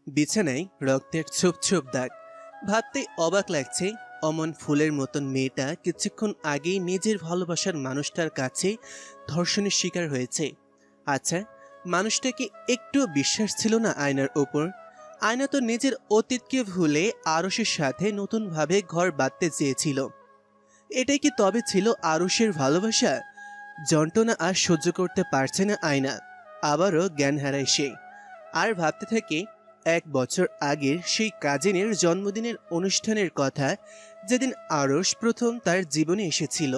বিছানায় রক্তের ছোপ ছোপ দাগ। ভাবতে অবাক লাগছে, অমন ফুলের মতন মেয়েটা কিছুক্ষণ আগেই নিজের ভালোবাসার মানুষটার কাছে ধর্ষণের শিকার হয়েছে। আচ্ছা, মানুষটা কি একটুও বিশ্বাস ছিল না আয়নার ওপর? আয়না তো নিজের অতীতকে ভুলে আরশের সাথে নতুনভাবে ঘর বাঁধতে চেয়েছিল। এটাই কি তবে ছিল আরশের ভালোবাসা? যন্ত্রণা আর সহ্য করতে পারছে না আয়না। আবারও জ্ঞান হারায় সে। আর ভাবতে থাকে 1 বছর আগের সেই কাজিনের জন্মদিনের অনুষ্ঠানের কথা, যেদিন আরশ প্রথম তার জীবনে এসেছিল।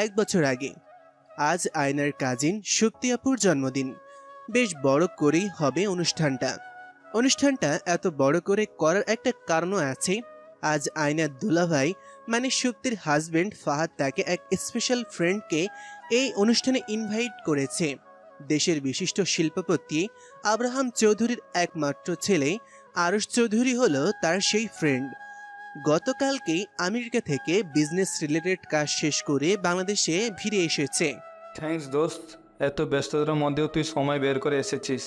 1 বছর আগে। আজ আয়নার কাজিন শক্তি আপুর জন্মদিন। বেশ বড় করেই হবে অনুষ্ঠানটা। অনুষ্ঠানটা এত বড় করে করার একটা কারণও আছে। আজ আয়নার দুলাভাই মানে শক্তির হাজবেন্ড ফাহাদ তাকে এক স্পেশাল ফ্রেন্ডকে এই অনুষ্ঠানে ইনভাইট করেছে। দেশের বিশিষ্ট শিল্পপতি আব্রাহাম চৌধুরীর একমাত্র ছেলে আরশ চৌধুরী হলো তার সেই ফ্রেন্ড। গতকালকেই আমেরিকা থেকে বিজনেস রিলেটেড কাজ শেষ করে বাংলাদেশে ফিরে এসেছে। থ্যাঙ্কস দোস্ত, এত ব্যস্ততার মধ্যেও তুই সময় বের করে এসেছিস।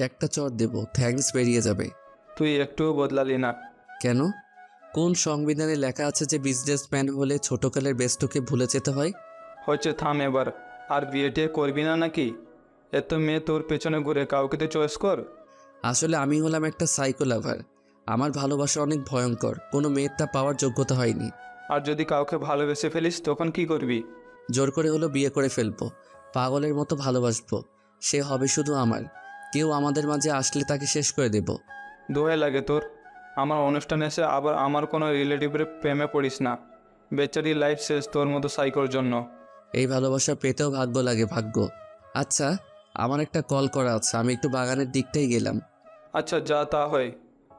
একটা চর দেব, থ্যাঙ্কস বেরিয়ে যাবে। তুই একটুও বদলালি না। কেন? কোন সংবিধানে লেখা আছে যে বিজনেসম্যান হলে ছোটকালের বেস্টকে ভুলে যেতে হয়? হচ্ছে থাম এবার। আর বিয়েটে করবি না নাকি? এত মেয়ে তোর পেছনে ঘুরে, কাউকে তো চয়েস কর। আসলে আমি হলাম একটা সাইকো লাভার। আমার ভালোবাসা অনেক ভয়ঙ্কর, কোনো মেয়ের তা পাওয়ার যোগ্যতা হয়নি। আর যদি কাউকে ভালোবেসে ফেলিস তখন কি করবি? জোর করে হলো বিয়ে করে ফেলবো, পাগলের মতো ভালোবাসবো। সে হবে শুধু আমার। কেউ আমাদের মাঝে আসলে তাকে শেষ করে দেব। দোহাই লাগে তোর, আমার অনুষ্ঠানে এসে আবার আমার কোনো রিলেটিভের প্রেমে পড়িস না। বেচারি লাইফ শেষ তোর মতো সাইকোর জন্য। এই ভালোবাসা পেতেও ভাগ্য লাগে, ভাগ্য। আচ্ছা, আমার একটা কল করা আছে, আমি একটু বাগানের দিকটাই গেলাম। আচ্ছা যা তা হয়,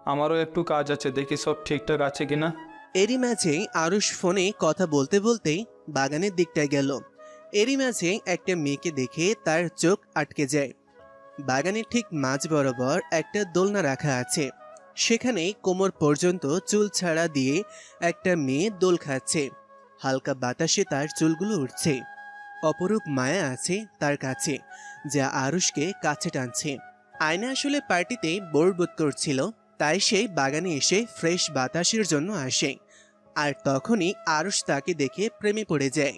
আমারও একটু কাজ আছে, দেখি সব ঠিকঠাক আছে কিনা। এরই মাঝে আরুষ ফোনে কথা বলতে বলতেই বাগানের দিকটায় গেল। এরই মাঝে একটা মেয়েকে দেখে তার চোখ আটকে যায়। বাগানের ঠিক মাঝ বরাবর একটা দোলনা রাখা আছে। সেখানে কোমর পর্যন্ত চুল ছাড়া দিয়ে একটা মেয়ে দোল খাচ্ছে। হালকা বাতাসে তার চুলগুলো উঠছে। অপরূপ মায়া আছে তার কাছে, যা আরুষকে কাছে টানছে। আয়না আসলে পার্টিতে বোর বোধ করছিল, তাই সে বাগানে এসে ফ্রেশ বাতাসের জন্য আসে। আর তখনই আরুষ তাকে দেখে প্রেমে পড়ে যায়।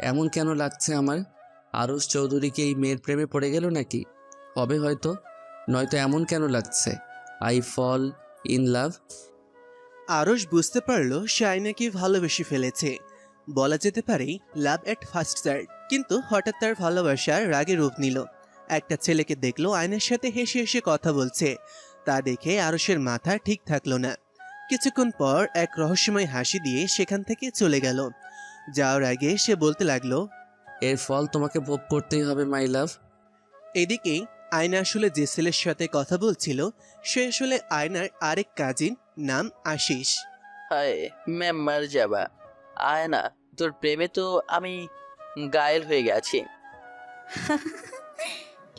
এমন কেন লাগছে আমার? আরশ চৌধুরী কি এই মেয়ের প্রেমে পড়ে গেল নাকি? হবে হয়তো, নয়তো এমন কেন লাগছে? I fall in love. আরশ বুঝতে পারল সে আয়নাকে ভালোবেসে ফেলেছে। বলা যেতে পারে লাভ এট ফার্স্ট সাইট। কিন্তু হঠাৎ তার ভালোবাসার রাগে রূপ নিল। একটা ছেলেকে দেখলো আয়নার সাথে হেসে হেসে কথা বলছে। তা দেখে আরশের মাথা ঠিক থাকলো না। কিছুক্ষণ পর এক রহস্যময় হাসি দিয়ে সেখান থেকে চলে গেল। যাওয়ার আগে সে বলতে লাগলো, এর ফল তোমাকে ভোগ করতেই হবে মাই লাভ। এদিকে আয়না আসলে যে ছেলের সাথে কথা বলছিল সে আসলে আয়নার আরেক কাজিন, নাম আশিস। হায় ম্যাম মার যাবা। আয় না, তোর প্রেমে তো আমি গায়েল হয়ে গেছি।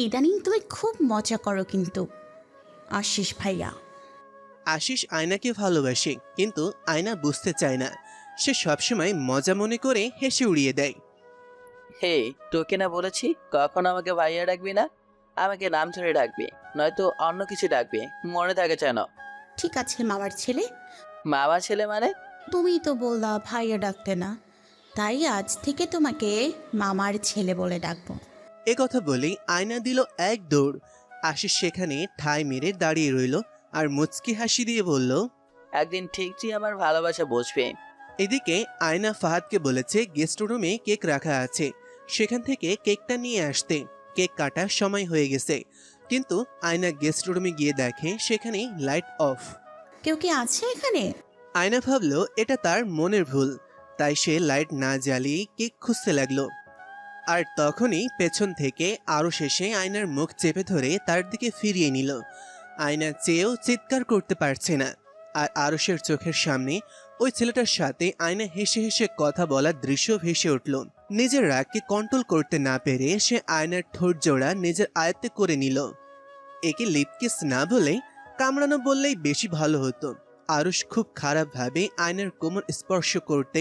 ইদানিং তুমি খুব মজা করো কিন্তু আশিস ভাইয়া। আশিস আয়নাকে ভালোবাসে, কিন্তু আয়না বুঝতে চায় না। সে সবসময় মজা মনে করে হেসে উড়িয়ে দেয়। হে, তোকে না বলেছি কখন আমাকে ভাইয়া ডাকবি না, আমাকে নাম ধরে ডাকবি, নয়তো অন্য কিছু ডাকবি, মনে থাকে যেন। ঠিক আছে মামার ছেলে। মামা ছেলে মানে? তুমিই তো বললা ভাইয়া ডাকতে না, তাই আজ থেকে তোমাকে মামার ছেলে বলে ডাকবো। এ কথা বলেই আয়না দিল এক দৌড়। আশিস সেখানে ঠায় মেরে দাঁড়িয়ে রইল আর মুচকি হাসি দিয়ে বলল, একদিন ঠিক তুই আমার ভালোবাসা বুঝবি। এদিকে আয়না ফাহাদকে বলেছে গেস্ট রুমে কেক রাখা আছে, সেখান থেকে কেকটা নিয়ে আসতে। কেক কাটার সময় হয়ে গেছে, কিন্তু আয়না গেস্ট রুমে গিয়ে দেখে সেখানে লাইট অফ। কেউ কি আছে এখানে? আয়না ভাবলো এটা তার মনের ভুল, তাই সে লাইট না জ্বালিয়ে কেক খুঁজতে লাগলো। আর তখনই পেছন থেকে আরো শেষে আয়নার মুখ চেপে ধরে তার দিকে ফিরিয়ে নিল। আয়না চেয়েও চিৎকার করতে পারছে না। আর আরশের চোখের সামনে ওই ছেলেটার সাথে আয়না হেসে হেসে কথা বলার দৃশ্য ভেসে উঠল। নিজের রাগকে কন্ট্রোল করতে না পেরে সে আয়নার ঠোঁট জোড়া নিজের আয়ত্তে করে নিল। একে লিপকিস না বলে কামড়ানো বললেই বেশি ভালো হতো। আরুষ খুব খারাপভাবে আয়নার কোমর স্পর্শ করতে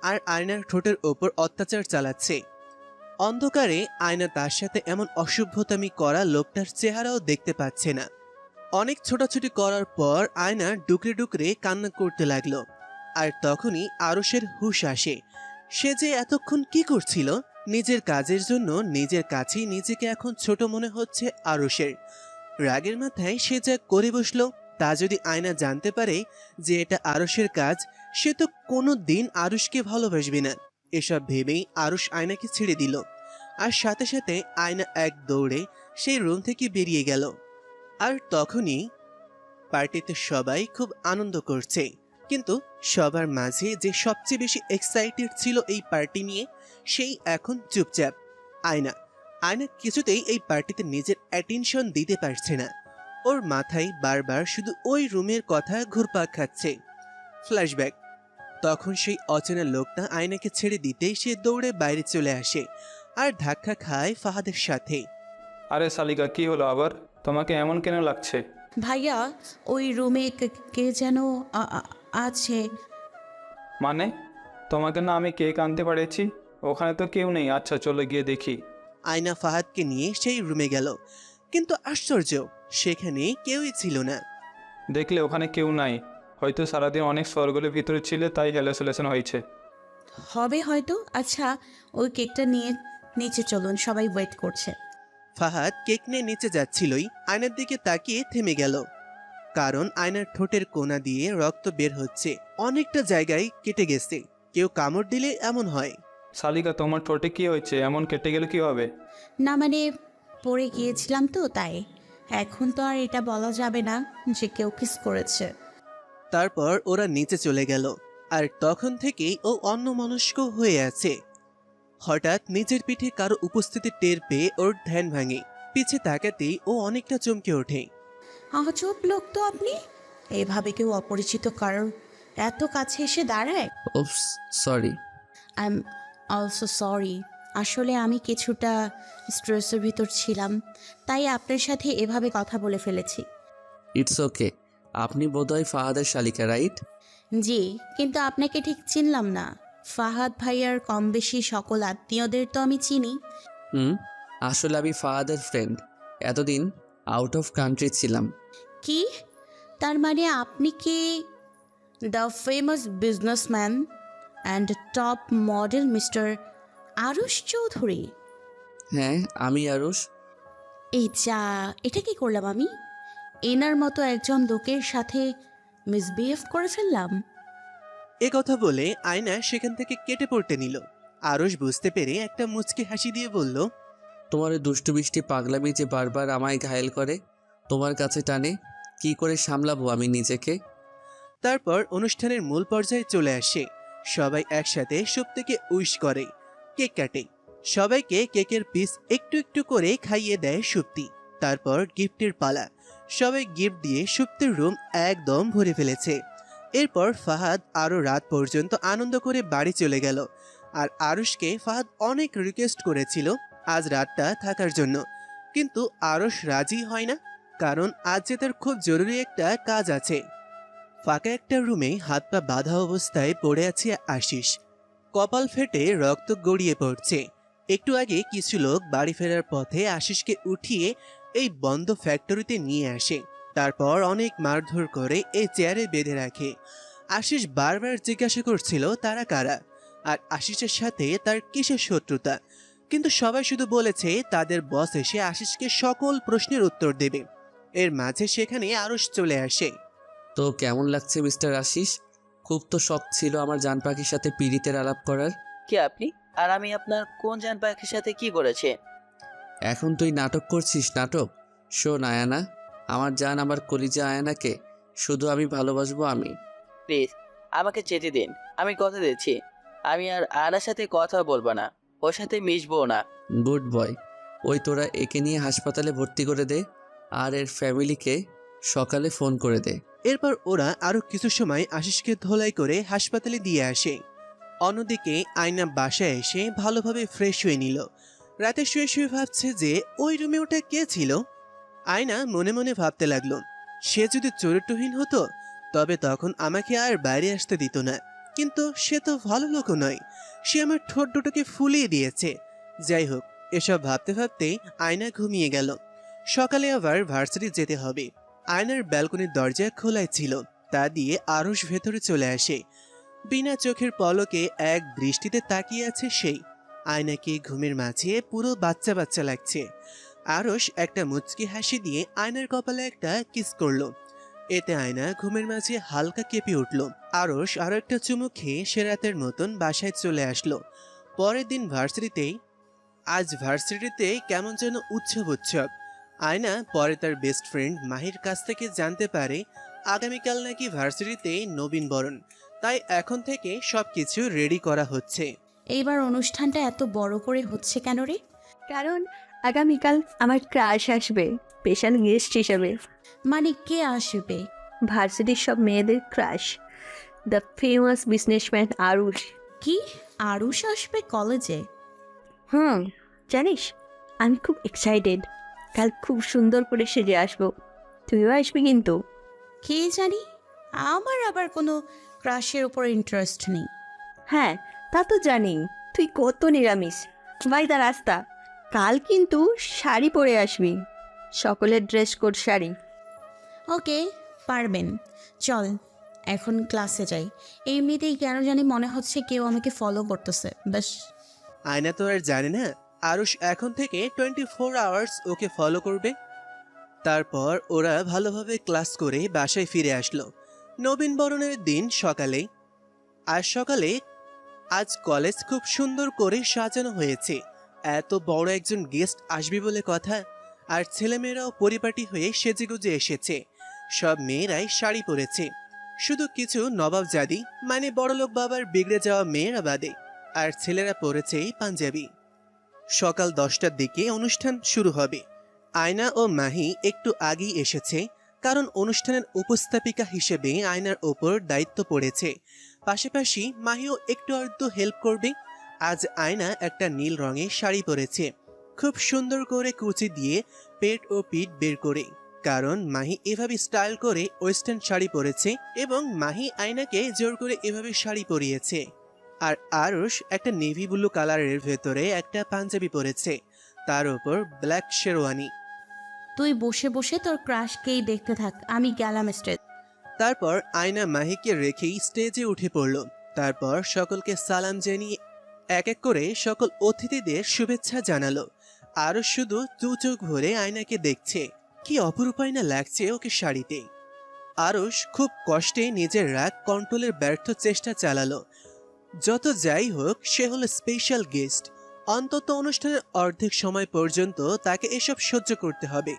আর আয়নার ঠোঁটের ওপর অত্যাচার চালাচ্ছে। অন্ধকারে আয়না তার সাথে এমন অসভ্যতামি করা লোকটার চেহারাও দেখতে পাচ্ছে না। অনেক ছোটাছুটি করার পর আয়না ডুকরে ডুকরে কান্না করতে লাগলো। আর তখনই আরুষের হুঁশ আসে। সে যে এতক্ষণ কি করছিল, নিজের কাজের জন্য নিজের কাছেই নিজেকে এখন ছোট মনে হচ্ছে আরুষের। রাগের মাথায় সে যা করে বসলো, তা যদি আয়না জানতে পারে যে এটা আরুষের কাজ, সে তো কোনো দিন আরুষকে ভালোবাসবে না। এসব ভেবেই আরুষ আয়নাকে ছেড়ে দিল। আর সাথে সাথে আয়না এক দৌড়ে সেই রুম থেকে বেরিয়ে গেল। আর তখনই পার্টিতে সবাই খুব আনন্দ করছে, কিন্তু সবার মাঝে যে সবচেয়ে বেশি এক্সাইটেড ছিল এই পার্টি নিয়ে, সেই এখন চুপচাপ। আয়না আয়না কিছুতেই এই পার্টিতে নিজের অ্যাটেনশন দিতে পারছে না। ওর মাথায় বারবার শুধু ওই রুমের কথা ঘুরপাক খাচ্ছে। ফ্ল্যাশব্যাক। তখন সেই অচেনা লোকটা আয়নাকে ছেড়ে দিতেই সে দৌড়ে বাইরে চলে আসে আর ধাক্কা খায় ফাহাদের সাথে। আরে শালিকা, কি হলো আবার? তোমাকে এমন কেন লাগছে? ভাইয়া, ওই রুমে কে যেন আছে। মানে? তোমাকে না আমি কেক আনতে পারেছি? ওখানে তো কেউ নেই। আচ্ছা চলো গিয়ে দেখি। আয়না ফাহাদকে নিয়ে সেই রুমে গেল, কিন্তু আশ্চর্য, সেখানে কেউই ছিল না। দেখলে ওখানে কেউ নাই। হয়তো সারাদিন অনেক স্বর্গলের ভিতরে ছিলে, তাই হ্যালোসিলেশন হয়েছে। হবে হয়তো। আচ্ছা, ওই কেকটা নিয়ে নিচে চলুন, সবাই ওয়েট করছে। ফাহাদ কেক নিয়ে নিচে যাচ্ছিলই আয়নার দিকে তাকিয়ে থেমে গেল, কারণ আয়নার ঠোঁটের কোণা দিয়ে রক্ত বের হচ্ছে। অনেকটা জায়গায় কেটে গেছে। কেউ কামড় দিলে এমন হয়। শালিকা, তোমার ঠোঁটে কি হয়েছে? এমন কেটে গেলে কি হবে? না মানে, পড়ে গিয়েছিলাম তো তাই। এখন তো আর এটা বলা যাবে না যে কেউ কিস করেছে। তারপর ওরা নিচে চলে গেল, আর তখন থেকেই ও অন্যমনস্ক হয়ে আছে। হঠাৎ নিজের পিঠে কারো উপস্থিতি টের পেয়ে ওর ধ্যান ভাঙে। পিছে তাকাতেই ও অনেকটা চমকে ওঠে। আজব লোক তো আপনি। এভাবে কেউ অপরিচিত কারোর এত কাছে এসে দাঁড়ায়? ওপস, sorry. I am also sorry. আসলে আমি কিছুটা স্ট্রেসের ভিতর ছিলাম, তাই আপনার সাথে এভাবে কথা বলে ফেলেছি। It's okay. আপনি বোধহয় ফাহাদের শালিকা, রাইট? জি, কিন্তু আপনাকে ঠিক চিনলাম না। ফাহাদ ভাইয়ার কম বেশি সকল আত্মীয়দের তো আমি চিনি। আসলে আমি ফাহাদের ফ্রেন্ড। এতদিন আউট অফ কান্ট্রি ছিলাম। কি? তার মানে আপনি কি the famous businessman and top model mister Aarush Chowdhury? হ্যাঁ, আমি আরুষ। এই যা, এটা কি করলাম আমি? এনার মতো একজন লোকের সাথে মিসবিহেভ করে ফেললাম। এ কথা বলে আয়না সেখান থেকে কেটে পড়তে নিল। আরশ বুঝতে পেরে একটা মুচকি হাসি দিয়ে বলল, তোমার ওই দুষ্টু মিষ্টি পাগলামি যে বারবার আমায় ঘায়েল করে, তোমার কাছে টানে, কি করে সামলাবো আমি নিজেকে? তারপর অনুষ্ঠানের মূল পর্যায়ে চলে আসে। সবাই একসাথে সুপ্তিকে উইশ করে, কেক কাটে। সবাইকে কেকের পিস একটু একটু করে খাইয়ে দেয় সুপ্তি। তারপর গিফটের পালা। সবাই গিফট দিয়ে সুপ্তির রুম একদম ভরে ফেলেছে। এরপর ফাহাদ আরও রাত পর্যন্ত আনন্দ করে বাড়ি চলে গেল। আর আরুষকে ফাহাদ অনেক রিকোয়েস্ট করেছিল আজ রাতটা থাকার জন্য, কিন্তু আরুষ রাজি হয় না, কারণ আজ যে তার খুব জরুরি একটা কাজ আছে। ফাঁকা একটা রুমে হাত পা বাঁধা অবস্থায় পড়ে আছে আশিস। কপাল ফেটে রক্ত গড়িয়ে পড়ছে। একটু আগে কিছু লোক বাড়ি ফেরার পথে আশিসকে উঠিয়ে এই বন্ধ ফ্যাক্টরিতে নিয়ে আসে। তারপর অনেক মারধর করে এই চেয়ারে বেঁধে রাখে। আশিস বারবার জিজ্ঞাসা করছিল তারা কারা, আর আশিসের সাথে তার কিসের শত্রুতা, কিন্তু সবাই শুধু বলেছে তাদের বস এসে আশিসকে সকল প্রশ্নের উত্তর দেবে। এর মাঝে সেখানে আরশ চলে আসে। তো কেমন লাগছে মিস্টার আশিস? খুব তো শখ ছিল আমার জান পাখির সাথে পীড়িতের আলাপ করার। কে আপনি? আর আমি আপনার কোন জান পাখির সাথে কি করেছে? এখন তুই নাটক করছিস? নাটক? শোন আয়ানা, আমার জান, আমার কলিজা আয়ানাকে শুধু আমি ভালোবাসবো। আমি প্লিজ আমাকে যেতে দিন। আমি কথা দিচ্ছি, আমি আর আনার সাথে কথা বলবো না, ওর সাথে মিশবো না। Good boy. ওই তোরা একে নিয়ে হাসপাতালে ভর্তি করে দে, আর এর ফ্যামিলিকে সকালে ফোন করে দে। এরপর ওরা আরো কিছু সময় আশিসকে ধোলাই করে হাসপাতালে দিয়ে আসে। অন্যদিকে আয়না বাসায় এসে ভালোভাবে ফ্রেশ হয়ে নিল। রাতে শুয়ে শুয়ে ভাবছে যে ওই রুমে ওটা কে ছিল। আয়না মনে মনে ভাবতে লাগলো, সে যদি চরিত্রহীন হতো তবে তখন আমাকে আর বাইরে আসতে দিত না, কিন্তু সে তো ভালো লোকও নয়, সে আমার ঠোঁট দুটোকে ফুলিয়ে দিয়েছে। যাই হোক, এসব ভাবতে ভাবতেই আয়না ঘুমিয়ে গেল। সকালে আবার ভার্সিটি যেতে হবে, আয়নার ব্যালকনির দরজা খোলাই ছিল, তা দিয়ে আরশ ভেতরে চলে আসে। বিনা চোখের পলকে এক দৃষ্টিতে তাকিয়ে আছে সেই। আয়নাকে ঘুমের মাঝে পুরো বাচ্চা বাচ্চা লাগছে। আরশ একটা মুচকি হাসি দিয়ে আয়নার কপালে একটা কিস করলো। এতে আয়না ঘুমের মাঝে হালকা কেঁপে উঠল। আরশ আরো একটা চুমু খেয়ে সে রাতের মতন বাসায় চলে আসলো। পরের দিন আজ ভার্সিটিতে কেমন যেন উৎসব উৎসব। আয়না পরে তার বেস্ট ফ্রেন্ড মাহির কাছ থেকে জানতে পারে আগামীকাল নাকি ভার্সিটিতে নবীন বরণ, তাই এখন থেকে সবকিছু রেডি করা হচ্ছে। এইবার অনুষ্ঠানটা এত বড় করে হচ্ছে কেন রে? কারণ আগামীকাল আমার ক্রাশ আসবে স্পেশাল গেস্ট হিসেবে। মানে কে আসবে? ভার্সিটির সব মেয়েদের crush, the famous businessman Arush. কি, আরুষ আসবে কলেজে? জানিস আমি খুব এক্সাইটেড। কাল খুব সুন্দর করে সেজে আসবো, তুইও আসবি কিন্তু। কে জানি, আমার আবার কোনো ক্রাশের উপর ইন্টারেস্ট নেই। হ্যাঁ তা তো জানি, তুই কত নিরামিষ। বাই দা রাস্তা, কাল কিন্তু শাড়ি পরে আসবি, সকলের ড্রেস কোড শাড়ি। ওকে, পারবেন। চল এখন ক্লাসে যাই। এমনিতেই কেন জানি মনে হচ্ছে কেউ আমাকে ফলো করতেছে। ব্যাস। আয়না তো আর জানে না আরুষ এখন থেকে 24 আওয়ার্স ওকে ফলো করবে। তারপর ওরা ভালোভাবে ক্লাস করে বাসায় ফিরে আসলো। নবীন বরণের দিন সকালে। আজ কলেজ খুব সুন্দর করে সাজানো হয়েছে। এত বড় একজন গেস্ট আসবে বলে কথা, আর ছেলেমেয়েরাও পরিপাটি হয়ে সেজেগুজে এসেছে। সব মেয়েরাই শাড়ি পরেছে, শুধু কিছু নবাবজাদি মানে বড়লোক বাবার বিগড়ে যাওয়া মেয়েরা বাদে, আর ছেলেরা পরেছে পাঞ্জাবি। সকাল 10টার দিকে অনুষ্ঠান শুরু হবে। আয়না ও মাহি একটু আগেই এসেছে, কারণ অনুষ্ঠানের উপস্থাপিকা হিসেবে আয়নার ওপর দায়িত্ব পড়েছে। পাশাপাশি মাহিও একটু আধটু হেল্প করবে। আজ আয়না একটা নীল রঙের শাড়ি পরেছে, খুব সুন্দর করে কুচি দিয়ে পেট ও পিঠ বের করে, কারণ মাহি এভাবে স্টাইল করে ওয়েস্টার্ন শাড়ি পরেছে এবং মাহি আয়নাকে জোর করে এভাবে শাড়ি পরিয়েছে। আর আরুষ একটা নেভি ব্লু কালারের ভেতরে একটা পাঞ্জাবি পরেছে, তার ওপর ব্ল্যাক শেরওয়ানি। তুই বসে বসে তোর ক্রাশকেই দেখতে থাক, আমি গেলাম স্টেজ। তারপর আয়না মাহিকে রেখেই স্টেজে উঠে পড়ল। তারপর সকলকে সালাম জানিয়ে এক এক করে সকল অতিথিদের শুভেচ্ছা জানালো। আরও শুধু দু চোখ ভরে আয়নাকে দেখছে, কি অপরূপ আয়না লাগছে ওকে শাড়িতে। আরুষ খুব কষ্টে নিজের রাগ কন্ট্রোলের ব্যর্থ চেষ্টা চালালো। যত যাই হোক, সে হলো স্পেশাল গেস্ট, অন্তত অনুষ্ঠানের অর্ধেক সময় পর্যন্ত তাকে এসব সহ্য করতে হবে।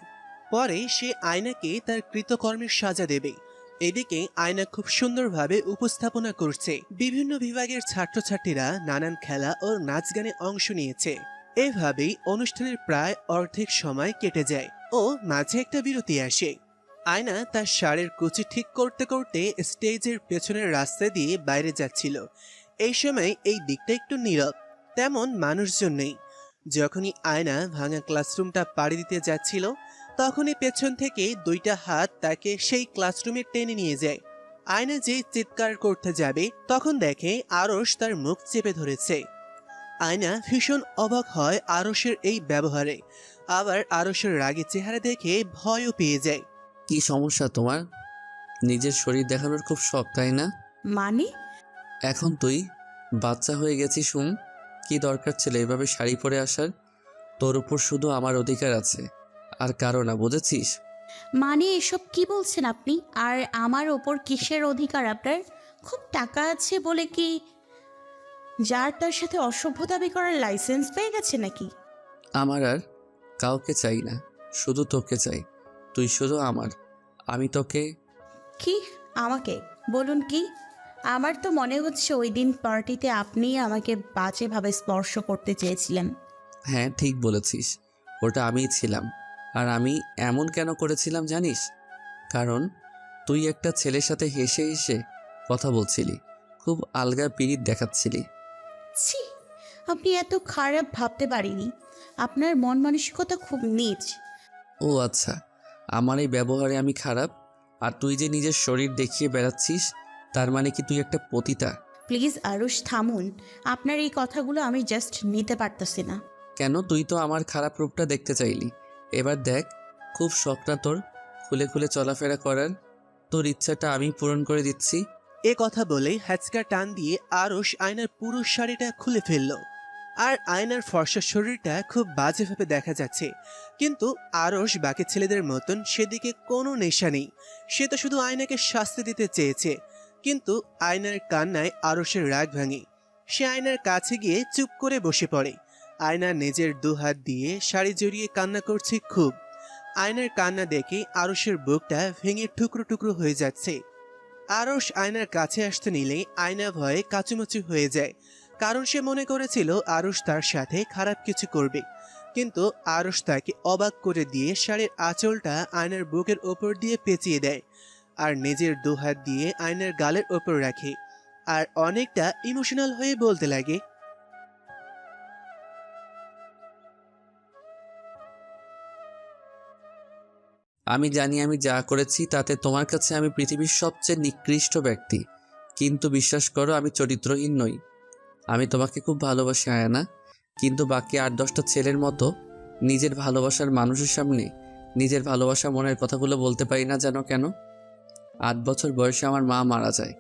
পরে সে আয়নাকে তার কৃতকর্মের সাজা দেবে। এদিকে আয়না খুব সুন্দরভাবে উপস্থাপনা করছে। বিভিন্ন বিভাগের ছাত্রছাত্রীরা নানান খেলা ও নাচ গানে অংশ নিয়েছে। এভাবেই অনুষ্ঠানের প্রায় অর্ধেক সময় কেটে যায় ও মাঝে একটা বিরতি আসে। আয়না তার শাড়ির কুচি ঠিক করতে করতে স্টেজের পেছনের রাস্তা দিয়ে বাইরে যাচ্ছিল। এই সময় এই দিকটা একটু নীরব, তেমন মানুষজন নেই। যখনই আয়না ভাঙা ক্লাসরুমটা পাড়ি দিতে যাচ্ছিল, তখনই পেছন থেকে দুইটা হাত তাকে সেই ক্লাসরুমে টেনে নিয়ে যায়। আয়না যে চিৎকার করতে যাবে, তখন দেখে আরশ তার মুখ চেপে ধরেছে। আয়না ভীষণ অবাক হয় আরশের এই ব্যবহারে, আবার আরশের রাগী চেহারা দেখে ভয়ও পেয়ে যায়। কি সমস্যা তোমার? নিজের শরীর দেখানোর খুব শখ, তাই না? মানে? এখন তুই বাচ্চা হয়ে গেছিস, কি দরকার ছিল এভাবে শাড়ি পরে আসার? তোর উপর শুধু আমার অধিকার আছে, আর কারো না, বুঝেছিস? মানে এসব কি বলছেন আপনি? আর আমার ওপর কিসের অধিকার আপনার? খুব টাকা আছে বলে কি যার তার সাথে অসভ্য দাবি করার লাইসেন্স পেয়ে গেছে নাকি? আমার আর কাউকে চাই না, শুধু তোকে চাই। তুই শুধু আমার, আমি তোকে। কি? আমাকে বলুন কি? আমার তো মনে হচ্ছে ওই দিন পার্টিতে আপনি আমাকে বাজেভাবে স্পর্শ করতে চেয়েছিলেন। হ্যাঁ ঠিক বলেছিস, ওটা আমিই ছিলাম। আর আমি এমন কেন করেছিলাম জানিস? কারণ তুই একটা ছেলের সাথে হেসে হেসে কথা বলছিলি, খুব আলগা পিরিত দেখাচ্ছিলি। ছি, আপনি এত খারাপ ভাবতে পারিনি। আপনার মন মানসিকতা খুব নীচ। ও আচ্ছা, আমার এই ব্যবহারে আমি খারাপ? আর তুই যে নিজের শরীর দেখিয়ে বেড়াচ্ছিস, তার মানে কি তুই একটা পতিতা? প্লিজ আরুষ থামুন, আপনার এই কথাগুলো আমি জাস্ট নিতে পারতেছি না। কেন? তুই তো আমার খারাপ রূপটা দেখতে চাইলি, এবার দেখ। খুব শখ না তোর? খুলে খুলে চলাফেরা করার, তোর ইচ্ছাটা আমি পূরণ করে দিচ্ছি। এ কথা বলে হ্যাচকা টান দিয়ে আরশ আয়নার পুরো শাড়িটা খুলে ফেলল। আর আয়নার ফর্সা শরীরটা খুব বাজেভাবে দেখা যাচ্ছে, কিন্তু আরশ বাকি ছেলেদের মতন সেদিকে কোনো নেশা নেই। সে তো শুধু আয়নাকে শাস্তি দিতে চেয়েছে, কিন্তু আয়নার কান্নায় আরশের রাগ ভাঙে। সে আয়নার কাছে গিয়ে চুপ করে বসে পড়ে। আয়না নিজের দুহাত দিয়ে শাড়ি জড়িয়ে কান্না করছে খুব। আয়নার কান্না দেখে আরশের বুকটা ভেঙে টুকরো টুকরো হয়ে যাচ্ছে। আরশ আয়নার কাছে আসতে নিলে আয়না ভয়ে কাচুমাচু হয়ে যায়, কারণ সে মনে করেছিল আরশ তার সাথে খারাপ কিছু করবে। কিন্তু আরশ তাকে অবাক করে দিয়ে শাড়ির আঁচলটা আয়নার বুকের ওপর দিয়ে পেঁচিয়ে দেয়, আর নিজের দুহাত দিয়ে আয়নার গালের ওপর রাখে, আর অনেকটা ইমোশনাল হয়ে বলতে লাগে, আমি জানি আমি যা করেছি তাতে তোমার কাছে আমি পৃথিবীর সবচেয়ে নিকৃষ্ট ব্যক্তি, কিন্তু বিশ্বাস করো আমি চরিত্রহীন নই। আমি তোমাকে খুব ভালোবাসি আয়ানা, কিন্তু বাকি 8-10টা ছেলের মতো নিজের ভালোবাসার মানুষের সামনে নিজের ভালোবাসা মনের কথাগুলো বলতে পারি না যেন কেন। 8 বছর বয়সে আমার মা মারা যায়,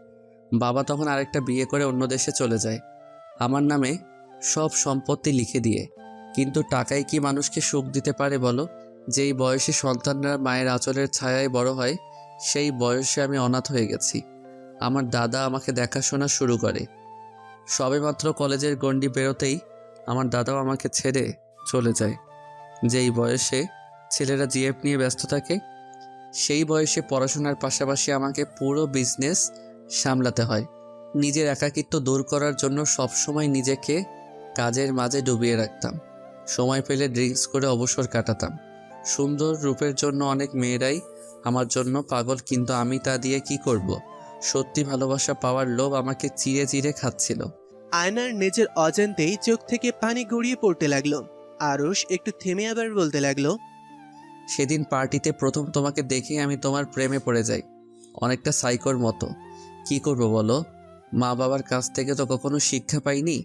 বাবা তখন আরেকটা বিয়ে করে অন্য দেশে চলে যায় আমার নামে সব সম্পত্তি লিখে দিয়ে। কিন্তু টাকায় কি মানুষকে সুখ দিতে পারে বলো? যেই বয়সে সন্তানরা মায়ের আঁচলের ছায়ায় বড় হয়, সেই বয়সে আমি অনাথ হয়ে গেছি। আমার দাদা আমাকে দেখাশোনা শুরু করে। সবেমাত্র কলেজের গণ্ডি বেরোতেই আমার দাদাও আমাকে ছেড়ে চলে যায়। যেই বয়সে ছেলেরা জিএফ নিয়ে ব্যস্ত থাকে, সেই বয়সে পড়াশোনার পাশাপাশি আমাকে পুরো বিজনেস সামলাতে হয়। নিজের একাকিত্ব দূর করার জন্য সবসময় নিজেকে কাজের মাঝে ডুবিয়ে রাখতাম। সময় পেলে ড্রিঙ্কস করে অবসর কাটাতাম। সুন্দর রূপের জন্য অনেক মেয়েরাই আমার জন্য পাগল, কিন্তু আমি তা দিয়ে কি করব? সত্যি ভালোবাসা পাওয়ার লোভ আমাকে চিরে চিরে খাচ্ছিল। আয়নার নিজের অজান্তেই চোখ থেকে পানি গড়িয়ে পড়তে লাগলো। আরশ একটু থেমে আবার বলতে লাগলো, সেদিন পার্টিতে প্রথম তোমাকে দেখে আমি তোমার প্রেমে পড়ে যাই, অনেকটা সাইকোর মতো। কি করব বলো? মা বাবার কাছ থেকে তো কখনো শিক্ষা পাইনি,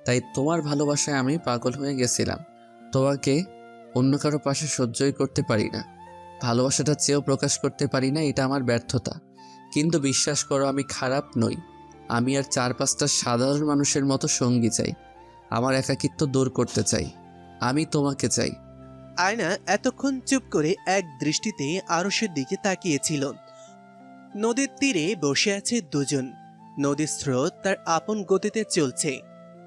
তাই তোমার ভালোবাসায় আমি পাগল হয়ে গেছিলাম। তোমাকে অন্য কারো পাশে সহ্যই করতে পারি না, ভালোবাসাটা চেয়েও প্রকাশ করতে পারি না, এটা আমার ব্যর্থতা। কিন্তু বিশ্বাস করো আমি খারাপ নই। আমি আর 4-5টা সাধারণ মানুষের মতো সঙ্গী চাই। আমার একাকিত্ব দূর করতে চাই। আমি তোমাকে চাই। আয়না এতক্ষণ চুপ করে এক দৃষ্টিতে আরশের দিকে তাকিয়েছিল। নদীর তীরে বসে আছে দুজন। নদীর স্রোত তার আপন গতিতে চলছে,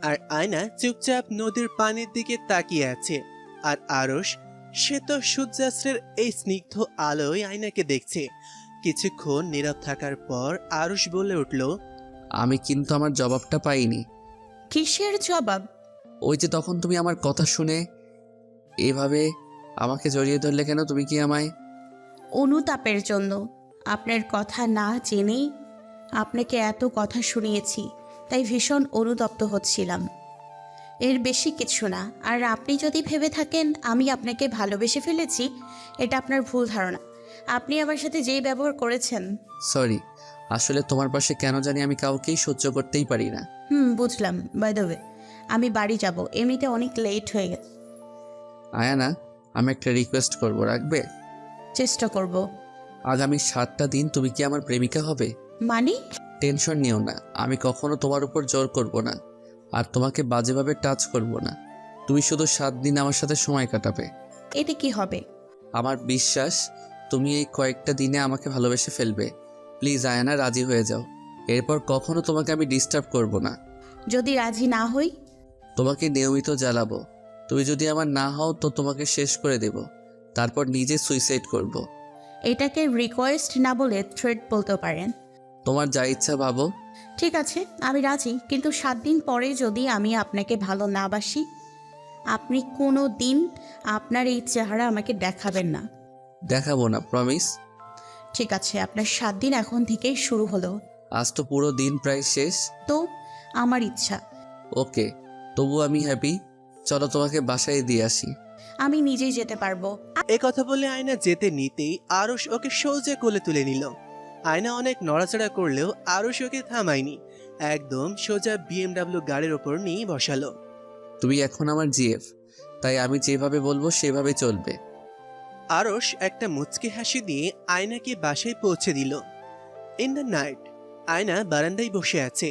আর আয়না চুপচাপ নদীর পানির দিকে তাকিয়ে আছে। আর আরশ, সে তো সূর্যাস্তের এই স্নিগ্ধ আলোয় আয়নাকে দেখছে। কিছুক্ষণ নীরব থাকার পর আরশ বলে উঠল, আমি কিন্তু আমার জবাবটা পাইনি। কিসের জবাব? ওই যে তখন তুমি আমার কথা শুনে এভাবে আমাকে জড়িয়ে ধরলে কেন? তুমি কি আমায়... অনুতাপের জন্য। আপনার কথা না জেনেই আপনাকে এত কথা শুনিয়েছি, তাই ভীষণ অনুতপ্ত হচ্ছিলাম। এর বেশি কিছু না। আর আপনি যদি ভেবে থাকেন আমি আপনাকে ভালোবেসে ফেলেছি, এটা আপনার ভুল ধারণা। আপনি আমার সাথে যেই ব্যবহার করেছেন। সরি, আসলে তোমার পাশে কেন জানি আমি কাউকেই সহ্য করতেই পারি না। বুঝলাম। বাই দ্য ওয়ে, আমি বাড়ি যাব, এমনিতে অনেক লেট হয়ে গেছে। আয়ানা, আমি একটা রিকোয়েস্ট করব, রাখবে? চেষ্টা করব। আগামী 7টা দিন তুমি কি আমার প্রেমিকা হবে? মানে? টেনশন নিও না, আমি কখনো তোমার উপর জোর করব না, আর তোমাকে বাজেভাবে টাচ করব না। তুমি শুধু 7 দিন আমার সাথে সময় কাটাবে। এতে কি হবে? আমার বিশ্বাস তুমি এই কয়েকটা দিনে আমাকে ভালোবেসে ফেলবে। প্লিজ আয়ানা, রাজি হয়ে যাও। এরপর কখনো তোমাকে আমি ডিস্টার্ব করব না। যদি রাজি না হই? তোমাকে নিয়মিত জ্বালাবো। তুমি যদি আমার না হও তো তোমাকে শেষ করে দেব, তারপর নিজে সুইসাইড করব। এটাকে রিকোয়েস্ট না বলে থ্রেট বলতে পারেন। তোমার যা ইচ্ছা ভাবো। ঠিক আছে, আমি রাজি, কিন্তু 7 দিন পরে যদি আমি আপনাকে ভালো না বাসি, আপনি কোনো দিন আপনার এই চেহারা আমাকে দেখাবেন না। দেখাবো না, প্রমিস। ঠিক আছে, আপনার 7 দিন এখন থেকেই শুরু হলো। আজ তো পুরো দিন প্রায় শেষ। তো আমার ইচ্ছা। ওকে, তবু আমি হ্যাপি। চলো তোমাকে বাসায় দিয়ে আসি। আমি নিজেই যেতে পারবো। এ কথা বলে আয়না যেতে নিতেই আরশ ওকে সোজা কোলে তুলে নিল। আয়না অনেক নড়াচড়া করলেও আরশ ওকে থামায়নি, একদম সোজা বিএমডাব্লিউ গাড়ির ওপর নিয়ে বসালো। তুমি এখন আমার জিএফ, তাই আমি যেভাবে বলবো সেভাবে চলবে। আরশ একটা মুচকি হাসি দিয়ে আয়নাকে বাসায় পৌঁছে দিল। ইন দ্য নাইট আয়না বারান্দায় বসে আছে,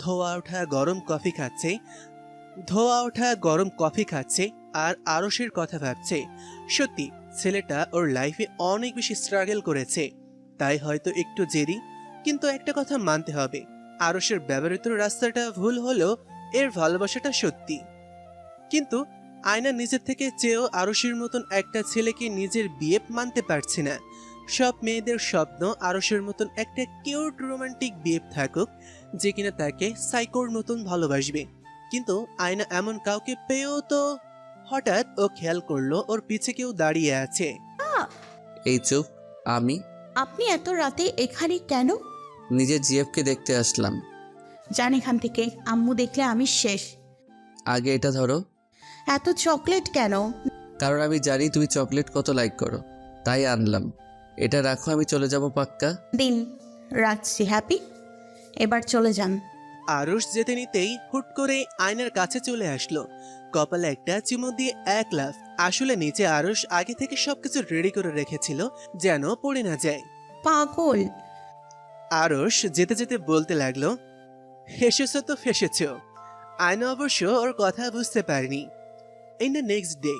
ধোয়া ওঠা গরম কফি খাচ্ছে আর আরশের কথা ভাবছে। সত্যি ছেলেটা ওর লাইফে অনেক বেশি স্ট্রাগল করেছে, তাই হয়তো একটু জেদি। কিন্তু একটা কথা মানতে হবে, আরশের ব্যবহৃত রাস্তাটা ভুল হলেও এর ভালোবাসাটা সত্যি। কিন্তু আয়না নিজের থেকে চেয়েও আরশের মতন একটা ছেলেকে নিজের বিয়ে মানতে পারছে না। সব মেয়েদের স্বপ্ন আরশের মতন একটা কিউট রোমান্টিক বিয়ে থাকুক, যে কিনা তাকে সাইকোর মতন ভালোবাসবে। কিন্তু আয়না এমন কাউকে পেয়েও তো হঠাৎ ও খেয়াল করলো ওর পিছে কেউ দাঁড়িয়ে আছে। এই চুপ। আমি আপনি এত রাতে এখানে কেন? নিজের জিএফকে দেখতে আসলাম। যান এখান থেকে, আম্মু দেখলে আমি শেষ। আগে এটা ধরো। এত চকলেট কেন? কারণ আমি জানি তুমি চকলেট কত লাইক করো, তাই আনলাম। এটা রাখো, আমি চলে যাব পাক্কা। দিন, রাখছি। হ্যাপি, এবার চলে যান। আরশ যেতে নিতেই হুট করে আয়নার কাছে চলে আসলো, কপালে একটা চুমু দিয়ে এক লাফ। আসলে নিচে আরশ আগে থেকে সবকিছু রেডি করে রেখেছিল যেন পড়ে না যায়। পাগল। আরশ যেতে যেতে বলতে লাগলো, হেসেছো তো ফেসেছ। আয়না অবশ্য ওর কথা বুঝতে পারেনি। ইন দ্য নেক্সট ডে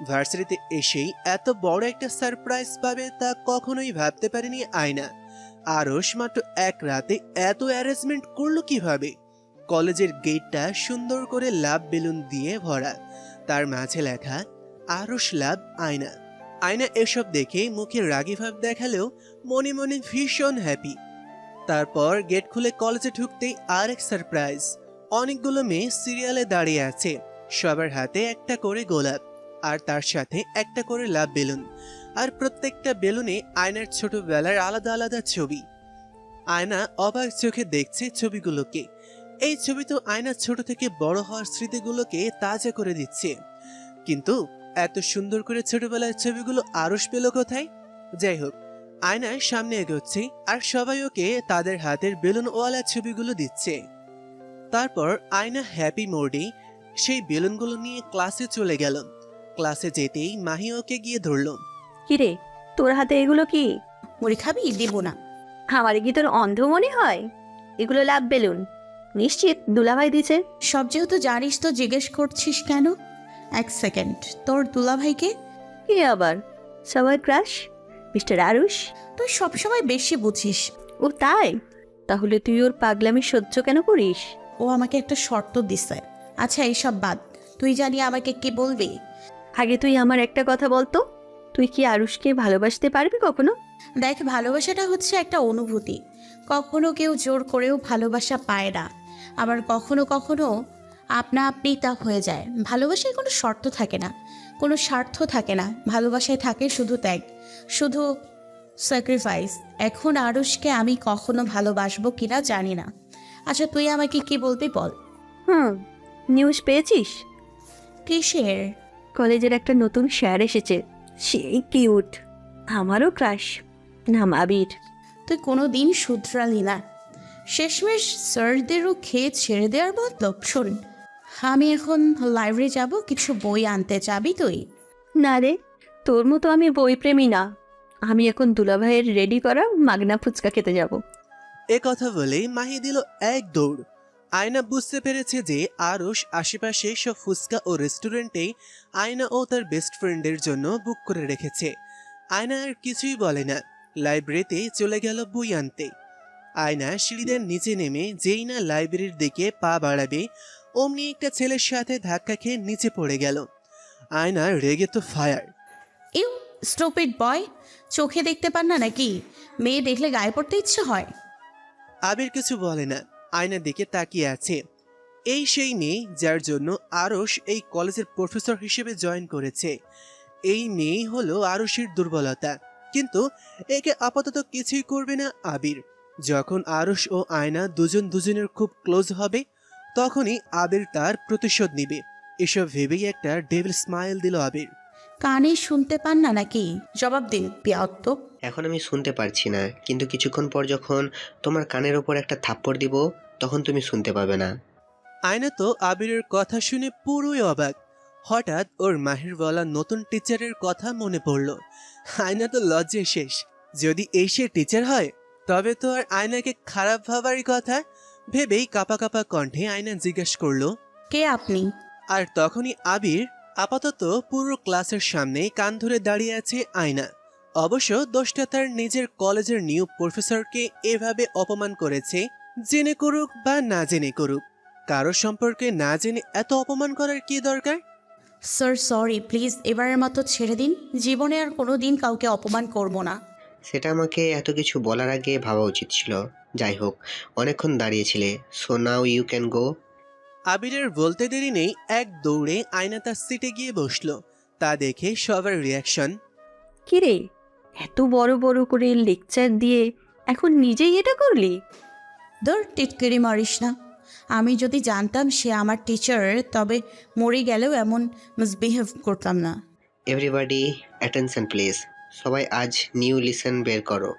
ভার্সিটিতে এসেই এত বড় একটা সারপ্রাইজ পাবে তা কখনোই ভাবতে পারেনি আয়না। আরশ মাত্র এক রাতে এত অ্যারেঞ্জমেন্ট করলো কিভাবে? কলেজের গেটটা সুন্দর করে লাভ বেলুন দিয়ে ভরা, তার মাঝে লেখা আরশ লাভ আয়না। আয়না এসব দেখে মুখে রাগী ভাব দেখালেও মনে মনে ভীষণ হ্যাপি। তারপর গেট খুলে কলেজে ঢুকতেই আরেক সারপ্রাইজ। অনেকগুলো মেয়ে সিরিয়ালে দাঁড়িয়ে আছে, সবার হাতে একটা করে গোলাপ আর তার সাথে একটা করে লাভ বেলুন, আর প্রত্যেকটা বেলুনে আয়নার ছোটবেলার আলাদা আলাদা ছবি। আয়না অবাক চোখে দেখছে ছবিগুলোকে। এই ছবি তো আয়না ছোট থেকে বড় হওয়ার স্মৃতিগুলোকে তাজা করে দিচ্ছে। কিন্তু এত সুন্দর করে ছোটবেলার ছবিগুলো আরশ পেল কোথায়? যাই হোক, আয়নার সামনে এগোচ্ছে আর সবাই ওকে তাদের হাতের বেলুনওয়ালা ছবিগুলো দিচ্ছে। তারপর আয়না হ্যাপি মোডে সেই বেলুনগুলো নিয়ে ক্লাসে চলে গেল। ক্লাসে যেতেই মাহি ওকে গিয়ে ধরল। কিরে, তোর হাতে এগুলো কি? মুড়ি খাবি? দেবো না। আমার কি তোর অন্ধ মনে হয়? এগুলো লাভ বেলুন, নিশ্চিত দুলাভাই দিছে। সব যেহেতু জানিস তো জিজ্ঞেস করছিস কেন? এক সেকেন্ড, তোর দুলাভাইকে? কি আবার, সবার ক্রাশ মিস্টার আরুষ। তুই সবসময় বেশি বুঝিস। ও তাই? তাহলে তুই ওর পাগলামি সহ্য কেন করিস? ও আমাকে একটা শর্ত দিছে। আচ্ছা এইসব বাদ, তুই জানি আমাকে কি বলবি? আগে তুই আমার একটা কথা বলতো, তুই কি আরুষকে ভালোবাসতে পারবি কখনো? দেখ, ভালোবাসাটা হচ্ছে একটা অনুভূতি। কখনো কেউ জোর করেও ভালোবাসা পায় না, আবার কখনো কখনো আপনা আপনি তা হয়ে যায়। ভালোবাসায় কোনো শর্ত থাকে না, কোনো স্বার্থ থাকে না। ভালোবাসায় থাকে শুধু ত্যাগ, শুধু স্যাক্রিফাইস। এখন আরুষকে আমি কখনো ভালোবাসবো কিনা জানি না। আচ্ছা তুই আমাকে কি বলবি বল। নিউজ পেয়েছিস? কিসের? কলেজের একটা নতুন স্যার এসেছে, সেই কিউট, আমারও ক্রাশ, নাম আবির। তুই কোনো দিন শুধরালি না, শেষমেশ স্যারদেরও খেয়ে ছেড়ে দেওয়ার মতলব। শোন, আমি এখন লাইব্রেরি যাব, কিছু বই আনতে যাবি তুই? না রে, তোর মতো আমি বই প্রেমী না। আমি এখন দুলাভাইয়ের রেডি করা মাগনা ফুচকা খেতে যাব। এ কথা বলে মাহি দিল এক দৌড়। আয়না বুঝতে পেরেছে যে আরশ আশেপাশে সব ফুচকা ও রেস্টুরেন্টে আয়না ও তার বেস্ট ফ্রেন্ডের জন্য বুক করে রেখেছে। আয়না আর কিছুই বলে না, লাইব্রেরিতে চলে গেল বই আনতে। আয়না সিঁড়িদের নিচে নেমে যেই না লাইব্রেরির দিকে পা বাড়াবে অমনি একটা ছেলের সাথে ধাক্কা খেয়ে নিচে পড়ে গেল। আয়না রেগে তো ফায়ার। ইউ স্টুপিড বয়, চোখে দেখতে পান না নাকি? মেয়ে দেখলে গায়ে পড়তে ইচ্ছে হয়। আবির কিছু বলে না, আয়নার দিকে তাকিয়ে আছে। এই সেই মেয়ে যার জন্য আরশ এই কলেজের প্রফেসর হিসেবে জয়েন করেছে। এই মেয়েই হলো আরশের দুর্বলতা, কিন্তু একে আপাতত কিছুই করবে না আবির। যখন আরশ ও আয়না দুজন দুজনের খুব ক্লোজ হবে তখনই আবির তার প্রতিশোধ নিবে। এসব ভেবেই একটা ডেভিল স্মাইল দিল আবির। কানে শুনতে পান না নাকি? জবাব দিন পিয়াত্ত। এখন আমি শুনতে পারছি না, কিন্তু কিছুক্ষণ পর যখন তোমার কানের ওপর একটা থাপ্পড় দিব তখন তুমি শুনতে পাবে না। আয়না তো আবিরের কথা শুনে পুরোই অবাক। হঠাৎ ওর মাহির বলা নতুন টিচারের কথা মনে পড়ল। আয়না তো লজ্জায় শেষ। যদি এই সে টিচার হয় তবে তো আর আয়নাকে খারাপ ভাবারই কথা। ভেবেই কাপা কাপা কণ্ঠে আয়না জিজ্ঞেস করলো, কে আপনি? আর তখনই আবির। আপাতত পুরো ক্লাসের সামনে কান ধরে দাঁড়িয়ে আছে আয়না। অবশ্য দোষটা তার নিজের কলেজের নিউ প্রফেসরকে এভাবে অপমান করেছে। জেনে করুক বা না জেনে করুক, কারো সম্পর্কে না জেনে এত অপমান করার কি দরকার? স্যার সরি, প্লিজ এবারের মতো ছেড়ে দিন। জীবনে আর কোনো দিন কাউকে অপমান করব না। সেটা আমাকে এত কিছু বলার আগে ভাবা উচিত ছিল। যাই হোক, অনেকক্ষণ দাঁড়িয়েছিলে, so now you can go. আবিরের বলতে দেরি নেই, এক দৌড়ে আয়না তার সিটে গিয়ে বসলো। তা দেখে সবার রিয়াকশন। কিরে, এত বড় বড় করে লেকচার দিয়ে এখন নিজেই এটা করলি? ধর, টিটকিরি মারিস না। আমি যদি জানতাম সে আমার টিচার, তবে মরে গেলেও এমন মিসবিহেভ করতাম না। Everybody attention please. সবাই আজ নিউ লিসন বের করো।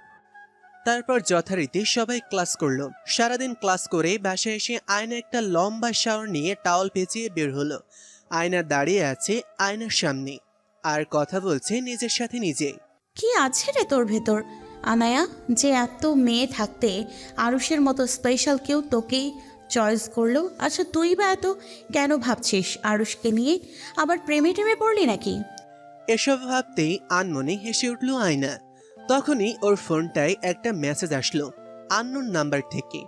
তারপর যথারীতি সবাই ক্লাস করলো। সারাদিন ক্লাস করে বাসায় এসে আয়না একটা লম্বা শাওয়ার নিয়ে টাওয়াল পেঁচিয়ে বের হলো। আয়না দাঁড়িয়ে আছে আয়নার সামনে আর কথা বলছে নিজের সাথে নিজে। কি আছে রে তোর ভেতর আনায়া, যে এত মেয়ে থাকতে আরুষের মতো স্পেশাল কেউ তোকেই চয়েস করলো? আচ্ছা তুই বা এত কেন ভাবছিস আরুষকে নিয়ে? আবার প্রেমে টেমে পড়লি নাকি? এসব ভাবতেই আনমনে হেসে উঠল আয়না। তখনই ওর ফোনটায় একটা মেসেজ আসলো আননোন নাম্বার থেকে।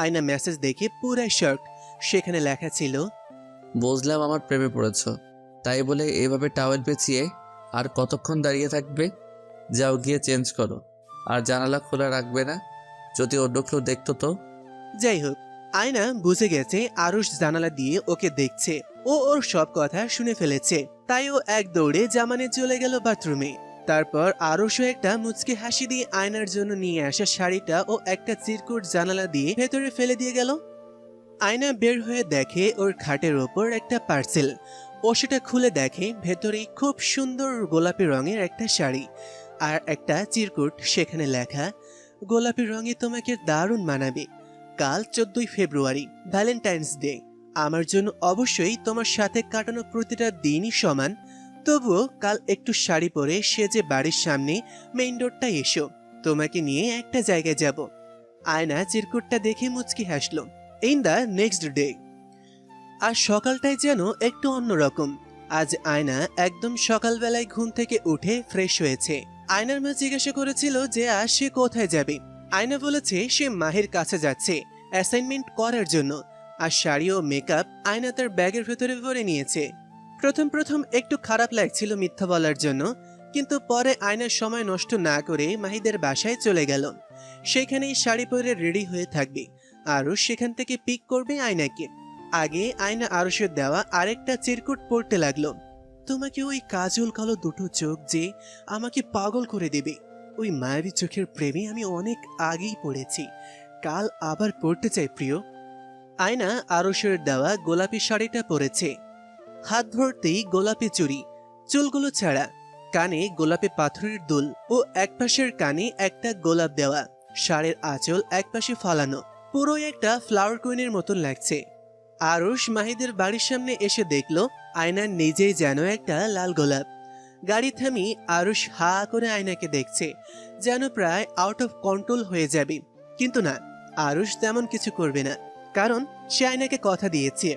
আয়না মেসেজ দেখে পুরাই শক। সেখানে লেখা ছিল, বুঝলাম আমার প্রেমে পড়েছ, তাই বলে এভাবে টাওয়েল পেঁচিয়ে আর কতক্ষণ দাঁড়িয়ে থাকবে? যাও গিয়ে চেঞ্জ করো, আর জানালা খোলা রাখবে না, যদি অন্য কেউ দেখতো তো। যাই হোক, আয়না বুঝে গেছে আরুষ জানালা দিয়ে ওকে দেখছে। ও ওর সব কথা শুনে ফেলেছে। তাই ও এক দৌড়ে জামানে চলে গেল বাথরুমে। তারপর আরুষও একটা মুচকি হাসি দিয়ে আয়নার জন্য নিয়ে আসা শাড়িটা ও একটা চিরকুট জানালা দিয়ে ভেতরে ফেলে দিয়ে গেল। আয়না বের হয়ে দেখে ওর খাটের ওপর একটা পার্সেল। ও সেটা খুলে দেখে ভেতরে খুব সুন্দর গোলাপি রঙের একটা শাড়ি আর একটা চিরকুট। সেখানে লেখা, গোলাপি রঙে তোমাকে দারুণ মানাবে। কাল 14ই ফেব্রুয়ারি, ভ্যালেন্টাইন্স ডে। আমার জন্য অবশ্যই তোমার সাথে কাটানো প্রতিটা দিনই সমান। তবুও কাল একটু শাড়ি পরে সেজে বাড়ির সামনে মেইন রোডটা এসো, তোমাকে নিয়ে একটা জায়গায় যাব। আয়না চিরকুটটা দেখে মুচকি হাসলো। In the next day. আর সকালটাই যেন একটু অন্যরকম। আজ আয়না একদম সকালবেলায় ঘুম থেকে উঠে ফ্রেশ হয়েছে। আয়নার মা জিজ্ঞাসা করেছিল যে আজ সে কোথায় যাবে। আয়না বলেছে সে মাহির কাছে যাচ্ছে অ্যাসাইনমেন্ট করার জন্য। আর শাড়ি ও মেকআপ আয়না তার ব্যাগের ভেতরে ভরে নিয়েছে। প্রথম প্রথম একটু খারাপ লাগছিল মিথ্যা বলার জন্য, কিন্তু পরে আয়নার সময় নষ্ট না করে মাহিদের বাসায় চলে গেল। সেখানেই শাড়ি পরে রেডি হয়ে থাকবে। আরুষ সেখান থেকে পিক করবে আয়নাকে। আগে আয়না আরুষের দেওয়া আরেকটা চিরকুট পড়তে লাগলো। তোমাকে ওই কাজল কালো দুটো চোখ যে আমাকে পাগল করে দেবে, ওই মায়াবী চোখের প্রেমে আমি অনেক আগেই পড়েছি। কাল আবার পড়তে চাই প্রিয়। আয়না আরুষের দেওয়া গোলাপি শাড়িটা পরেছে। হাত ভর্তি গোলাপি চুড়ি, চুলগুলো ছাড়া, কানে গোলাপি পাথরের দুল ও একপাশের কানে একটা গোলাপ দেওয়া। শাড়ির আঁচল একপাশে ফালানো, পুরো একটা ফ্লাওয়ার কুইনের মতন লাগছে। আরুষ মাহিদের বাড়ির সামনে এসে দেখলো আয়না নিজেই যেন একটা লাল গোলাপ। গাড়ি থামিয়ে আরুষ হা করে আয়নাকে দেখছে, যেন প্রায় আউট অফ কন্ট্রোল হয়ে যাবে। কিন্তু না, আরুষ তেমন কিছু করবে না, কারণ সে আয়নাকে কথা দিয়েছে।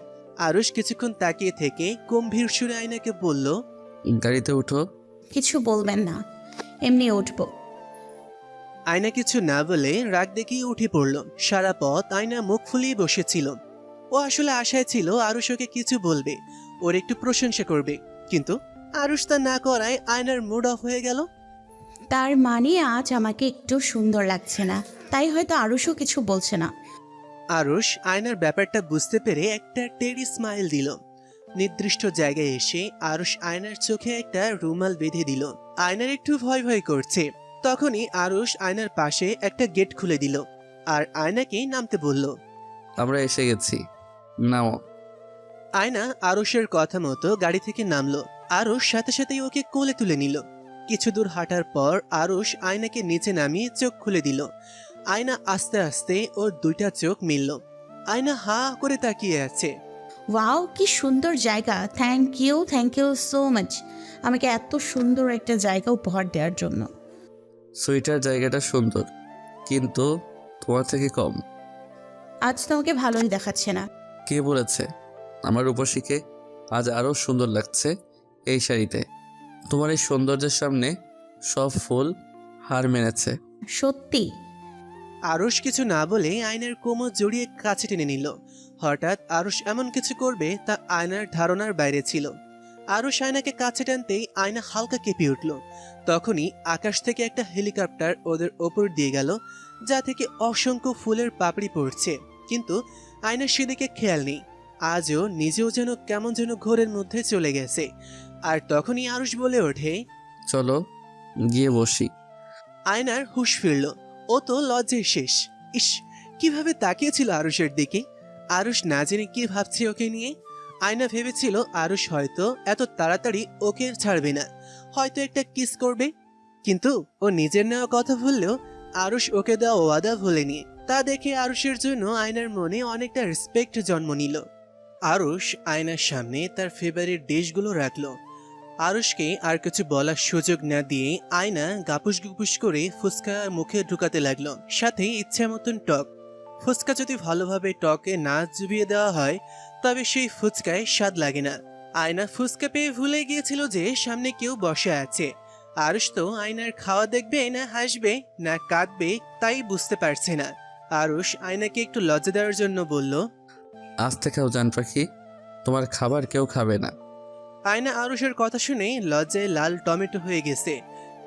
আরুষ কিছুক্ষণ তাকিয়ে থেকে গম্ভীর সুরে আয়নাকে বলল, গাড়িতে উঠো। কিছু বলবেন না, এমনি উঠবো। আয়না কিছু না বলে রাগ দেখিয়ে উঠে পড়ল। সারা পথ আয়না মুখ ফুলিয়ে বসেছিল। ও আসলে আশায় ছিল আরুষ ওকে কিছু বলবে, ওর একটু প্রশংসা করবে, কিন্তু আরুষ তা না করায় আয়নার মুড অফ হয়ে গেল। তার মানে আজ আমাকে একটু সুন্দর লাগছে না, তাই হয়তো আরুষও কিছু বলছে না। আরুষ আয়নার ব্যাপারটা বুঝতে পেরে একটা টেরি স্মাইল দিল। নির্দিষ্ট জায়গায় এসে আরুষ আয়নার চোখে একটা রুমাল বেঁধে দিল। আয়নার একটু ভয় ভয় করছে। তখনই আরুষ আয়নার পাশে একটা গেট খুলে দিল আর আয়নাকে নামতে বলল। আমরা এসে গেছি, নাও। আয়না আরুষের কথা মতো গাড়ি থেকে নামলো। আরুষ সাথে সাথেই ওকে কোলে তুলে নিল। কিছু দূর হাঁটার পর আরুষ আয়নাকে নিচে নামিয়ে চোখ খুলে দিল। আয়না আস্তে আস্তে ওর দুইটা চোখ মিলল। আয়না হা করে তাকিয়ে আছে। ওয়াও, কি সুন্দর জায়গা। থ্যাংক ইউ সো মাচ আমাকে এত সুন্দর একটা জায়গা উপহার দেওয়ার জন্য। সুইটার জায়গাটা সুন্দর, কিন্তু তোমার থেকে কম। আজ তোমাকে ভালোই দেখাচ্ছে না। কে বলেছে? আমার রূপসীকে আজ আরও সুন্দর লাগছে এই শাড়িতে। তোমার এই সৌন্দর্যের সামনে সব ফুল হার মেনেছে। সত্যি? আরুষ কিছু না বলে আয়নার কোমর জড়িয়ে কাছে টেনে নিল। হঠাৎ আরুষ এমন কিছু করবে তা আয়নার ধারণার বাইরে ছিল। আরুষ আয়নাকে কাছে টানতেই আয়না হালকা কেঁপে উঠল। তখনই আকাশ থেকে একটা হেলিকপ্টার ওদের ওপর দিয়ে গেল, যা থেকে অসংখ্য ফুলের পাপড়ি পড়ছে। কিন্তু আয়নার সেদিকে খেয়াল নেই। আজও নিজেও যেন কেমন যেন ঘোরের মধ্যে চলে গেছে। আর তখনই আরুষ বলে ওঠে, চলো গিয়ে বসি। আয়নার হুঁশ ফিরল। ও তো লজ্জায় শেষ। ইস, কিভাবে তাকিয়েছিল আরুষের দিকে। আরুষ না জেনে কি ভাবছে ওকে নিয়ে। আয়না ভেবেছিল আরুষ হয়তো এত তাড়াতাড়ি ওকে ছাড়বে না, হয়তো একটা কিস করবে। কিন্তু ও নিজের নেওয়া কথা ভুললেও আরুষ ওকে দেওয়া ওয়াদা ভুলেনি। তা দেখে আরুষের জন্য আয়নার মনে অনেকটা রেসপেক্ট জন্ম নিল। আরুষ আয়নার সামনে তার ফেভারিট ডিশগুলো রাখলো। আরুষকে আর কিছু বলার সুযোগ না দিয়ে আয়না গাপুস গুপুস করে ফুচকা মুখে ঢুকাতে লাগলো, সাথে ইচ্ছা মতন টক। ফুচকা যদি ভালোভাবে টকে না চুবিয়ে দেওয়া হয় তবে সেই ফুচকায় স্বাদ লাগে না। আয়না ফুচকা পেয়ে ভুলে গিয়েছিল যে সামনে কেউ বসে আছে। আরুষ তো আয়নার খাওয়া দেখবে না হাসবে না কাঁদবে তাই বুঝতে পারছে না। আরুষ আয়নাকে একটু লজ্জা দেওয়ার জন্য বলল, আজ থেকেও জান পাখি, তোমার খাবার কেউ খাবে না। আয়না আরুষের কথা শুনে লজ্জায় লাল টমেটো হয়ে গেছে।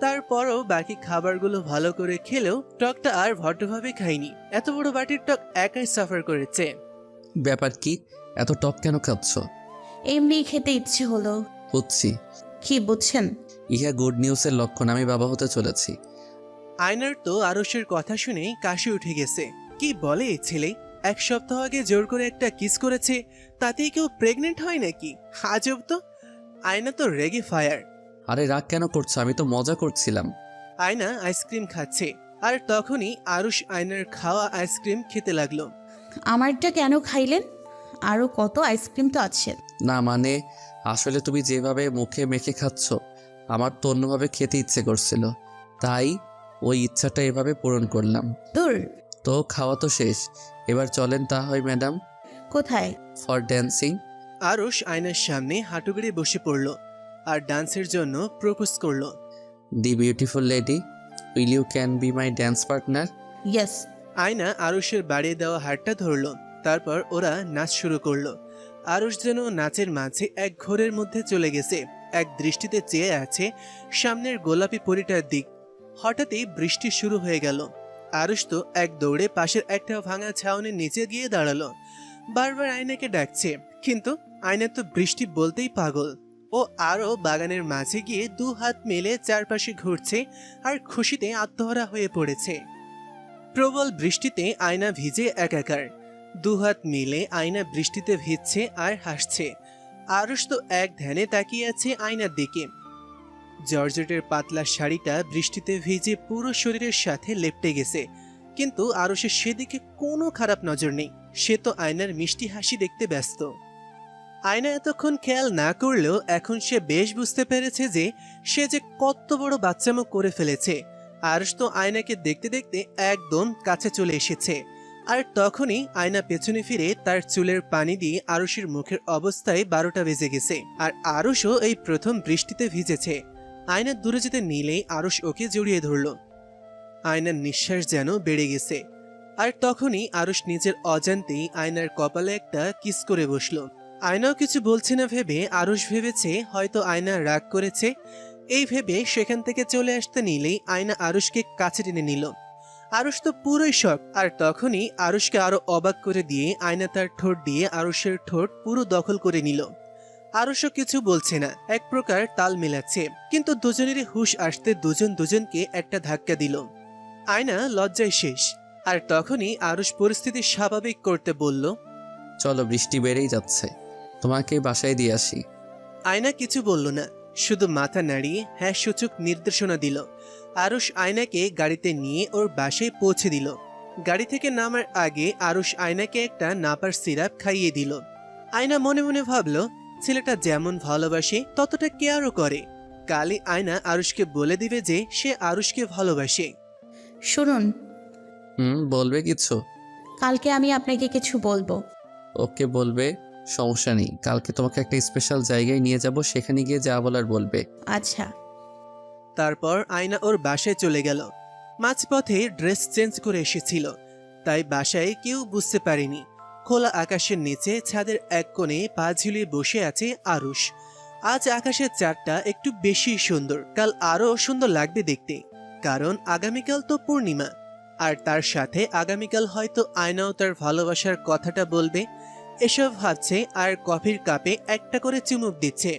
তারপরও বাকি খাবারগুলো ভালো করে খেলেও টকটা আর ভদ্রভাবে খায়নি। এত বড় বাটির টক একাই সাফার করেছে। ব্যাপার কি? এত টক কেন খাচ্ছ? এমনি খেতে ইচ্ছে হলো। বুঝছি, কি বুঝছেন? ইহা গুড নিউজের লক্ষণ। আমি বাবা হতে চলেছি। আয়নার তো আরুষের কথা শুনে কাশি উঠে গেছে। কি বলে এই ছেলে? 1 সপ্তাহ আগে জোর করে একটা কিস করেছে, তাতেই কেউ প্রেগনেন্ট হয় নাকি? আজব তো। আয়না তো রেগে ফায়ার। আরে রাগ কেন করছো? আমি তো মজা করছিলাম। আয়না আইসক্রিম খাচ্ছে, আর তখনই আরুষ আয়নার খাওয়া আইসক্রিম খেতে লাগলো। আমারটা কেন খাইলেন? আরও কত আইসক্রিম তো আছে। না মানে, আসলে তুমি যেভাবে মুখে মেখে খাচ্ছ আমার তো অন্যভাবে খেতে ইচ্ছে করছিল, তাই ওই ইচ্ছাটা এভাবে পূরণ করলাম। দূর। তো খাওয়া তো শেষ, এবার চলেন তা হয় ম্যাডাম, কোথায়? For dancing. আরুষ আয়নার সামনে হাঁটু গেড়ে বসে পড়ল আর ডান্সের জন্য প্রপোজ করলো। The beautiful lady, will you can be my dance partner? Yes. Aayna আরুষের বাড়িয়ে দেওয়া হাতটা ধরলো। তারপর ওরা নাচ শুরু করলো। আরুষ যেন নাচের মাঝে এক ঘোরের মধ্যে চলে গেছে। এক দৃষ্টিতে চেয়ে আছে সামনের গোলাপি পরিটার দিক। হঠাৎই বৃষ্টি শুরু হয়ে গেল। আরুষ তো এক দৌড়ে পাশের একটা ভাঙা ছাউনির নিচে গিয়ে দাঁড়ালো। বারবার আয়নাকে ডাকছে, কিন্তু আয়না তো বৃষ্টি বলতেই পাগল। ও আরও বাগানের মাঝে গিয়ে 2 হাত মেলে চারপাশে ঘুরছে আর খুশিতে আত্মহারা হয়ে পড়েছে। প্রবল বৃষ্টিতে আয়না ভিজে একাকার। 2 হাত মিলে আয়না বৃষ্টিতে ভিজছে আর হাসছে। আরুষ তো এক ধ্যানে তাকিয়ে আছে আয়নার দিকে। জর্জেটের পাতলা শাড়িটা বৃষ্টিতে ভিজে পুরো শরীরের সাথে লেপ্টে গেছে, কিন্তু আরুষের সেদিকে কোনো খারাপ নজর নেই। সে তো আয়নার মিষ্টি হাসি দেখতে ব্যস্ত। আয়না এতক্ষণ খেয়াল না করলেও এখন সে বেশ বুঝতে পেরেছে যে সে যে কত বড় বাচ্চামো করে ফেলেছে। আরুষ তো আয়নাকে দেখতে দেখতে একদম কাছে চলে এসেছে। আর তখনই আয়না পেছনে ফিরে তার চুলের পানি দিয়ে আরুষের মুখের অবস্থায় 12টা বেজে গেছে। আর আরুষও এই প্রথম বৃষ্টিতে ভিজেছে। আয়না দূরে যেতে নিলেই আরুষ ওকে জড়িয়ে ধরল। আয়নার নিঃশ্বাস যেন বেড়ে গেছে। আর তখনই আরুষ নিজের অজান্তেই আয়নার কপালে একটা কিস করে বসলো। আয়নাও কিছু বলছে না ভেবে আরুষ ভেবেছে হয়তো আয়না রাগ করেছে। এই ভেবে সেখান থেকে চলে আসতে নিলেই আয়না আরুষকে কাছে টেনে নিল। আরুষ তো পুরোই শক। আর তখনই আরুষকে আরো অবাক করে দিয়ে আয়না তার ঠোঁট দিয়ে আরুষের ঠোঁট পুরো দখল করে নিল। আরুষও কিছু বলছে না, এক প্রকার তাল মেলাচ্ছে। কিন্তু দুজনেরই হুঁশ আসতে দুজন দুজনকে একটা ধাক্কা দিল। আয়না লজ্জায় শেষ। আর তখনই আরুষ পরিস্থিতি স্বাভাবিক করতে বলল, চলো, বৃষ্টি বেড়েই যাচ্ছে, তোমাকে বাসায় দিয়ে আসি। আয়না কিছু বলল না, শুধু মাথা নাড়িয়ে হ্যাঁ সূচক নির্দেশনা দিল। আরুষ আয়নাকে গাড়িতে নিয়ে ওর বাসায় পৌঁছে দিল। গাড়ি থেকে নামার আগে আরুষ আয়নাকে একটা নাপার সিরাপ খাইয়ে দিল। আয়না মনে মনে ভাবলো ছেলেটা যেমন ভালোবাসে ততটা কেয়ারও করে। কালই আয়না আরুষকে বলে দিবে যে সে আরুষকে ভালোবাসে। শুনুন, বলবে কিছু? কালকে আমি আপনাকে কিছু বলবো। ওকে বলবে, সমস্যা নেই। কালকে তোমাকে একটা স্পেশাল জায়গায় নিয়ে যাব, সেখানে গিয়ে যা বলার বলবে। আচ্ছা। তারপর আয়না ওর বাসায় চলে গেল। মাঝপথে ড্রেস চেঞ্জ করে এসেছিল, তাই বাসায় কেউ বুঝতে পারেনি। খোলা আকাশের নিচে ছাদের এক কোণে পা ঝুলিয়ে বসে আছে আরুষ। আজ আকাশের চাঁদটা একটু বেশি সুন্দর, কাল আরো সুন্দর লাগবে দেখতে, কারণ আগামীকাল তো পূর্ণিমা। আর তার সাথে আগামীকাল হয়তো আয়নাও তার ভালোবাসার কথাটা বলবে। এসব ভাবছে আর কফির কাপে একটা করে চুমুক দিচ্ছে।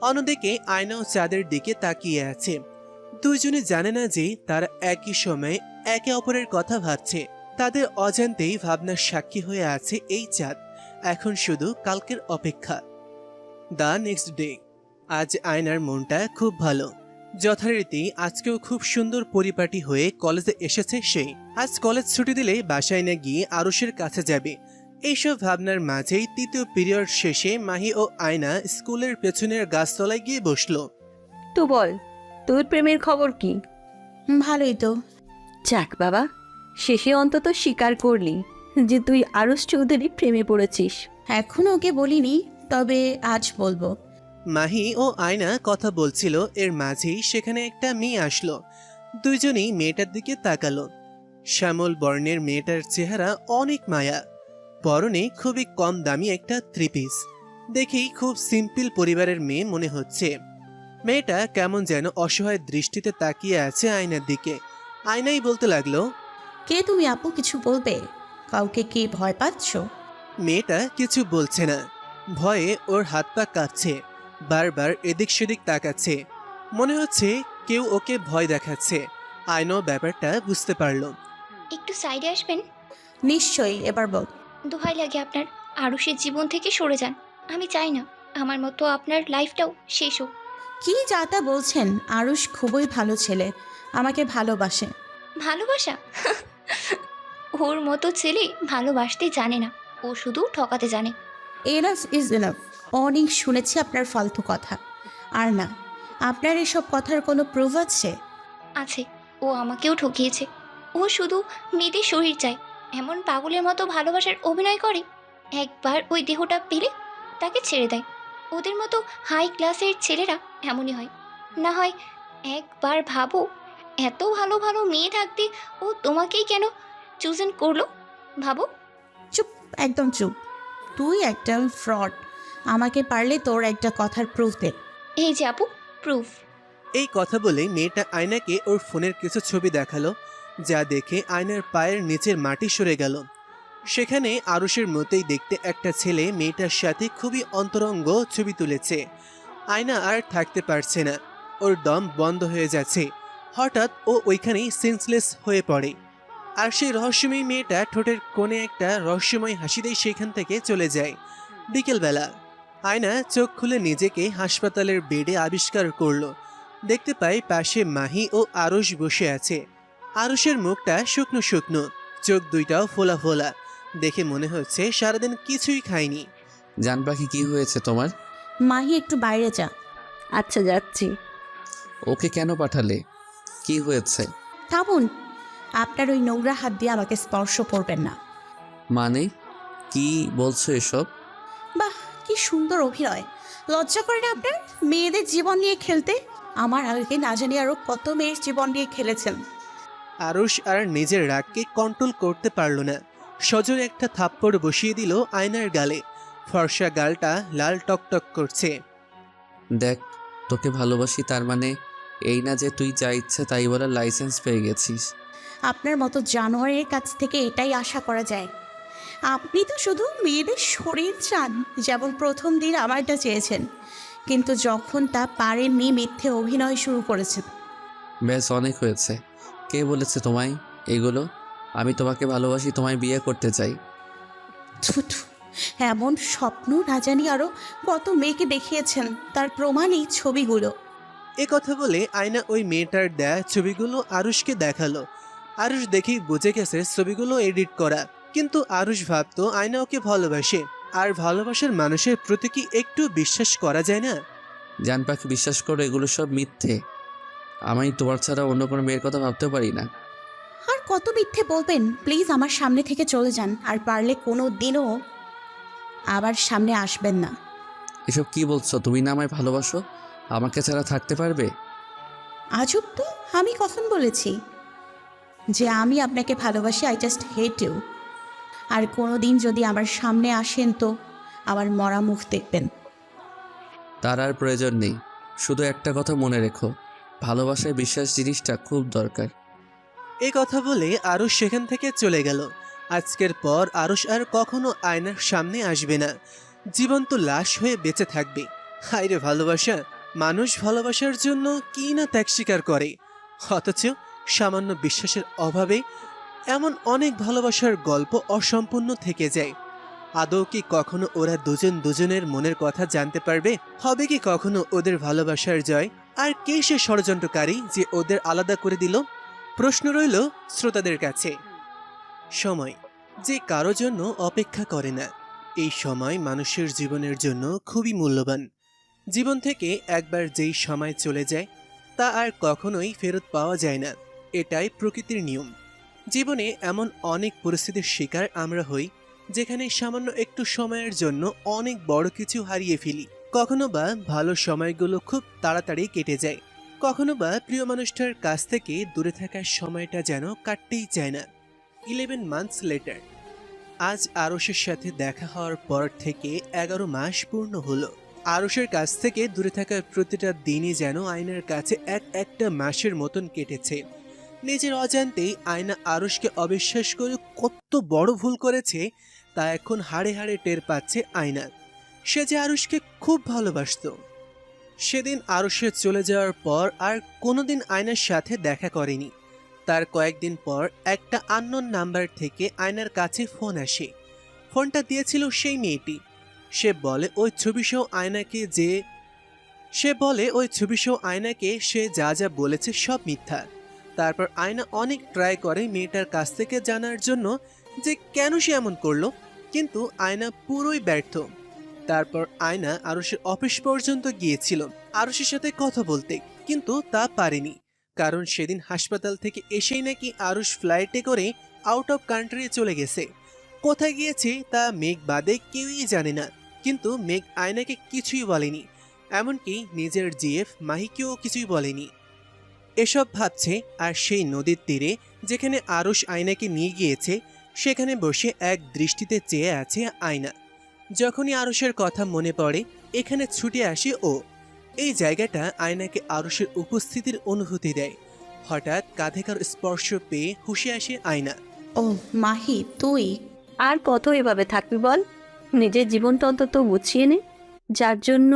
অন্যদিকে আয়নাও চাঁদের দিকে তাকিয়ে আছে। দুইজনে জানে না যে তারা একই সময়ে একে অপরের কথা ভাবছে। তাদের অজান্তেই ভাবনার সাক্ষী হয়ে আছে এই চাঁদ। এখন শুধু কালকের অপেক্ষা। The next day. আজ আয়নার মনটা খুব ভালো। যথারীতি আজকেও খুব সুন্দর পরিপাটি হয়ে কলেজে এসেছে সে। আজ কলেজ ছুটি দিলে বাসায় না গিয়ে আরুষের কাছে যাবে। এইসব ভাবনার মাঝেই তৃতীয় পিরিয়ড শেষে মাহি ও আয়না স্কুলের পেছনের গাছতলায় গিয়ে বসলো। তো বল, তোর প্রেমের খবর কি? ভালোই তো। যাক বাবা, শেষে অন্তত স্বীকার করলি যে তুই আরুষ চৌধুরী প্রেমে পড়েছিস। এখনো ওকে বলিনি, তবে আজ বলবো। মাহি ও আয়না কথা বলছিল, এর মাঝেই সেখানে একটা মেয়ে আসলো। দুইজনেই মেয়েটার দিকে তাকালো। শ্যামল বর্ণের মেয়েটার চেহারা অনেক মায়া। পরনে খুবই কম দামি একটা থ্রি পিস। দেখেই খুব সিম্পল পরিবারের মেয়ে মনে হচ্ছে। মেয়েটা কেমন যেন অসহায় দৃষ্টিতে তাকিয়ে আছে আয়নার দিকে। আয়নাই বলতে লাগলো, কে তুমি আপু, কিছু বলবে? কাউকে কি ভয় পাচ্ছ? মেয়েটা কিছু বলছে না। ভয়ে ওর হাত পা কাঁপছে, বারবার এদিক সেদিক তাকাচ্ছে। মনে হচ্ছে কেউ ওকে ভয় দেখাচ্ছে। আয়নাও ব্যাপারটা বুঝতে পারল। একটু সাইডে আসবেন? নিশ্চয়ই, এবার বল। দোহাই লাগে আপনার, আরুষের জীবন থেকে সরে যান। আমি চাই না আমার মতো আপনার লাইফটাও শেষ হোক। কি যা তা বলছেন? আরুষ খুবই ভালো ছেলে, আমাকে ভালোবাসে। ভালোবাসা? ওর মতো ছেলে ভালোবাসতে জানে না, ও শুধু ঠকাতে জানে। Enough is enough. অনেক শুনেছি আপনার ফালতু কথা। আর না, আপনার এসব কথার কোনো প্রুফ আছে? আছে, ও আমাকেও ঠকিয়েছে। ও শুধু মেয়েদের শরীর চায়, এমন পাগলের মতো ভালোবাসার অভিনয় করে। একবার ওই দেহটা পেলে তাকে ছেড়ে দেয়। ওদের মতো হাই ক্লাসের ছেলেরা এমনই হয়। না হয় একবার ভাবো, এত ভালো ভালো মেয়ে থাকতে ও তোমাকেই কেন চুজেন করলো? ভাবো। চুপ, একদম চুপ। তুই একটা ফ্রড। আমাকে পারলে তোর একটা কথার প্রুফ দে। এই যে আপু, প্রুফ। এই কথা বলে মেয়েটা আয়নাকে ওর ফোনের কিছু ছবি দেখালো, যা দেখে আয়নার পায়ের নিচের মাটি সরে গেল। সেখানে আরুষের মতোই দেখতে একটা ছেলে মেয়েটার সাথে খুবই অন্তরঙ্গ ছবি তুলেছে। আয়না আর থাকতে পারছে না, ওর দম বন্ধ হয়ে যাচ্ছে। হঠাৎ ও ওইখানেই সেন্সলেস হয়ে পড়ে। আর সেই রহস্যময়ী মেয়েটা ঠোঁটের কোণে একটা রহস্যময় হাসি দিয়ে সেখান থেকে চলে যায়। বিকেলবেলা আয়না চোখ খুলে নিজেকে হাসপাতালের বেডে আবিষ্কার করলো। দেখতে পাই পাশে মাহি ও আরুষ বসে আছে। আরুষের মুখটা শুকনো শুকনো, চোখ দুইটাও ফোলা ফোলা। দেখে মনে হচ্ছে সারাদিন কিছুই খায়নি। জান পাখি, কি হয়েছে তোমার? মাহি, একটু বাইরে যা। আচ্ছা, যাচ্ছি। ওকে কেন পাঠালে? কি হয়েছে? থামুন, আপনার ওই নোংরা হাত দিয়ে আমাকে স্পর্শ করবেন না। মানে কি বলছো এসব? বাহ, কি সুন্দর অভিনয়! লজ্জা করে না আপনার মেয়েদের জীবন নিয়ে খেলতে? আমার আগে না জানি আরো কত মেয়ের জীবন নিয়ে খেলেছেন। আরুষ আর নিজের রাগকে কন্ট্রোল করতে পারল না। সজোরে একটা থাপ্পড় বসিয়ে দিল আয়নার গালে। ফর্সা গালটা লাল টকটক করছে। দেখ, তোকে ভালোবাসি তার মানে এই না যে তুই যা ইচ্ছে তাই বলার লাইসেন্স পেয়ে গেছিস। আপনার মতো জানোয়ারের কাছ থেকে এটাই আশা করা যায়। আপনি তো শুধু মেয়েদের শরীর চান, যেমন প্রথম দিন আমারটা চেয়েছেন, কিন্তু যখন তা পারেননি মিথ্যে অভিনয় শুরু করেছেন। ব্যাস, অনেক হয়েছে। কে বলেছে তোমায় এগুলো? আমি তোমাকে ভালোবাসি, তোমায় বিয়ে করতে চাই। থু থু, এমন স্বপ্ন না জানি আরও কত মেয়েকে দেখিয়েছেন, তার প্রমাণই ছবিগুলো। এ কথা বলে আয়না ওই মেয়েটার দেয়া ছবিগুলো আরুষকে দেখালো। আরুষ দেখেই বুঝে গেছে ছবিগুলো এডিট করা, কিন্তু আরুষ ভাবতো আয়না ওকে ভালোবাসে। আর ভালোবাসার মানুষের প্রতি কি একটু বিশ্বাস করা যায় না? জান পাখি, বিশ্বাস করো এগুলো সব মিথ্যে। আমি তোমার ছাড়া অন্য কোনো মেয়ের কথা ভাবতেও পারি না। আর কত মিথ্যে বলবেন? প্লিজ আমার সামনে থেকে চলে যান, আর পারলে কোনো দিনও আবার সামনে আসবেন না। এসব কি বলছো? তুমি না আমায় ভালোবাসো, আমাকে ছাড়া থাকতে পারবে? আজব তো, আমি কখন বলেছি যে আমি আপনাকে ভালোবাসি? I just hate you. আর কোনো দিন যদি আমার সামনে আসেন তো আমার মরা মুখ দেখবেন। তার আর প্রয়োজন নেই। শুধু একটা কথা মনে রেখো, ভালোবাসায় বিশ্বাস জিনিসটা খুব দরকার। এই কথা বলে আরুষ সেখান থেকে চলে গেল। আজকের পর আরুষ আর কখনো আয়নার সামনে আসবে না। জীবন্ত লাশ হয়ে বেঁচে থাকবে। হায়রে ভালোবাসা! মানুষ ভালোবাসার জন্য কি না ত্যাগ স্বীকার করে, অথচ সামান্য বিশ্বাসের অভাবে এমন অনেক ভালোবাসার গল্প অসম্পূর্ণ থেকে যায়। আদৌ কি কখনো ওরা দুজন দুজনের মনের কথা জানতে পারবে? হবে কি কখনো ওদের ভালোবাসার জয়? আর কে সে ষড়যন্ত্রকারী যে ওদের আলাদা করে দিল? প্রশ্ন রইল শ্রোতাদের কাছে। সময় যে কারো জন্য অপেক্ষা করে না। এই সময় মানুষের জীবনের জন্য খুবই মূল্যবান। জীবন থেকে একবার যেই সময় চলে যায় তা আর কখনোই ফেরত পাওয়া যায় না। এটাই প্রকৃতির নিয়ম। জীবনে এমন অনেক পরিস্থিতির শিকার আমরা হই যেখানে সামান্য একটু সময়ের জন্য অনেক বড় কিছু হারিয়ে ফেলি। কখনো বা ভালো সময়গুলো খুব তাড়াতাড়ি কেটে যায়, কখনো বা প্রিয় মানুষটার কাছ থেকে দূরে থাকার সময়টা যেন কাটতেই চায় না। 11 months later, আজ আরশের সাথে দেখা হওয়ার পর থেকে 11 মাস পূর্ণ হলো। আরশের কাছ থেকে দূরে থাকার প্রতিটা দিনই যেন আয়নার কাছে একটা মাসের মতন কেটেছে। নিজের অজান্তেই আয়না আরশকে অবিশ্বাস করে কত বড় ভুল করেছে তা এখন হাড়ে হাড়ে টের পাচ্ছে আয়না। সে যে আরশকে খুব ভালোবাসতো। সেদিন আরশে চলে যাওয়ার পর আর কোনোদিন আয়নার সাথে দেখা করেনি। তার কয়েকদিন পর একটা আননোন নাম্বার থেকে আয়নার কাছে ফোন আসে। ফোনটা দিয়েছিল সেই মেয়েটি। সে বলে ওই ছবিসহ আয়নাকে সে যা যা বলেছে সব মিথ্যা। তারপর আয়না অনেক ট্রাই করে মেয়েটার কাছ থেকে জানার জন্য যে কেন সে এমন করলো, কিন্তু আয়না পুরোই ব্যর্থ। তারপর আয়না আরশের অফিস পর্যন্ত গিয়েছিল আরশের সাথে কথা বলতে, কিন্তু তা পারেনি। কারণ সেদিন হাসপাতাল থেকে এসেই নাকি আরশ ফ্লাইটে করে আউট অফ কান্ট্রি চলে গেছে। কোথায় গিয়েছে তা মেঘ বাদে কেউই জানে না। কিন্তু মেঘ আয়নাকে কিছুই বলেনি, এমনকি নিজের জিএফ মাহিকেও কিছুই বলেনি। এসব ভাবছে আর সেই নদীর তীরে যেখানে আরশ আয়নাকে নিয়ে গিয়েছে সেখানে বসে এক দৃষ্টিতে চেয়ে আছে আয়না। যখনই আরশের কথা মনে পড়ে এখানে ছুটে আসে ও। এই জায়গাটা আয়নাকে আরশের উপস্থিতির অনুভূতি দেয়। হঠাৎ কাঁধে কারো স্পর্শ পেয়ে হুঁশে আসে আয়না। ও মাহি, তুই? আর কত এভাবে থাকবি বল? নিজের জীবনটা অন্তত গুছিয়ে নে। যার জন্য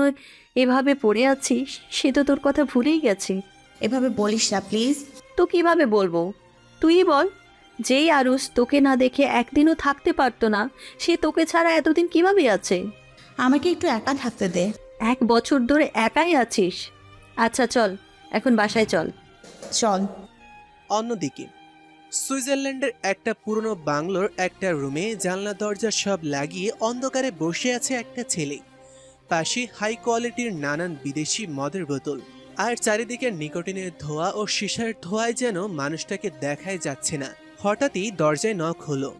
এভাবে পড়ে আছিস সে তো তোর কথা ভুলেই গেছে। এভাবে বলিস না প্লিজ। তো কিভাবে বলবো? তুই বল। যেই আরুষ তোকে না দেখে একদিনও থাকতে পারতো না, সে তোকে ছাড়া এতদিন কিভাবে আছে? আমাকে একটু একা থাকতে দে। 1 বছর ধরে একাই আছিস। আচ্ছা চল, এখন বাসায় চল। চল। অন্যদিকে সুইজারল্যান্ডের একটা পুরনো বাংলোর একটা রুমে জানলা দরজা সব লাগিয়ে অন্ধকারে বসে আছে একটা ছেলে। পাশে হাই কোয়ালিটির নানান বিদেশি মদের বোতল, আর চারিদিকে নিকোটিনের ধোঁয়া ও সীসার ধোঁয়ায় যেন মানুষটাকে দেখাই যাচ্ছে না। হঠাৎই দরজায় নক হলো।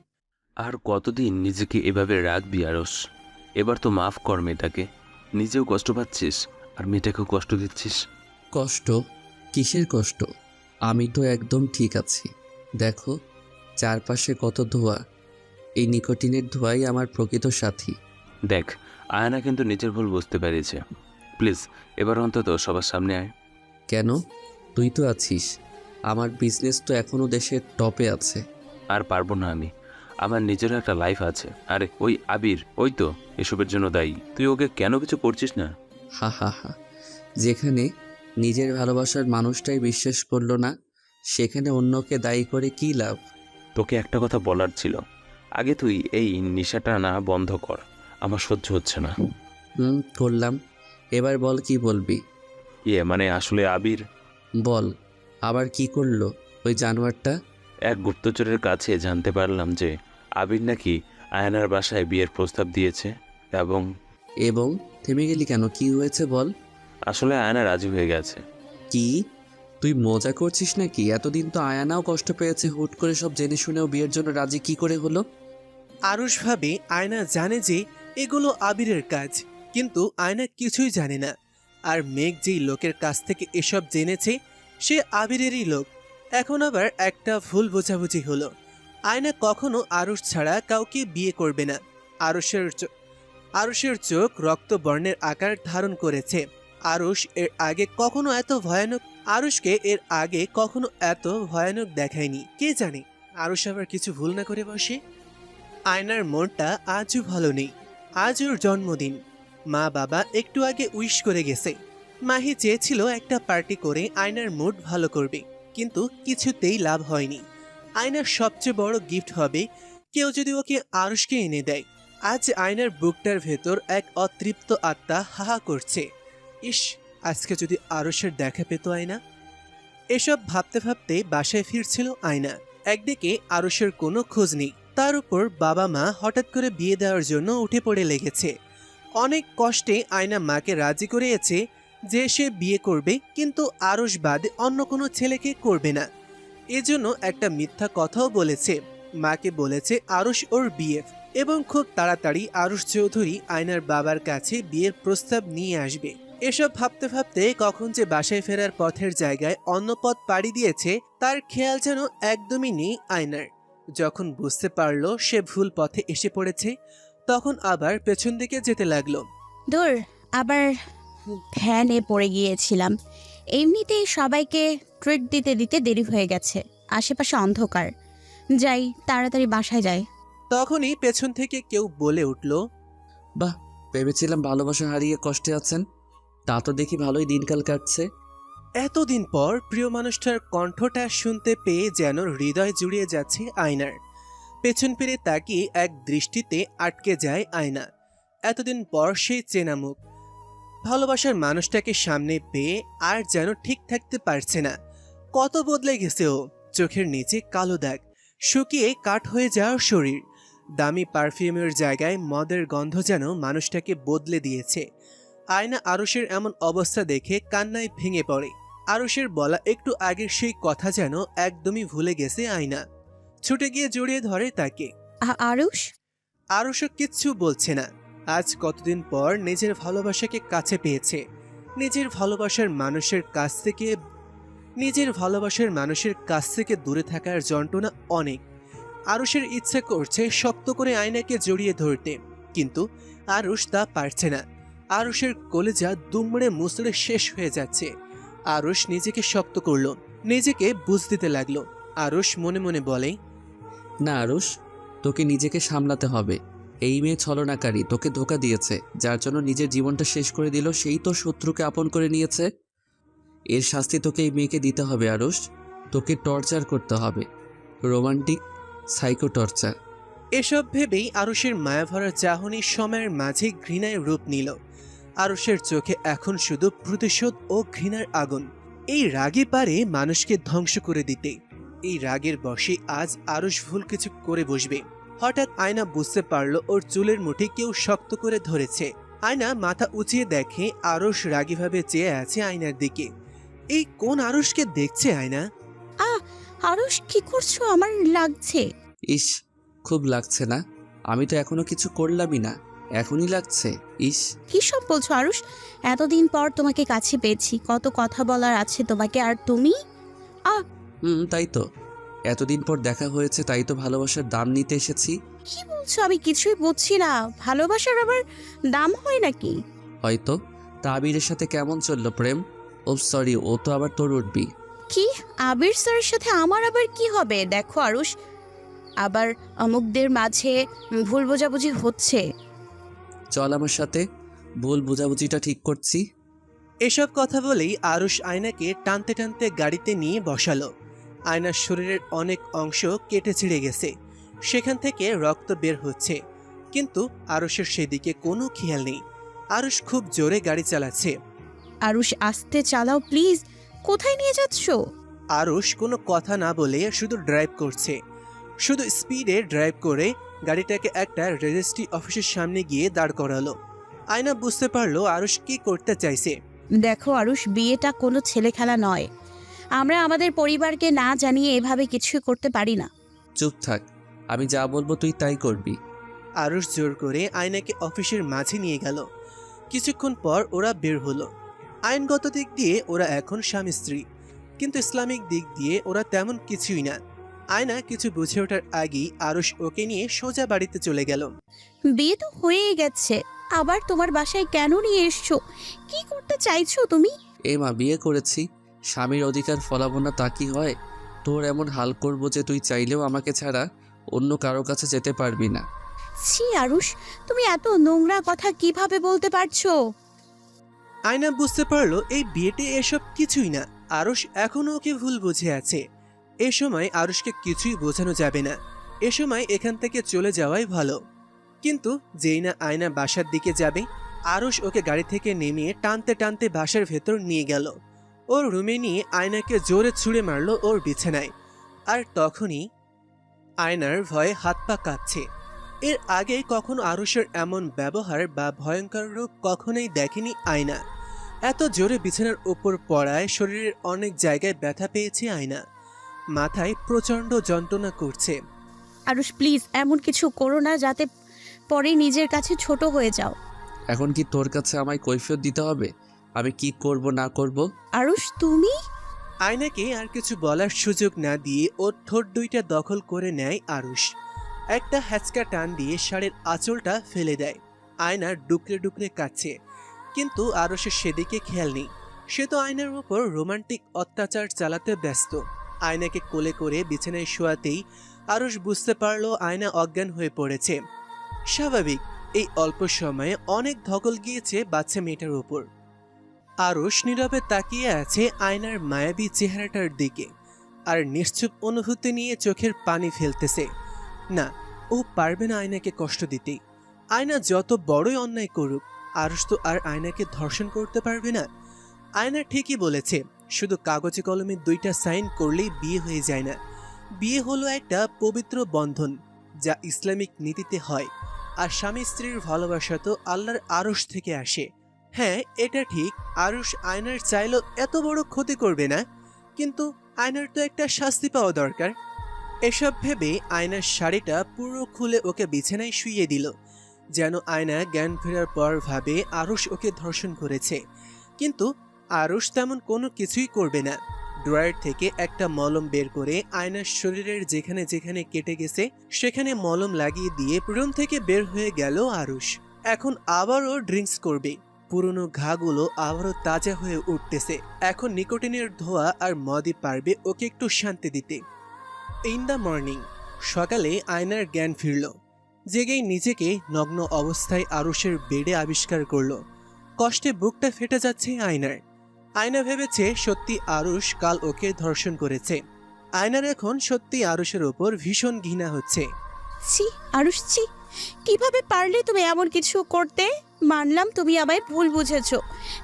আর কতদিন নিজেকে এভাবে রাখবি আরস? এবার তো মাফ কর মেয়েটাকে। নিজেও কষ্ট পাচ্ছিস আর মেয়েটাকেও কষ্ট দিচ্ছিস। কষ্ট? কিসের কষ্ট? আমি তো একদম ঠিক আছি। দেখো চারপাশে কত ধোঁয়া। এই নিকোটিনের ধোঁয়াই আমার প্রকৃত সাথী। দেখ, আয়না কিন্তু নিজের ভুল বুঝতে পেরেছে। প্লিজ এবার অন্তত সবার সামনে আয়। কেন? তুই তো আছিস। আমার বিজনেস তো এখনও দেশের টপে আছে। আর পারবো না আমি। আমার নিজেরও একটা লাইফ আছে। আরে ওই আবির, ওই তো এসবের জন্য দায়ী। তুই ওকে কেন কিছু করছিস না? হা হা হা। যেখানে নিজের ভালোবাসার মানুষটাই বিশ্বাস করলো না, সেখানে অন্যকে দায়ী করে কী লাভ? তোকে একটা কথা বলার ছিল। আগে তুই এই নেশাটা না বন্ধ কর। আমার সহ্য হচ্ছে না। করলাম। এবার বল কি বলবি? মানে আসলে আবির। বল, আবার কি করলো ওই জানোয়ারটা? এক গুপ্তচরের কাছে জানতে পারলাম যে আবির নাকি আয়নার বাসায় বিয়ের প্রস্তাব দিয়েছে। এবং এবং থেমে গেলি কেন? কি হয়েছে বল। আসলে আয়না রাজি হয়ে গেছে। কি তুই মজা করছিস নাকি? এতদিন তো আয়ানাও কষ্ট পেয়েছে, হুট করে সব জেনে শুনেও বিয়ের জন্য রাজি কি করে হলো? আরুষ ভাবে আয়না জানে যে এগুলো আবিরের কাজ, কিন্তু আয়না কিছুই জানে না। আর মেঘ যেই লোকের কাছ থেকে এসব জেনেছে সে আবিরেরই লোক। এখন আবার একটা ভুল বোঝাবুঝি হলো। আয়না কখনো আরুষ ছাড়া কাউকে বিয়ে করবে না। আরুষের চোখ রক্তবর্ণের আকার ধারণ করেছে। আরুষকে এর আগে কখনো এত ভয়ানক দেখায়নি। কে জানে আরুষ আবার কিছু ভুল না করে বসে। আয়নার মনটা আজও ভালো নেই। আজ ওর জন্মদিন। মা বাবা একটু আগে উইশ করে গেছে। মাহি চেয়েছিল একটা পার্টি করে আয়নার মুড ভালো করবে, কিন্তু কিছুতেই লাভ হয়নি। আয়নার সবচেয়ে বড় গিফট হবে কেউ যদি ওকে আরুষকে এনে দেয়। আজ আয়নার বুকটার ভেতর এক অতৃপ্ত আত্মা হাহা করছে। ইস, আজকে যদি আরুষের দেখা পেত আয়না। এসব ভাবতে ভাবতে বাসায় ফিরছিল আয়না। একদিকে আরুষের কোনো খোঁজ নেই, তার উপর বাবা মা হঠাৎ করে বিয়ে দেওয়ার জন্য উঠে পড়ে লেগেছে। অনেক কষ্টে আয়না মাকে রাজি করিয়েছে যে সে বিয়ে করবে, কিন্তু আরুষ বাদে অন্য কোনো ছেলেকে করবে না। এজন্য একটা মিথ্যা কথাও বলেছে। মাকে বলেছে আরুষ ওর বিএফ, এবং খুব তাড়াতাড়ি আরুষ চৌধুরী আয়নার বাবার কাছে বিয়ের প্রস্তাব নিয়ে আসবে। এসব ভাবতে ভাবতে কখন যে বাসায় ফেরার পথের জায়গায় অন্য পথ পাড়ি দিয়েছে তার খেয়াল যেন একদমই নেই আয়নার। যখন বুঝতে পারলো সে ভুল পথে এসে পড়েছে, তখন আবার পেছন দিকে যেতে লাগলো। দূর, আবার ধ্যানে পড়ে গিয়েছিলাম। এমনিতেই সবাইকে ট্রিট দিতে দিতে দেরি হয়ে গেছে, আশেপাশে অন্ধকার। যাই, তাড়াতাড়ি বাসায় যাই। তখনই পেছন থেকে কেউ বলে উঠল, বাহ, ভেবেছিলাম ভালোবাসা হারিয়ে কষ্টে আছেন, তা তো দেখি ভালোই দিনকাল কাটছে। এতদিন পর প্রিয় মানুষটার কণ্ঠটা শুনতে পেয়ে যেন হৃদয় জুড়িয়ে যাচ্ছে আয়নার। পেছন ফিরে তাকিয়ে এক দৃষ্টিতে আটকে যায় আয়না। এতদিন পর সেই চেনা মুখ। ভালোবাসার মানুষটাকে সামনে পেয়ে আর যেন ঠিক থাকতে পারছে না। কত বদলে গেছে ও। চোখের নিচে কালো দাগ, শুকিয়ে কাঠ হয়ে যাওয়ার শরীর। দামি পারফিউমের জায়গায় মদের গন্ধ যেন মানুষটাকে বদলে দিয়েছে। আয়না আরুষের এমন অবস্থা দেখে কান্নায় ভেঙে পড়ে। আরুষের বলা একটু আগের সেই কথা যেন একদমই ভুলে গেছে আয়না। ছুটে গিয়ে জড়িয়ে ধরে তাকে। আরুষ? আরুষও কিচ্ছু বলছে না। আজ কতদিন পর নিজের ভালোবাসাকে কাছে পেয়েছে। নিজের ভালোবাসার মানুষের কাছ থেকে দূরে থাকার যন্ত্রণা অনেক। আরুষের ইচ্ছে করছে শক্ত করে আয়নাকে জড়িয়ে ধরতে, কিন্তু আরুষ তা পারছে না। আরুষের কলেজা দুমড়ে মুচড়ে শেষ হয়ে যাচ্ছে। আরুষ নিজেকে শক্ত করলো, নিজেকে বুঝ দিতে লাগলো। আরুষ মনে মনে বলে, না আরুষ, তোকে নিজেকে সামলাতে হবে। এই মেয়ে ছলনাকারী, তোকে ধোকা দিয়েছে, যার জন্য নিজের জীবনটা শেষ করে দিল, সেই তো শত্রুকে আপন করে নিয়েছে। এর শাস্তি তোকে এই মেয়েকে দিতে হবে আরুষ। তোকে টর্চার করতে হবে, রোমান্টিক সাইকো টর্চার। এসব ভেবেই আরুষের মায়াভরা চাহনি সময়ের মাঝে ঘৃণায় রূপ নিল। আরুষের চোখে এখন শুধু প্রতিশোধ ও ঘৃণার আগুন। এই রাগে পারে মানুষকে ধ্বংস করে দিতে। এই রাগের বশে আজ আরুষ ভুল কিছু করে বসবে। হঠাৎ আয়না বুঝতে পারলো ওর চুলের মুঠি কেউ শক্ত করে ধরেছে। আয়না মাথা উঁচিয়ে দেখে আরুষ রাগীভাবে চেয়ে আছে আয়নার দিকে। এই কোন আরুষকে দেখছে আয়না? আরুষ, কি করছো? আমার লাগছে। ইস, খুব লাগছে না? আমি তো এখনো কিছু করলামই না, এখনই লাগছে। ইস, কি সব বলছো আরুষ? এতদিন পর তোমাকে কাছে পেয়েছি, কত কথা বলার আছে তোমাকে, আর তুমি? তাই তো, এতদিন পর দেখা হয়েছে, তাই তো ভালোবাসার দাম নিতে এসেছি। কি বলছো? আমি কিছুই বুঝছি না। ভালোবাসার আবার দাম হয় নাকি? হয়তো। তা আবিরের সাথে কেমন চললো প্রেম? ও সরি, ও তো আবার তোর উঠবি। কি? আবির স্যারের সাথে আমার আবার কি হবে? দেখো আরুষ, আবার অমুকদের মাঝে ভুল বোঝাবুঝি হচ্ছে। চল আমার সাথে, ভুল বোঝাবুঝিটা ঠিক করছি। এসব কথা বলেই আরুষ আয়নাকে টানতে টানতে গাড়িতে নিয়ে বসালো। আয়নার শরীরের অনেক অংশ কেটে ছিঁড়ে গেছে, সেখান থেকে রক্ত বের হচ্ছে, কিন্তু আরুষের সেদিকে কোনো খেয়াল নেই। আরুষ খুব জোরে গাড়ি চালাচ্ছে। আরুষ, আস্তে চালাও প্লিজ। কোথায় নিয়ে যাচ্ছো? আরুষ কোনো কথা না বলে শুধু ড্রাইভ করছে। শুধু স্পিডে ড্রাইভ করে গাড়িটাকে একটা রেজিস্ট্রি অফিসের সামনে গিয়ে দাঁড় করালো। আয়না বুঝতে পারলো আরুষ কি করতে চাইছে। দেখো আরুষ, বিয়েটা কোনো ছেলে খেলা নয়। আমরা আমাদের পরিবারকে না জানিয়ে এভাবে কিছু করতে পারি না। চুপ থাক, আমি যা বলবো তুই তাই করবি। আরুষ জোর করে আয়নাকে অফিসের মাঝে নিয়ে গেল। কিছুক্ষণ পর ওরা বের হলো। আইনগত দিক দিয়ে ওরা এখন স্বামী স্ত্রী, কিন্তু ইসলামিক দিক দিয়ে ওরা তেমন কিছুই না। আয়না কিছু বুঝে ওঠার আগেই আরুষ ওকে নিয়ে সোজা বাড়িতে চলে গেল। বিয়ে তো হয়েই গেছে, আবার তোমার বাসায় কেন নিয়ে এসছো? কি করতে চাইছো তুমি? এই মা, বিয়ে করেছি, স্বামীর অধিকার ফলাবো না তা কি হয়? তোর এমন হাল করবো যে তুই চাইলেও আমাকে ছাড়া অন্য কারো কাছে যেতে পারবি না। ছি আরুষ, তুমি এত নোংরা কথা কিভাবে বলতে পারছো? আয়না বুঝতে পারলো এই বিয়েতে এসব কিছুই না। আরুষ এখনো ওকে ভুল বুঝে আছে। এ সময় আরুষকে কিছুই বোঝানো যাবে না। এ সময় এখান থেকে চলে যাওয়াই ভালো। কিন্তু যেই না আয়না বাসার দিকে যাবে, আরুষ ওকে গাড়ি থেকে নেমিয়ে টানতে টানতে বাসার ভেতর নিয়ে গেল। ওর রুমে নিয়ে আয়নাকে জোরে ছুঁড়ে মারলো ওর বিছানায়। আর তখনই আয়নার ভয়ে হাত পা কাঁপছে। এর আগে কখনো আরুষের এমন ব্যবহার বা ভয়ঙ্কর রূপ কখনোই দেখেনি আয়না। এত জোরে বিছানার উপর পড়ায় শরীরের অনেক জায়গায় ব্যথা পেয়েছে আয়না। মাথায় প্রচণ্ড যন্ত্রণা করছে। আরুষ প্লিজ এমন কিছু করো না যাতে পরে নিজের কাছে ছোট হয়ে যাও। এখন কি তোর কাছে আমায় কৈফিয়ত দিতে হবে আমি কি করব না করব? আরুষ তুমি? আয়নাকে আর কিছু বলার সুযোগ না দিয়ে ওর ঠোঁট দুইটা দখল করে নেয় আরুষ। একটা হ্যাচকা টান দিয়ে শাড়ির আঁচলটা ফেলে দেয়। আয়না ডুকরে ডুকরে কাচ্ছে, কিন্তু আরুষের সেদিকে খেয়াল নেই। সে তো আয়নার উপর রোমান্টিক অত্যাচার চালাতে ব্যস্ত। আয়নাকে কোলে করে বিছানায় শোয়াতেই আরুষ বুঝতে পারলো আয়না অজ্ঞান হয়ে পড়েছে। স্বাভাবিক, এই অল্প সময়ে অনেক ধকল গিয়েছে বাচ্চা মেয়েটার উপর। আরুষ নীরবে তাকিয়ে আছে আয়নার মায়াবী চেহারাটার দিকে, আর নিশ্চুপ অনুভূতি নিয়ে চোখের পানি ফেলতেছে। না, ও পারবে না আয়নাকে কষ্ট দিতে। আয়না যত বড়ই অন্যায় করুক, আরুষ তো আর আয়নাকে ধর্ষণ করতে পারবে না। আয়না ঠিকই বলেছে, শুধু কাগজে কলমে দুইটা সাইন করলেই বিয়ে হয়ে যায় না। বিয়ে হলো একটা পবিত্র বন্ধন, যা ইসলামিক নীতিতে হয়। আর স্বামী স্ত্রীর ভালোবাসা তো আল্লাহর আরশ থেকে আসে। হ্যাঁ, এটা ঠিক, আরশ আয়নার চাইলেও এত বড় ক্ষতি করবে না, কিন্তু আয়নার তো একটা শাস্তি পাওয়া দরকার। এসব ভেবে আয়নার শাড়িটা পুরো খুলে ওকে বিছানায় শুইয়ে দিল, যেন আয়না জ্ঞান ফেরার পর ভাবে আরশ ওকে ধর্ষণ করেছে। কিন্তু আরশ তেমন কোনো কিছুই করবে না। ড্রয়ার থেকে একটা মলম বের করে আয়নার শরীরের যেখানে যেখানে কেটে গেছে সেখানে মলম লাগিয়ে দিয়ে রুম থেকে বের হয়ে গেল আরশ। এখন আবারও ড্রিঙ্কস করবে। পুরনো ঘাগুলো আবারও তাজা হয়ে উঠতেছে। এখন নিকোটিনের ধোয়া আর মদই পারবে ওকে একটু শান্তি দিতে। ইন দ্য মর্নিং, সকালে আয়নার জ্ঞান ফিরল। জেগেই নিজেকে নগ্ন অবস্থায় আরশের বেডে আবিষ্কার করলো। কষ্টে বুকটা ফেটে যাচ্ছে আয়নার। আয়না ভেবেছে সত্যি আরুষ কাল ওকে ধর্ষণ করেছে। আয়নার এখন সত্যি আরুষের ওপর ভীষণ ঘৃণা হচ্ছে। ছি আরুষ, ছি, কিভাবে পারলে তুমি এমন কিছু করতে? মানলাম তুমি আমায় ভুল বুঝেছো,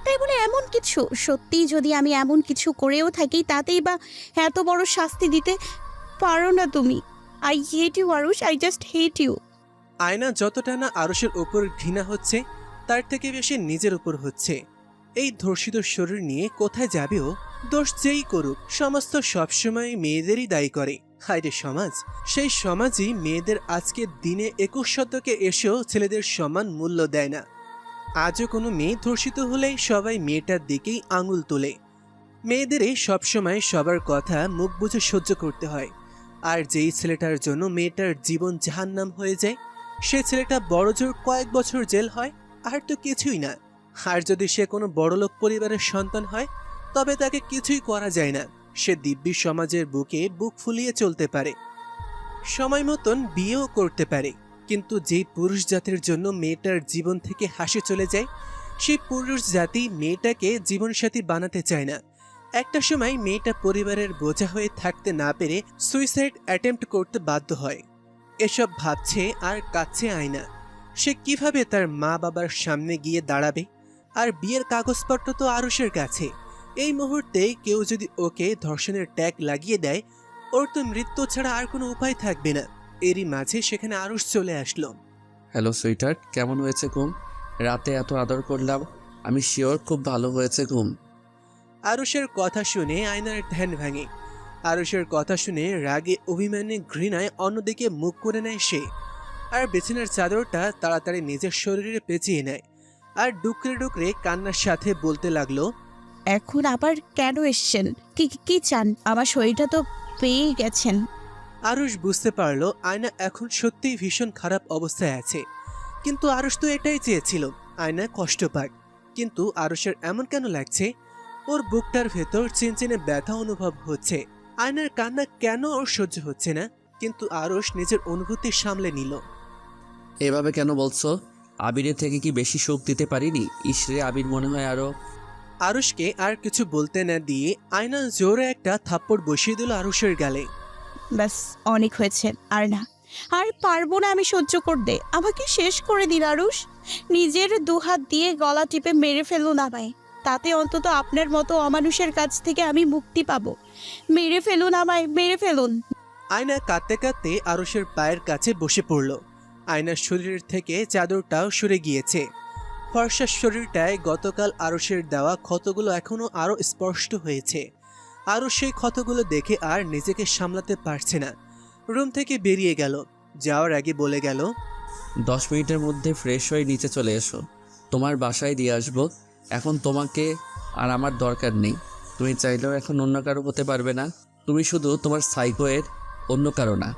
তাই বলে এমন কিছু? সত্যি যদি আমি এমন কিছু করেও থাকি তাতেই বা এত বড় শাস্তি দিতে পারো না তুমি? I hate you Arush, I just hate you. Aayna যতটা না আরুষের ওপর ঘৃণা হচ্ছে, তার থেকে বেশি নিজের উপর হচ্ছে। এই ধর্ষিত শরীর নিয়ে কোথায় যাবেও? দোষ যেই করুক, সমাজ তো সবসময় মেয়েদেরই দায়ী করে। হায়রে সমাজ! সেই সমাজই মেয়েদের আজকের দিনে 21 শতকে এসেও ছেলেদের সমান মূল্য দেয় না। আজও কোনো মেয়ে ধর্ষিত হলেই সবাই মেয়েটার দিকেই আঙুল তোলে। মেয়েদেরই সবসময় সবার কথা মুখ বুজে সহ্য করতে হয়। আর যেই ছেলেটার জন্য মেয়েটার জীবন জাহান্নাম হয়ে যায়, সে ছেলেটা বড়জোর কয়েক বছর জেল হয়, আর তো কিছুই না। আর যদি সে কোনো বড়লোক পরিবারের সন্তান হয়, তবে তাকে কিছুই করা যায় না। সে দিব্যি সমাজের বুকে বুক ফুলিয়ে চলতে পারে, সময় মতন বিয়েও করতে পারে। কিন্তু যেই পুরুষ জাতির জন্য মেয়েটার জীবন থেকে হাসি চলে যায়, সেই পুরুষ জাতি মেয়েটাকে জীবনসাথী বানাতে চায় না। একটা সময় মেয়েটা পরিবারের বোঝা হয়ে থাকতে না পেরে সুইসাইড অ্যাটেম্প্ট করতে বাধ্য হয়। এসব ভাবছে আর কাঁদছে আয়না। সে কিভাবে তার মা বাবার সামনে গিয়ে দাঁড়াবে? আর বিয়ের কাগজপত্র তো আরুষের কাছে। এই মুহূর্তে কেউ যদি ওকে ধর্ষণের ট্যাগ লাগিয়ে দেয়, ওর তো মৃত্যু ছাড়া আর কোনো উপায় থাকবে না। এরই মাঝে সেখানে আরুষ চলে আসলো। হ্যালো সুইটার, কেমন হয়েছে ঘুম? রাতে এত আদর করলাম, আমি শিওর খুব ভালো হয়েছে ঘুম। আরুষের কথা শুনে আয়নার ধ্যান ভাঙে। আরুষের কথা শুনে রাগে অভিমানে ঘৃণায় অন্যদিকে মুখ করে নেয় সে, আর বিছানার চাদরটা তাড়াতাড়ি নিজের শরীরে পেঁচিয়ে নেয় আর ডুকরে ডুকরে কান্নার সাথে বলতে লাগলো, এখন আবার কেন এসছেন? কি কি চান? আমার শরীরটা তো পেয়ে গেছেন। আরুষ বুঝতে পারলো আয়না এখন সত্যিই ভীষণ খারাপ অবস্থায় আছে, কিন্তু আরুষ তো এটাই চেয়েছিল আয়না কষ্ট পাক। কিন্তু আরুষের এমন কেন লাগছে? ওর বুকটার ভেতর চিনচিনে ব্যথা অনুভব হচ্ছে। আয়নার কান্না কেন ওর সহ্য হচ্ছে না, কিন্তু আরুষ নিজের অনুভূতি সামলে নিল। এভাবে কেন বলছো? আবিরের থেকে কি বেশি সুখ দিতে পারিনি? ইসরে, আবির মনে হয় আরো। আরুষকে আর কিছু বলতে না দিয়ে আয়না জোরে একটা থাপ্পড় বসিয়ে দিল আরুষের গালে। ব্যাস, অনেক হয়েছে, আর না, আর পারবো না আমি সহ্য করতে। আমাকে শেষ করে দিন আরুষ। নিজের দুহাত দিয়ে গলা টিপে মেরে ফেলুন আমায়, তাতে অন্তত আপনার মতো অমানুষের কাছ থেকে আমি মুক্তি পাবো। মেরে ফেলুন আমায়, মেরে ফেলুন। আয়না কাঁদতে কাঁদতে আরুষের পায়ের কাছে বসে পড়ল। আয়নার শরীর থেকে চাদরটাও সরে গিয়েছে। ফর্সার শরীরটায় গতকাল আরুষের দেওয়া ক্ষতগুলো এখনো আরো স্পষ্ট হয়েছে। আরুষ সেই ক্ষতগুলো দেখে আর নিজেকে সামলাতে পারছে না, রুম থেকে বেরিয়ে গেল। যাওয়ার আগে বলে গেল, 10 মিনিটের মধ্যে ফ্রেশ হয়ে নিচে চলে এসো, তোমার বাসায় দিয়ে আসবো। এখন তোমাকে আর আমার দরকার নেই। তুমি চাইলেও এখন অন্য কারো হতে পারবে না। তুমি শুধু তোমার সাইকোয়ের, অন্য কারো না।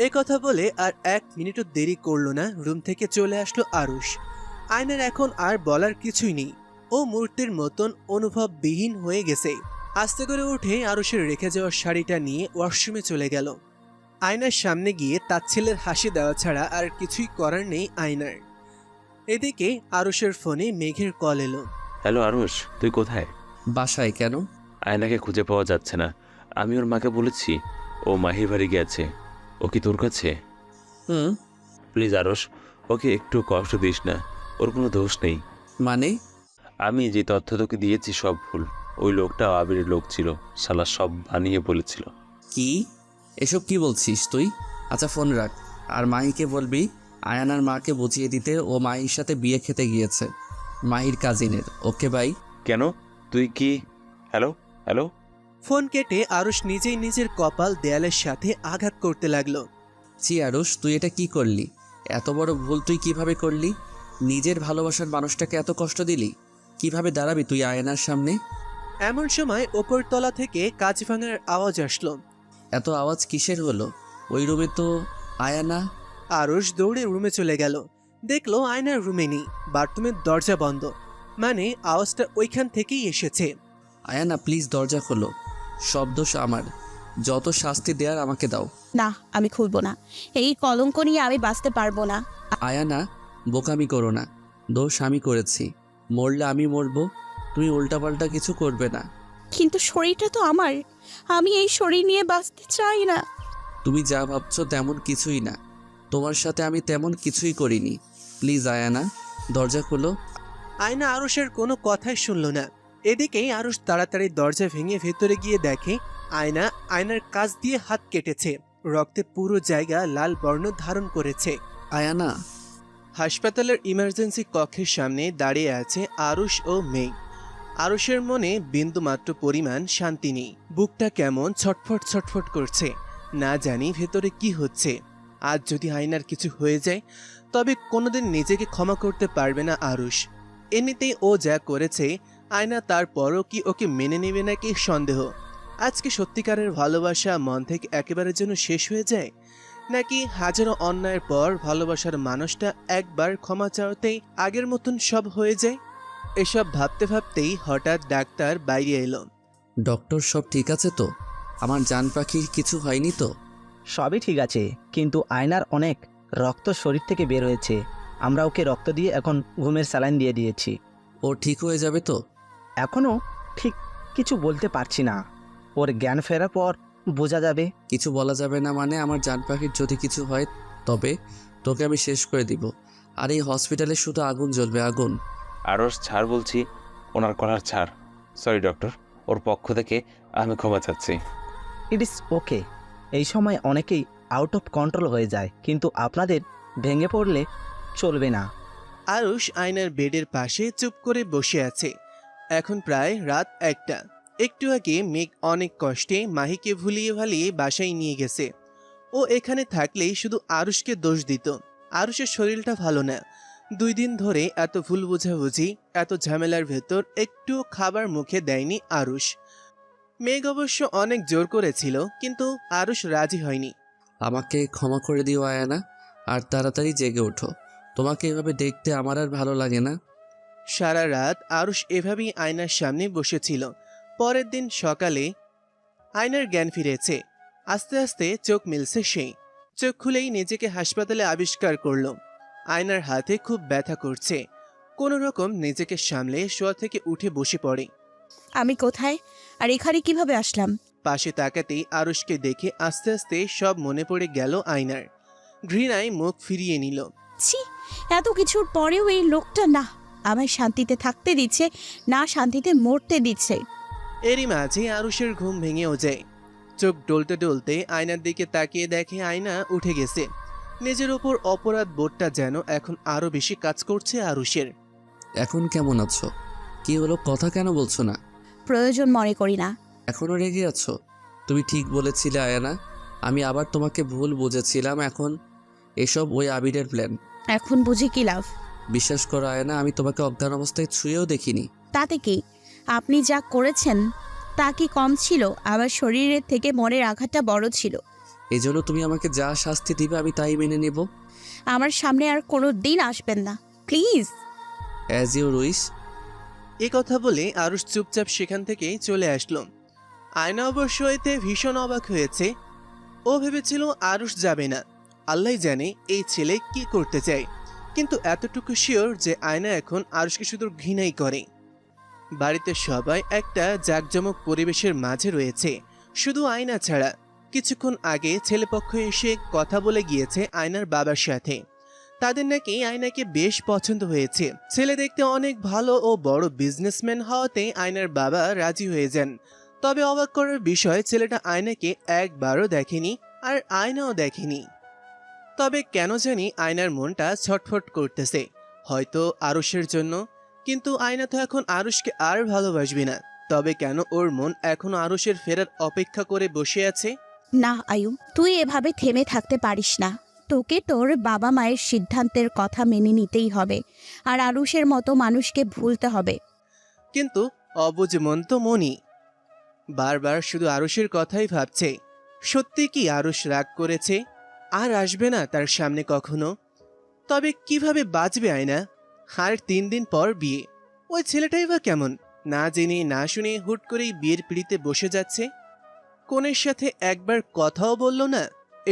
এ কথা বলে আর 1 মিনিটও দেরি করলো না, রুম থেকে চলে আসলো আরুষ। আয়নার এখন আর বলার কিছুই নেই, ও মূর্তির মতন অনুভববিহীন হয়ে গেছে। আস্তে করে উঠে আরুষের রেখে যাওয়া শাড়িটা নিয়ে ওয়াশরুমে চলে গেল। আয়নার সামনে গিয়ে তাচ্ছিল্যের হাসি দেওয়া ছাড়া আর কিছুই করার নেই আয়নার। এদিকে আরুষের ফোনে মেঘের কল এলো। হ্যালো আরুষ, তুই কোথায়? বাসায়। কেন? আয়নাকে খুঁজে পাওয়া যাচ্ছে না। আমি ওর মাকে বলেছি ও মাহির বাড়ি গেছে। ও কি তোর কাছে? হুম। প্লিজ আরুষ, ওকে একটু কষ্ট দিস না, ওর কোনো দোষ নেই। মানে? আমি যে তথ্য তোকে দিয়েছি সব ভুল। ওই লোকটা আবিরের লোক ছিল, শালা সব বানিয়ে বলেছিল। কি এসব কি বলছিস তুই? আচ্ছা ফোন রাখ, আর মাহিকে বলবি আয়ানার মাকে বুঝিয়ে দিতে ও মাহির সাথে বিয়ে খেতে গিয়েছে, মাহির কাজিনের। Okay bye. কেন? তুই কি? Hello hello. ফোন কেটে আরুষ নিজেই নিজের কপাল দেয়ালের সাথে আঘাত করতে লাগলো। ছি আরুষ, তুই এটা কি করলি? এত বড় ভুল তুই কিভাবে করলি? নিজের ভালোবাসার মানুষটাকে এত কষ্ট দিলি? কিভাবে দাঁড়াবি তুই আয়নার সামনে? এমন সময় ওপরতলা থেকে কাঁচ ভাঙার আওয়াজ আসলো। এত আওয়াজ কিসের হলো? ওই রুমে তো আয়ানা। আরুষ দৌড়ে রুমে চলে গেল। দেখলো আয়নার রুমে নেই, বাথরুমের দরজা বন্ধ, মানে আওয়াজটা ওইখান থেকেই এসেছে। আয়ানা প্লিজ দরজা খোলো, সব দোষ আমার, যত শাস্তি দেয়ার আমাকে দাও। না, আমি খুলবো না। এই কলঙ্ক নিয়ে আমি বাঁচতে পারবো না। আয়ানা বোকামি করো না, দোষ আমি করেছি, মরলে আমি মরবো, তুমি উল্টাপাল্টা কিছু করবে না। কিন্তু শরীরটা তো আমার, আমি এই শরীর নিয়ে বাঁচতে চাই না। তুমি যা ভাবছো তেমন কিছুই না, তোমার সাথে আমি তেমন কিছুই করিনি। প্লিজ আয়ানা দরজা খোলো। আয়না আরুষের কোনো কথাই শুনল না। এদিকেই আরুষ তাড়াতাড়ি দরজা ভেঙে ভেতরে গিয়ে দেখে আয়নার কাছ দিয়ে হাত কেটেছে, রক্তে পুরো জায়গা লাল বর্ণ ধারণ করেছে। আয়ানা। হাসপাতালের ইমার্জেন্সি কক্ষের সামনে দাঁড়িয়ে আছে আরুষ ও মেঘ। আরুষের মনে বিন্দুমাত্র পরিমাণ শান্তি নেই, বুকটা কেমন ছটফট ছটফট করছে, না জানি ভেতরে কি হচ্ছে। আজ যদি আয়নার কিছু হয়ে যায় তবে কোনোদিন নিজেকে ক্ষমা করতে পারবে না আরুষ। এমনিতেই ও যা করেছে, আয়না তারপরও কি ওকে মেনে নেবে নাকি সন্দেহ। আজকে সত্যিকারের ভালোবাসা মন থেকে একেবারের জন্য শেষ হয়ে যায়, নাকি হাজারো অন্যায়ের পর ভালোবাসার মানুষটা একবার ক্ষমা চাওয়াতেই আগের মতন সব হয়ে যায়। এসব ভাবতে ভাবতেই হঠাৎ ডাক্তার বাইরে এলো। ডক্টর সব ঠিক আছে তো? আমার জান পাখির কিছু হয়নি তো? সবই ঠিক আছে, কিন্তু আয়নার অনেক রক্ত শরীর থেকে বের হয়েছে। আমরা ওকে রক্ত দিয়ে এখন ঘুমের স্যালাইন দিয়ে দিয়েছি। ও ঠিক হয়ে যাবে তো? এখনও ঠিক কিছু বলতে পারছি না, ওর জ্ঞান ফেরার পর বোঝা যাবে। কিছু বলা যাবে না মানে? আমার জান পাখির যদি কিছু হয় তবে তোকে আমি শেষ করে দিব, আর এই হসপিটালে শুধু আগুন জ্বলবে, আগুন। আরুষ ছাড় বলছি, ওনার কলার ছাড়। সরি ডক্টর, ওর পক্ষ থেকে আমি ক্ষমা চাচ্ছি। ইট ইস ওকে। এই সময় অনেকেই আউট অফ কন্ট্রোল হয়ে যায়, কিন্তু আপনাদের ভেঙে পড়লে চলবে না। আরুষ আয়নার বেডের পাশে চুপ করে বসে আছে। এখন প্রায় রাত 1টা। একটু আগে মেঘ অনেক কষ্টে মাহিকে ভুলিয়ে ভালিয়ে বাসায় নিয়ে গেছে। ও এখানে থাকলেই শুধু আরুষকে দোষ দিত। আরুষের শরীরটা ভালো না। 2 দিন ধরে এত ভুল বোঝাবুঝি, এত ঝামেলার ভেতর একটু খাবার মুখে দেয়নি আরুষ। মেঘ অবশ্য অনেক জোর করেছিল, কিন্তু আরুষ রাজি হয়নি। আমাকে ক্ষমা করে দিও আয়ানা, আর তাড়াতাড়ি জেগে ওঠো। তোমাকে এভাবে দেখতে আমার আর ভালো লাগে না। সারা রাত আরুষ এভাবেই আয়নার সামনে বসেছিল। পরের দিন সকালে আয়নার জ্ঞান ফিরেছে। আস্তে আস্তে চোখ মিলছে সেই। চোখ খুলেই নিজেকে হাসপাতালে আবিষ্কার করল। আয়নার হাতে খুব ব্যথা করছে। কোনো রকম নিজেকে সামলে শোয়া থেকে উঠে বসে পড়ে। আমি কোথায় আর এখানে কিভাবে আসলাম? পাশে তাকাতেই আরুষকে দেখে আস্তে আস্তে সব মনে পড়ে গেল আয়নার। ঘৃণায় মুখ ফিরিয়ে নিল। ছি, এত কিছুর পরেও এই লোকটা না আমায় শান্তিতে থাকতে দিচ্ছে, না শান্তিতে মরতে দিচ্ছে। এরই মাঝে আরুষের ঘুম ভেঙেও যায়। চোখ ডলতে ডলতে আয়নার দিকে তাকিয়ে দেখে আয়না উঠে গেছে। নিজের ওপর অপরাধ বোধটা যেন এখন আরো বেশি কাজ করছে আরুষের। এখন কেমন আছো? কি হলো, কথা কেন বলছো না? প্রয়োজন মনে করি না। এখনও রেগে আছো? তুমি ঠিক বলেছিলে আয়ানা, আমি আবার তোমাকে ভুল বুঝেছিলাম। এখন এসব ওই আবিরের প্ল্যান। এখন বুঝি কি লাভ? বিশ্বাস করো আয়ানা, আমি তোমাকে অজ্ঞান অবস্থায় ছুঁয়েও দেখিনি। তাতে কি? আপনি যা করেছেন তা কি কম ছিল? আমার শরীরের থেকে মনের আঘাতটা বড় ছিল। এই জন্য তুমি আমাকে যা শাস্তি দিবে আমি তাই মেনে নেব। আমার সামনে আর কোনো দিন আসবেন না, প্লিজ। As your wish. এ কথা বলে আরুষ চুপচাপ সেখান থেকে চলে আসলো। আয়না অবশ্য এতে ভীষণ অবাক হয়েছে। ও ভেবেছিল আরুষ যাবে না। আল্লাহ জানে এই ছেলে কি করতে চায়, কিন্তু এতটুকু শিওর যে আয়না এখন আরুষকে শুধু ঘৃণাই করে। বাড়িতে সবাই একটা জাঁকজমক পরিবেশের মাঝে রয়েছে, শুধু আয়না ছাড়া। কিছুক্ষণ আগে ছেলেপক্ষ এসে কথা বলে গিয়েছে আয়নার বাবার সাথে। তাদের নাকি আয়নাকে বেশ পছন্দ হয়েছে। ছেলে দেখতে অনেক ভালো ও বড় বিজনেসম্যান হওয়াতে আয়নার বাবা রাজি হয়ে যান। তবে অবাক করার বিষয়, ছেলেটা আয়নাকে একবারও দেখেনি, আর আয়নাও দেখেনি। তবে কেন জানি আয়নার মনটা ছটফট করতেছে, হয়তো আরুষের জন্য। কিন্তু আয়না তো এখন আরুষকে আর ভালোবাসবে না। তবে কেন ওর মন এখনো আরুষের ফেরার অপেক্ষা করে বসে আছে? না আয়ু, তুই এভাবে থেমে থাকতে পারিস না। তোকে তোর বাবা মায়ের সিদ্ধান্তের কথা মেনে নিতেই হবে, আর আরুষের মতো মানুষকে ভুলতে হবে। কিন্তু অবুঝ মন তো মনই বারবার শুধু আরুষের কথাই ভাবছে। সত্যি কি আরুষ রাগ করেছে? আর আসবে না তার সামনে কখনো? তবে কিভাবে বাঁচবে আয়না? আর 3 দিন পর বিয়ে। ওই ছেলেটাই বা কেমন? না জেনে না শুনে হুট করেই বিয়ের পিড়িতে বসে যাচ্ছে। কনের সাথে একবার কথাও বলল না।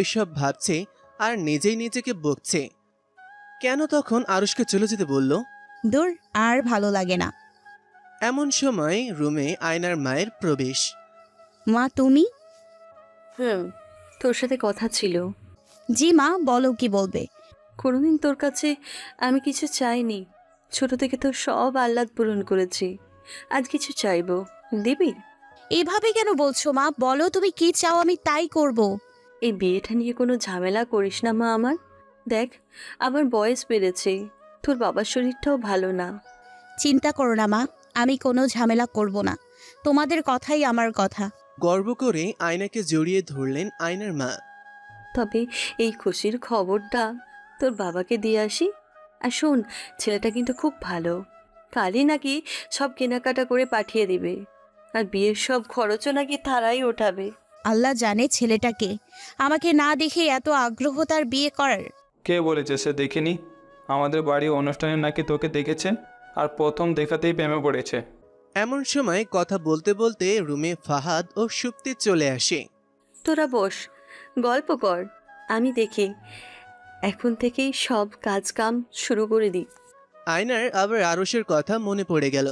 এসব ভাবছে আর নিজেই নিজেকে বকছে। কেন তখন আরুষকে চলে যেতে বলল? দূর, আর ভালো লাগে না। এমন সময় রুমে আয়নার মায়ের প্রবেশ। মা, তুমি? তোর সাথে কথা ছিল। জি মা, বলো কি বলবে। কোনোদিন তোর কাছে আমি কিছু চাইনি। ছোট থেকে তোর সব আহ্লাদ পূরণ করেছি, আজ কিছু চাইবো, দিবি? এভাবে কেন বলছো মা? বলো তুমি কি চাও, আমি তাই করব। এই বিয়েটা নিয়ে কোনো ঝামেলা করিস না মা আমার। দেখ, আমার বয়স বেড়েছে, তোর বাবার শরীরটাও ভালো না। চিন্তা করো না মা, আমি কোনো ঝামেলা করব না। তোমাদের কথাই আমার কথা। গর্ব করে আয়নাকে জড়িয়ে ধরলেন আয়নার মা। তবে এই খুশির খবরটা তোর বাবাকে দিয়ে আসি। আর শোন, ছেলেটা কিন্তু খুব ভালো। কালই নাকি সব কেনাকাটা করে পাঠিয়ে দিবে, আর বিয়ের সব খরচও নাকি তারাই ওঠাবে। আল্লাহ জানে ছেলেটাকে, আমাকে না দেখে এত আগ্রহ তার বিয়ে করার। কে বলেছে সে দেখেনি? আমাদের বাড়ি অনুষ্ঠানে নাকি তোকে দেখেছে, আর প্রথম দেখাতেই প্রেমে পড়েছে। এমন সময় কথা বলতে বলতে রুমে ফাহাদ ও সুপ্তি চলে আসে। তোরা বস, গল্প কর, আমি দেখি। এখন থেকেই সব কাজ কাম শুরু করে দিই। আয়নার আবার আরুষের কথা মনে পড়ে গেল।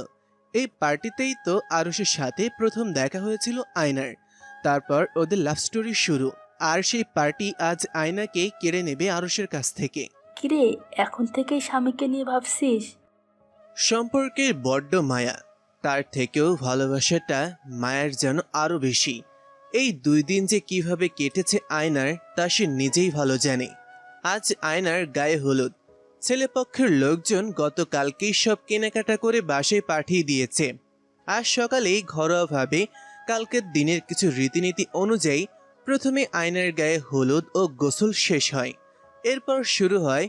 এই পার্টিতেই তো আরুষের সাথে প্রথম দেখা হয়েছিল আয়নার। তারপর ওদের লাভ স্টোরি শুরু। আর সেই পার্টি আজ আয়নাকে কেড়ে নেবে আরুষের কাছ থেকে। কিরে, এখন থেকেই স্বামীকে নিয়ে ভাবছিস? সম্পর্কের বড্ড মায়া, তার থেকেও ভালোবাসাটা মায়ার যেন আরো বেশি। এই 2 দিন যে কিভাবে কেটেছে আয়নার তা সে নিজেই ভালো জানে। আজ আয়নার গায়ে হলুদ। ছেলেপক্ষের লোকজন গতকালকেই সব কেনাকাটা করে বাসায় পাঠিয়ে দিয়েছে। আজ সকালেই ঘরোয়াভাবে কালকের দিনের কিছু রীতিনীতি অনুযায়ী প্রথমে আয়নার গায়ে হলুদ ও গোসল শেষ হয়। এরপর শুরু হয়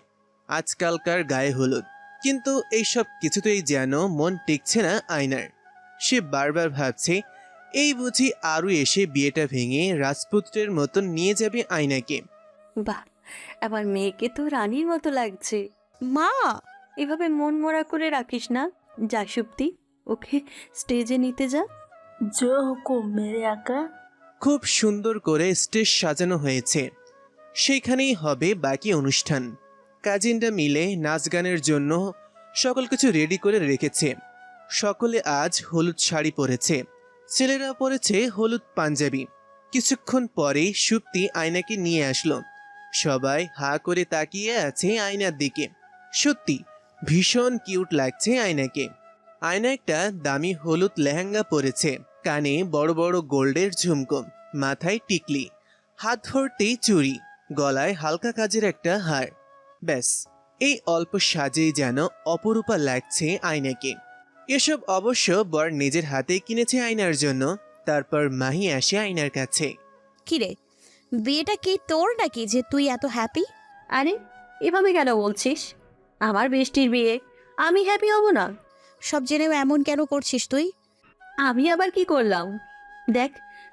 আজকালকার গায়ে হলুদ। কিন্তু এইসব কিছুতেই যেন মন টিকছে না আয়নার। সে বারবার ভাবছে এই বুঝি আরও এসে বিয়েটা ভেঙে রাজপুত্রের মতন নিয়ে যাবে আয়নাকে। বাহ, আমার মেয়েকে তো রানীর মতো লাগছে। মা, এভাবে মন মরা করে রাখিস না। যা সুপ্তি, ওকে স্টেজে নিতে যা। जो हुकुम मेरे आका। খুব সুন্দর করে স্টেজ সাজানো হয়েছে। সেইখানেই হবে বাকি অনুষ্ঠান। কাজিনরা মিলে নাচ গানের জন্য সকল কিছু রেডি করে রেখেছে। সকলে আজ হলুদ শাড়ি পরেছে, ছেলেরা পরেছে হলুদ পাঞ্জাবি। কিছুক্ষণ পরেই সুপ্তি আয়নাকে নিয়ে আসলো। সবাই হা করে তাকিয়ে আছে আয়নার দিকে। সত্যি ভীষণ কিউট লাগছে আয়নাকে। আয়না একটা দামি হলুদ লেহেঙ্গা পরেছে, কানে বড় বড় গোল্ডের ঝুমকো, মাথায় টিকলি, হাত ভর্তি চুড়ি, গলায় হালকা কাজের একটা হার। ব্যাস, এই অল্প সাজেই যেন অপরূপা লাগছে আয়নাকে। এসব অবশ্য বর নিজের হাতে কিনেছে আয়নার জন্য। তারপর মাহি আসে আয়নার কাছে। কিরে, বিয়েটা কি তোর নাকি যে তুই এত হ্যাপি? আরে এভাবে কেন বলছিস? আমার বেষ্টির বিয়ে, আমি হ্যাপি হব না? সব জেনেও এমন কেন করছিস তুই? আমি আবার কি করলাম? দেখ,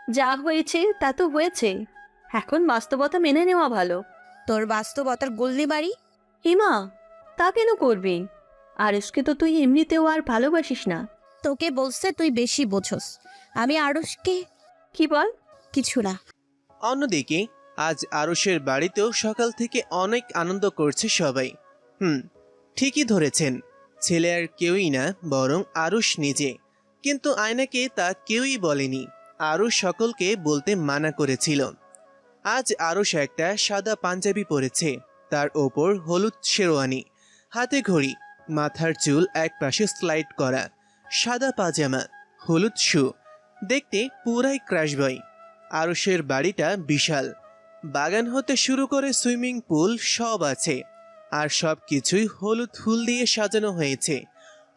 যা হয়েছে তা তো হয়েছে। এখন বাস্তবতা মেনে নেওয়া ভালো। তোর বাস্তবতার গোল্লি বাড়ি। হিমা, তা কেন করবি? আরুষকে তো তুই এমনিতেও আর ভালোবাসিস না। তোকে বলছে তুই বেশি বোঝস। আমি আরুষকে কি বল? কিছু না। অন্যদিকে আজ আরুষের বাড়িতেও সকাল থেকে অনেক আনন্দ করছে সবাই। ঠিকই ধরেছেন, ছেলে আর কেউই না, বরং আরুষ নিজে। কিন্তু আয়নাকে তা কেউই বলেনি। আরুষ সকলকে বলতে মানা করেছিল। আজ আরুষ একটা সাদা পাঞ্জাবি পরেছে, তার ওপর হলুদ শেরওয়ানি, হাতে ঘড়ি, মাথার চুল একপাশে স্লাইড করা, সাদা পাজামা, হলুদ শু, দেখতে পুরাই ক্রাশ বয়। আরুষের বাড়িটা বিশাল। বাগান হতে শুরু করে সুইমিং পুল সব আছে। আর সব কিছুই হলুদ ফুল দিয়ে সাজানো হয়েছে।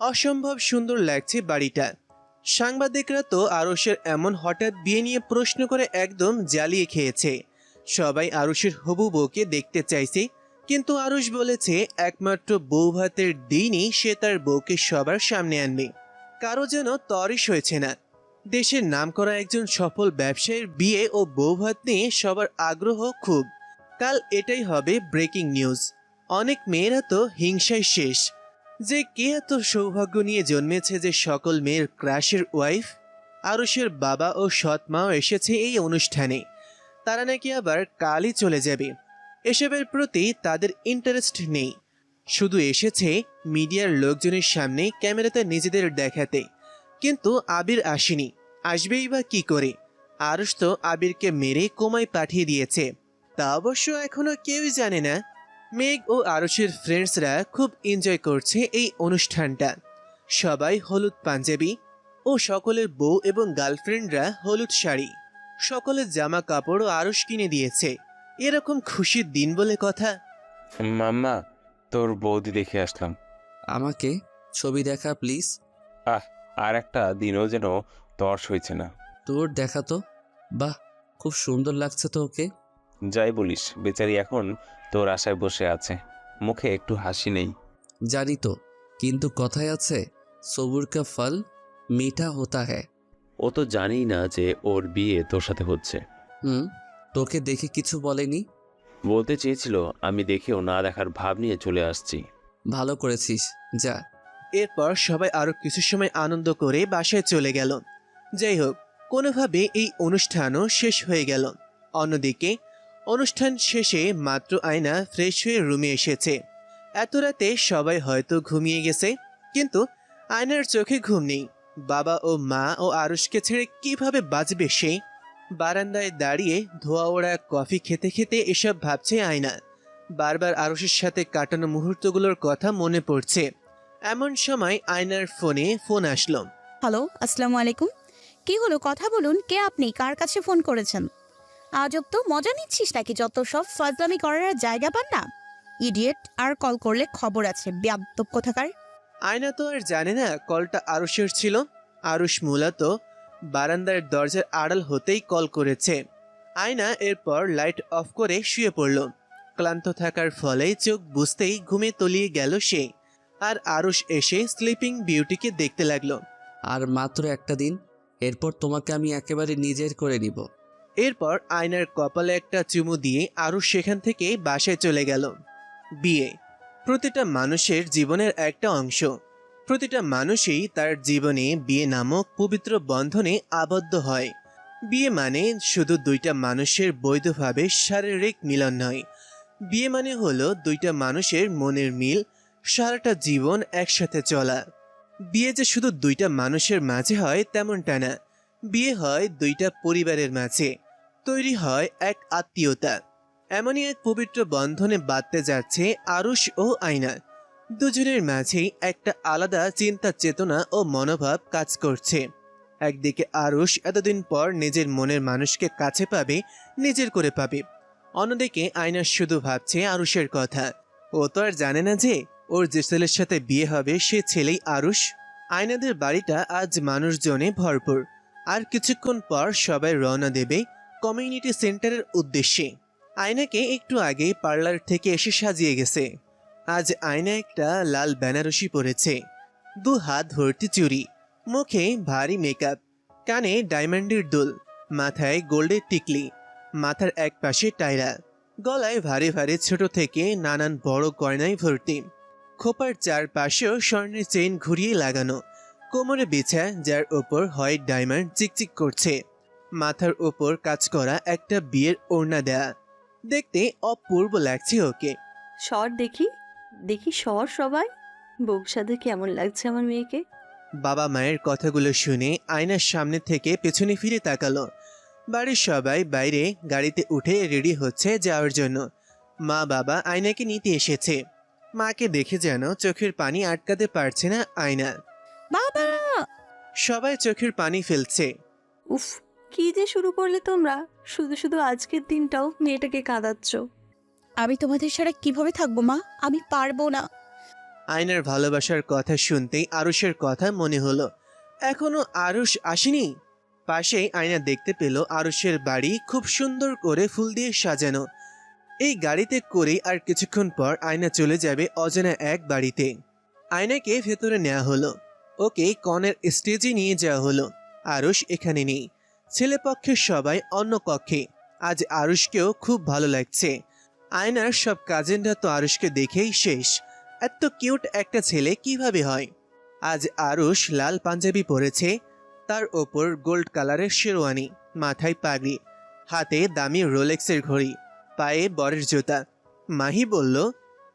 অসম্ভব সুন্দর লাগছে বাড়িটা। সাংবাদিকরা তো আরুষের এমন হঠাৎ বিয়ে নিয়ে প্রশ্ন করে একদম জ্বালিয়ে খেয়েছে। সবাই আরুষের হবু বউকে দেখতে চাইছে, কিন্তু আরুষ বলেছে একমাত্র বউ ভাতের দিনই সে তার বউকে সবার সামনে আনবে। কারো যেন তরিস হয়েছে না। দেশের নামকরা একজন সফল ব্যবসায়ীর বিয়ে ও বউ ভাত নিয়ে সবার আগ্রহ খুব। কাল এটাই হবে ব্রেকিং নিউজ। অনেক মেয়েরা তো হিংসায় শেষ যে কে এত সৌভাগ্য নিয়ে জন্মেছে যে সকল মেয়ের ক্রাশের ওয়াইফ। আরুষের বাবা ও সৎ মাও এসেছে এই অনুষ্ঠানে। তারা নাকি আবার কালই চলে যাবে। এসবের প্রতি তাদের ইন্টারেস্ট নেই, শুধু এসেছে মিডিয়ার লোকজনের সামনে ক্যামেরাতে নিজেদের দেখাতে। কিন্তু আবির আসেনি, আসবেই বা কি করে? আরুষ তো আবিরকে মেরে কোমায় পাঠিয়ে দিয়েছে। তা অবশ্য এখনো কেউই জানে না। মেঘ ও আরুষের ফ্রেন্ডসরা খুব এনজয় করছে এই অনুষ্ঠানটা। সবাই হলুদ পাঞ্জাবি ও সকলের বউ এবং গার্লফ্রেন্ডরা হলুদ শাড়ি। সকলের জামা কাপড়ও আরুষ কিনে দিয়েছে। এরকম খুশির দিন বলে কথা। মাম্মা, তোর বৌদি দেখে আসলাম। আমাকে ছবি দেখা প্লিজ। আর একটা দিনও যেন তর্স হয়েছে না। তোর দেখা তো। বাহ, খুব সুন্দর লাগছে তো ওকে। যাই বলিস, বেচারি এখন তোর আশায় বসে আছে, মুখে একটু হাসি নেই। জানি তো, কিন্তু কথায় আছে সবুর কা ফল মিঠা হোতা হ্যায়। ও তো জানেই না যে ওর বিয়ে তোর সাথে হচ্ছে। তোকে দেখে কিছু বলেনি? বলতে চেয়েছিল, আমি দেখেও না দেখার ভাব নিয়ে চলে আসছি। ভালো করেছিস, যা। এরপর সবাই আরো কিছু সময় আনন্দ করে বাসায় চলে গেল। যাই হোক, কোনোভাবে এই অনুষ্ঠানও শেষ হয়ে গেল। অন্যদিকে অনুষ্ঠান শেষে মাত্র আয়না ফ্রেশ হয়ে রুমে এসেছে। এত রাতে সবাই হয়তো ঘুমিয়ে গেছে, কিন্তু আয়নার চোখে ঘুম নেই। বাবা ও মা ও আরুষকে ছেড়ে কিভাবে বাঁচবে সে? বারান্দায় দাঁড়িয়ে ধোয়া ওড়া কফি খেতে খেতে এসব ভাবছে আয়না। বারবার আরুষের সাথে কাটানো মুহূর্তগুলোর কথা মনে পড়ছে। এমন সময় আয়নার ফোনে ফোন আসলো। হ্যালো, আসসালামু আলাইকুম। কি হলো, কথা বলুন। কে আপনি? কার কাছে ফোন করেছেন? আজব তো, মজা নিচ্ছিস নাকি? যত সব ফাজলামি করার আর জায়গা পান না। ইডিয়েট, আর কল করলে খবর আছে, বেয়াদ্দব কোথাকার। আয়না তো আর জানে না কলটা আরুষের ছিল। আরুষ মূলত বারান্দার দরজার আড়াল হতেই কল করেছে। আয়না এরপর লাইট অফ করে শুয়ে পড়ল। ক্লান্ত থাকার ফলে চোখ বুঝতেই ঘুমে তলিয়ে গেল সে। আর আরুষ এসে স্লিপিং বিউটিকে দেখতে লাগলো। আর মাত্র একটা দিন, এরপর তোমাকে আমি একেবারে নিজের করে নিব। এরপর আয়নার কপালে একটা চুমু দিয়ে আরুষ সেখান থেকে বাসায় চলে গেল। বিয়ে প্রতিটা মানুষের জীবনের একটা অংশ। প্রতিটা মানুষই তার জীবনে বিয়ে নামক পবিত্র বন্ধনে আবদ্ধ হয়। বিয়ে মানে শুধু দুইটা মানুষের বৈধভাবে শারীরিক মিলন নয়। বিয়ে মানে হলো দুইটা মানুষের মনের মিল, সারাটা জীবন একসাথে চলা। বিয়ে যে শুধু দুইটা মানুষের মাঝে হয় তেমনটা না। বিয়ে হয় দুইটা পরিবারের মাঝে, তৈরি হয় এক আত্মীয়তা। এমনই এক পবিত্র বন্ধনে বাঁধতে যাচ্ছে আরুষ ও আয়না। দুজনের মাঝেই একটা আলাদা চিন্তা চেতনা ও মনোভাব কাজ করছে। একদিকে আরুষ এতদিন পর নিজের মনের মানুষকে কাছে পাবে, নিজের করে পাবে। অন্যদিকে আয়না শুধু ভাবছে আরুষের কথা। ও তো আর জানে না যে ওর যে ছেলের সাথে বিয়ে হবে সে ছেলেই আরুষ। আয়নাদের বাড়িটা আজ মানুষজনে ভরপুর। আর কিছুক্ষণ পর সবাই রওনা দেবে কমিউনিটি সেন্টারের উদ্দেশ্যে। আয়নাকে একটু আগে পার্লার থেকে এসে সাজিয়ে গেছে। আজ আয়না একটা লাল বেনারসি পরেছে, 2 হাত ভর্তি চুড়ি, মুখে ভারী মেকআপ, কানে ডায়মন্ডের দুল, মাথায় গোল্ডের টিকলি, মাথার এক পাশে টায়রা, গলায় ভারী ভারী ছোট থেকে নানান বড় গয়নায় ভর্তি, খোপার চারপাশেও স্বর্ণের চেইন ঘুরিয়ে লাগানো, কোমরে বিছা যার ওপর হোয়াইট ডায়মন্ড চিকচিক করছে, মাথার ওপর কাজ করা একটা বিয়ের ওড়না দেয়া। দেখতে অপূর্ব লাগছে ওকে। সর দেখি, দেখি সর সবাই। বউর সাথে কেমন লাগছে আমার মেয়েকে। বাবা মায়ের কথাগুলো শুনে আয়নার সামনে থেকে পেছনে ফিরে তাকালো। বাড়ির সবাই বাইরে গাড়িতে উঠে রেডি হচ্ছে যাওয়ার জন্য। মা বাবা আয়নাকে নিতে এসেছে। মাকে দেখে যেন চোখের পানি আটকাতে পারছে না আয়না। বাবা! সবাই চোখের পানি ফেলছে। উফ, কি যে শুরু করলে তোমরা। শুধু শুধু আজকের দিনটাও মেয়েটাকে কাঁদাচ্ছ। আমি তোমাদের ছাড়া কিভাবে থাকবো মা? আমি পারবো না। আয়নার ভালোবাসার কথা শুনতেই আরুষের কথা মনে হলো। এখনো আরুষ আসেনি। পাশেই আয়না দেখতে পেল আরুষের বাড়ি খুব সুন্দর করে ফুল দিয়ে সাজানো। এই গাড়িতে করেই আর কিছুক্ষণ পর আয়না চলে যাবে অজানা এক বাড়িতে। আয়নাকে ভেতরে নেওয়া হলো। ওকে কনের স্টেজে নিয়ে যাওয়া হলো। আরুষ এখানে নেই, ছেলেপক্ষের সবাই অন্য কক্ষে। আজ আরুষকেও খুব ভালো লাগছে। আয়নার সব কাজিনরা তো আরুষকে দেখেই শেষ। এত কিউট একটা ছেলে কিভাবে হয়। আজ আরুষ লাল পাঞ্জাবি পরেছে, তার ওপর গোল্ড কালারের শেরওয়ানি, মাথায় পাগড়ি, হাতে দামি রোলেক্সের ঘড়ি, পায়ে বরের জুতা। মাহি বলল,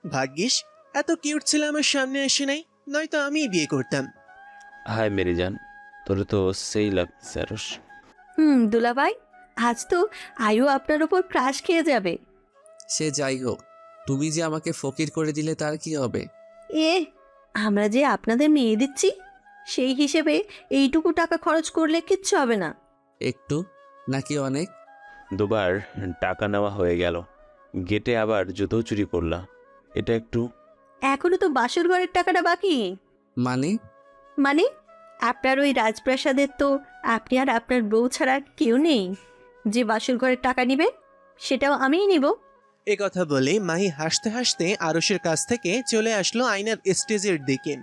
ভাগ্যিস এত কিউট ছেলে আমার সামনে আসে নাই, নয়তো আমিই বিয়ে করতাম। হায় মেরি জান, তোর তো সেই লাগছে আরুষ। দুলাভাই, আজ তো আয়ু আপনার ওপর ক্রাশ খেয়ে যাবে। সে যাই হোক, তুমি যে আমাকে ফকির করে দিলে তার কি হবে? এ, আমরা যে আপনাদের মেয়ে দিচ্ছি, সেই হিসেবে এইটুকু টাকা খরচ করলে কিচ্ছু হবে না। একটু নাকি অনেক? 2বার টাকা নেওয়া হয়ে গেল, গেটে আবার জুতো চুরি করলা, এটা একটু। এখনো তো বাসর ঘরের টাকাটা বাকি। মানে? মানে আপনার ওই রাজপ্রাসাদের তো আপনি আর আপনার বউ ছাড়া কেউ নেই। যে বাসর ঘরের টাকা নিবে সেটাও আমিই নিব। এ কথা বলে মাহি হাসতে হাসতে আরুষের কাছ থেকে চলে আসলো আয়নার স্টেজের দিকে।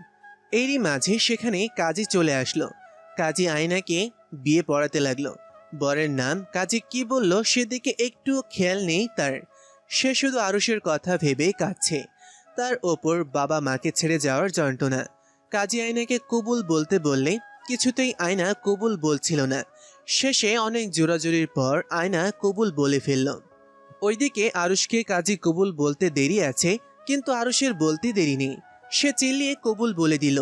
এরই মাঝে সেখানে কাজী চলে আসলো। কাজী আয়নাকে বিয়ে পড়াতে লাগলো। বরের নাম কাজী কি বলল সেদিকে একটু খেয়াল নেই তার। সে শুধু আরুষের কথা ভেবে কাঁদছে, তার ওপর বাবা মাকে ছেড়ে যাওয়ার যন্ত্রণা। কাজী আয়নাকে কবুল বলতে বললে কিছুতেই আয়না কবুল বলছিল না। শেষে অনেক জোরাজুরির পর আয়না কবুল বলে ফেলল। ওইদিকে আরুষকে কাজী কবুল বলতে দেরি আছে, কিন্তু আরুষের বলতে দেরি নেই। সে চিল্লিয়ে কবুল বলে দিল,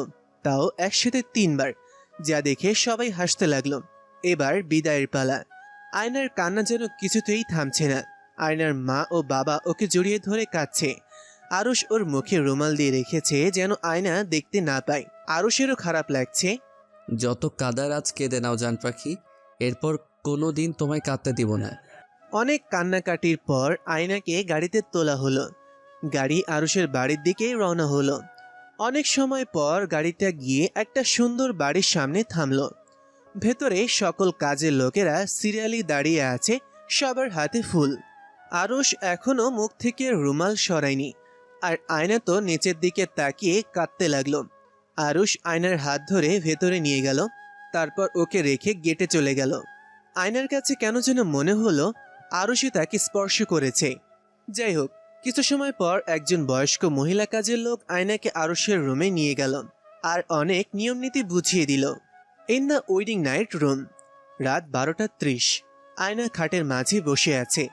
তাও একসাথে 3 বার, যা দেখে সবাই হাসতে লাগলো। এবার বিদায়ের পালা। আয়নার কান্না যেন কিছুতেই থামছে না। আয়নার মা ও বাবা ওকে জড়িয়ে ধরে কাঁদছে। আরুষ ওর মুখে রুমাল দিয়ে রেখেছে যেন আয়না দেখতে না পায়। আরুষেরও খারাপ লাগছে। যত কাদার আজ কেঁদে নাও জান পাখি, এরপর কোনো দিন তোমায় কাঁদতে দিব না। অনেক কান্নাকাটির পর আয়নাকে গাড়িতে তোলা হলো। গাড়ি আরুষের বাড়ির দিকেই রওনা হলো। অনেক সময় পর গাড়িটা গিয়ে একটা সুন্দর বাড়ির সামনে থামলো। ভেতরে সকল কাজের লোকেরা সিরিয়ালি দাঁড়িয়ে আছে, সবার হাতে ফুল। আরুষ এখনো মুখ থেকে রুমাল সরায়নি, আর আয়না তো নিচের দিকে তাকিয়ে কাঁদতে লাগলো। আরুষ আয়নার হাত ধরে ভেতরে নিয়ে গেল, তারপর ওকে রেখে গেটে চলে গেল। আয়নার কাছে কেন যেন মনে হলো আরুষই তাকে স্পর্শ করেছে। যাই হোক, কিছু সময় পর একজন বয়স্ক মহিলা কাজের লোক আয়নাকে আরুষের রুমে নিয়ে গেল আর অনেক নিয়মনীতি বুঝিয়ে দিল। In the wedding night room, রাত 12:30। আয়না খাটের মাঝে বসে আছে।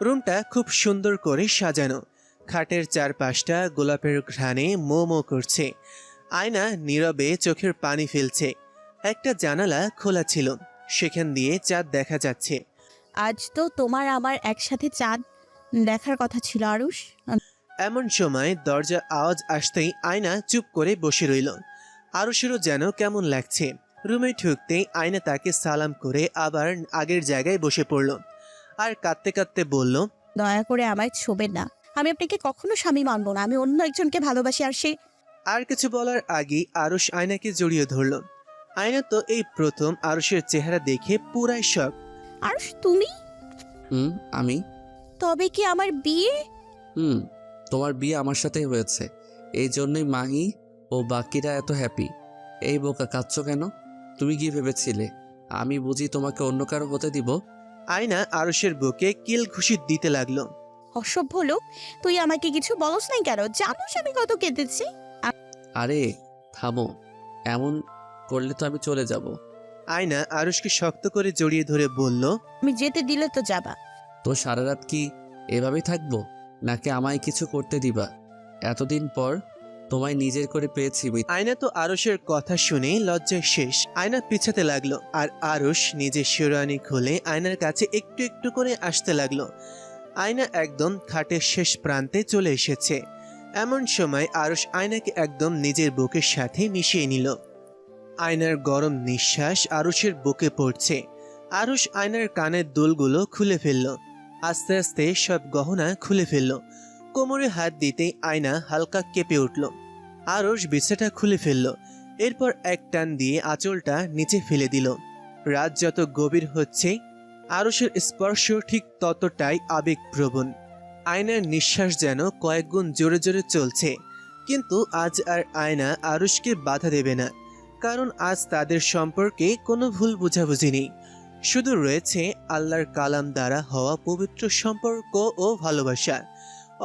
রুমটা খুব সুন্দর করে সাজানো। খাটের চারপাশটা গোলাপের ঘ্রাণে মো মো করছে। আয়না নীরবে চোখের পানি ফেলছে। একটা জানালা খোলা ছিল, সেখান দিয়ে চাঁদ দেখা যাচ্ছে। আজ তো তোমার আমার একসাথে চাঁদ দেখার কথা ছিল আরুষ। এমন সময় দরজার আওয়াজ আসতেই আয়না চুপ করে বসে রইল। আরুষেরও যেন কেমন লাগছে। রুমে ঢুকতেই আয়না তাকে সালাম করে আবার আগের জায়গায় বসে পড়ল আর কাঁদতে কাঁদতে বলল, দয়া করে আমায় ছোবেন না, আমি আপনাকে কখনো স্বামী মানব না। আমি অন্য একজনকে ভালোবাসি। আর সে আর কিছু বলার আগেই আরুষ আয়নাকে জড়িয়ে ধরল। আয়না তো এই প্রথম আরুষের চেহারা দেখে পুরাই শক। আরুষ তুমি? আমি। তবে কি আমার বিয়ে? তোমার বিয়ে আমার সাথেই হয়েছে, এই জন্যই মাহি ও বাকিরা এত হ্যাপি। এই বোকা, কাঁদছো কেন? তুমি কি ভেবেছিলে আমি বুঝি তোমাকে অন্য কারো হতে দিব? আয়না আরুষের বুকে কিল ঘুষি দিতে লাগলো। অসভ্য লোক, তুই আমাকে কিছু বলস নাই কেন? জানোস আমি কত কেঁদেছি। আরে থামো, এমন করলে তো আমি চলে যাব। আয়না আরুষকে শক্ত করে জড়িয়ে ধরে বলল, আমি যেতে দিলে তো যাবা। তো সারা রাত কি এভাবেই থাকবো, নাকি আমায় কিছু করতে দিবা? এতদিন পর তোমায় নিজের করে পেয়েছি। আয়না তো আরুষের কথা শুনে লজ্জায় শেষ। আয়না পিছাতে লাগলো আর আরুষ নিজের শেরওয়ানি খুলে আয়নার কাছে একটু একটু করে আসতে লাগলো। আয়না একদম খাটের শেষ প্রান্তে চলে এসেছে। এমন সময় আরুষ আয়নাকে একদম নিজের বুকের সাথে মিশিয়ে নিল। আয়নার গরম নিঃশ্বাস আরুষের বুকে পড়ছে। আরুষ আয়নার কানের দুলগুলো খুলে ফেলল। আস্তে আস্তে সব গহনা খুলে ফেলল। কোমরে হাত দিতেই আয়না হালকা কেঁপে উঠল। আরুষ বিছাটা খুলে ফেলল। এরপর এক টান দিয়ে আঁচলটা নিচে ফেলে দিল। রাত যত গভীর হচ্ছে, আরুষের স্পর্শ ঠিক ততটাই আবেগপ্রবণ। আয়নার নিঃশ্বাস যেন কয়েক গুণ জোরে জোরে চলছে। কিন্তু আজ আর আয়না আরুষকে বাধা দেবে না, কারণ আজ তাদের সম্পর্কে কোনো ভুল বোঝাবুঝি নেই। শুধু রয়েছে আল্লাহর কালাম দ্বারা হওয়া পবিত্র সম্পর্ক ও ভালোবাসা।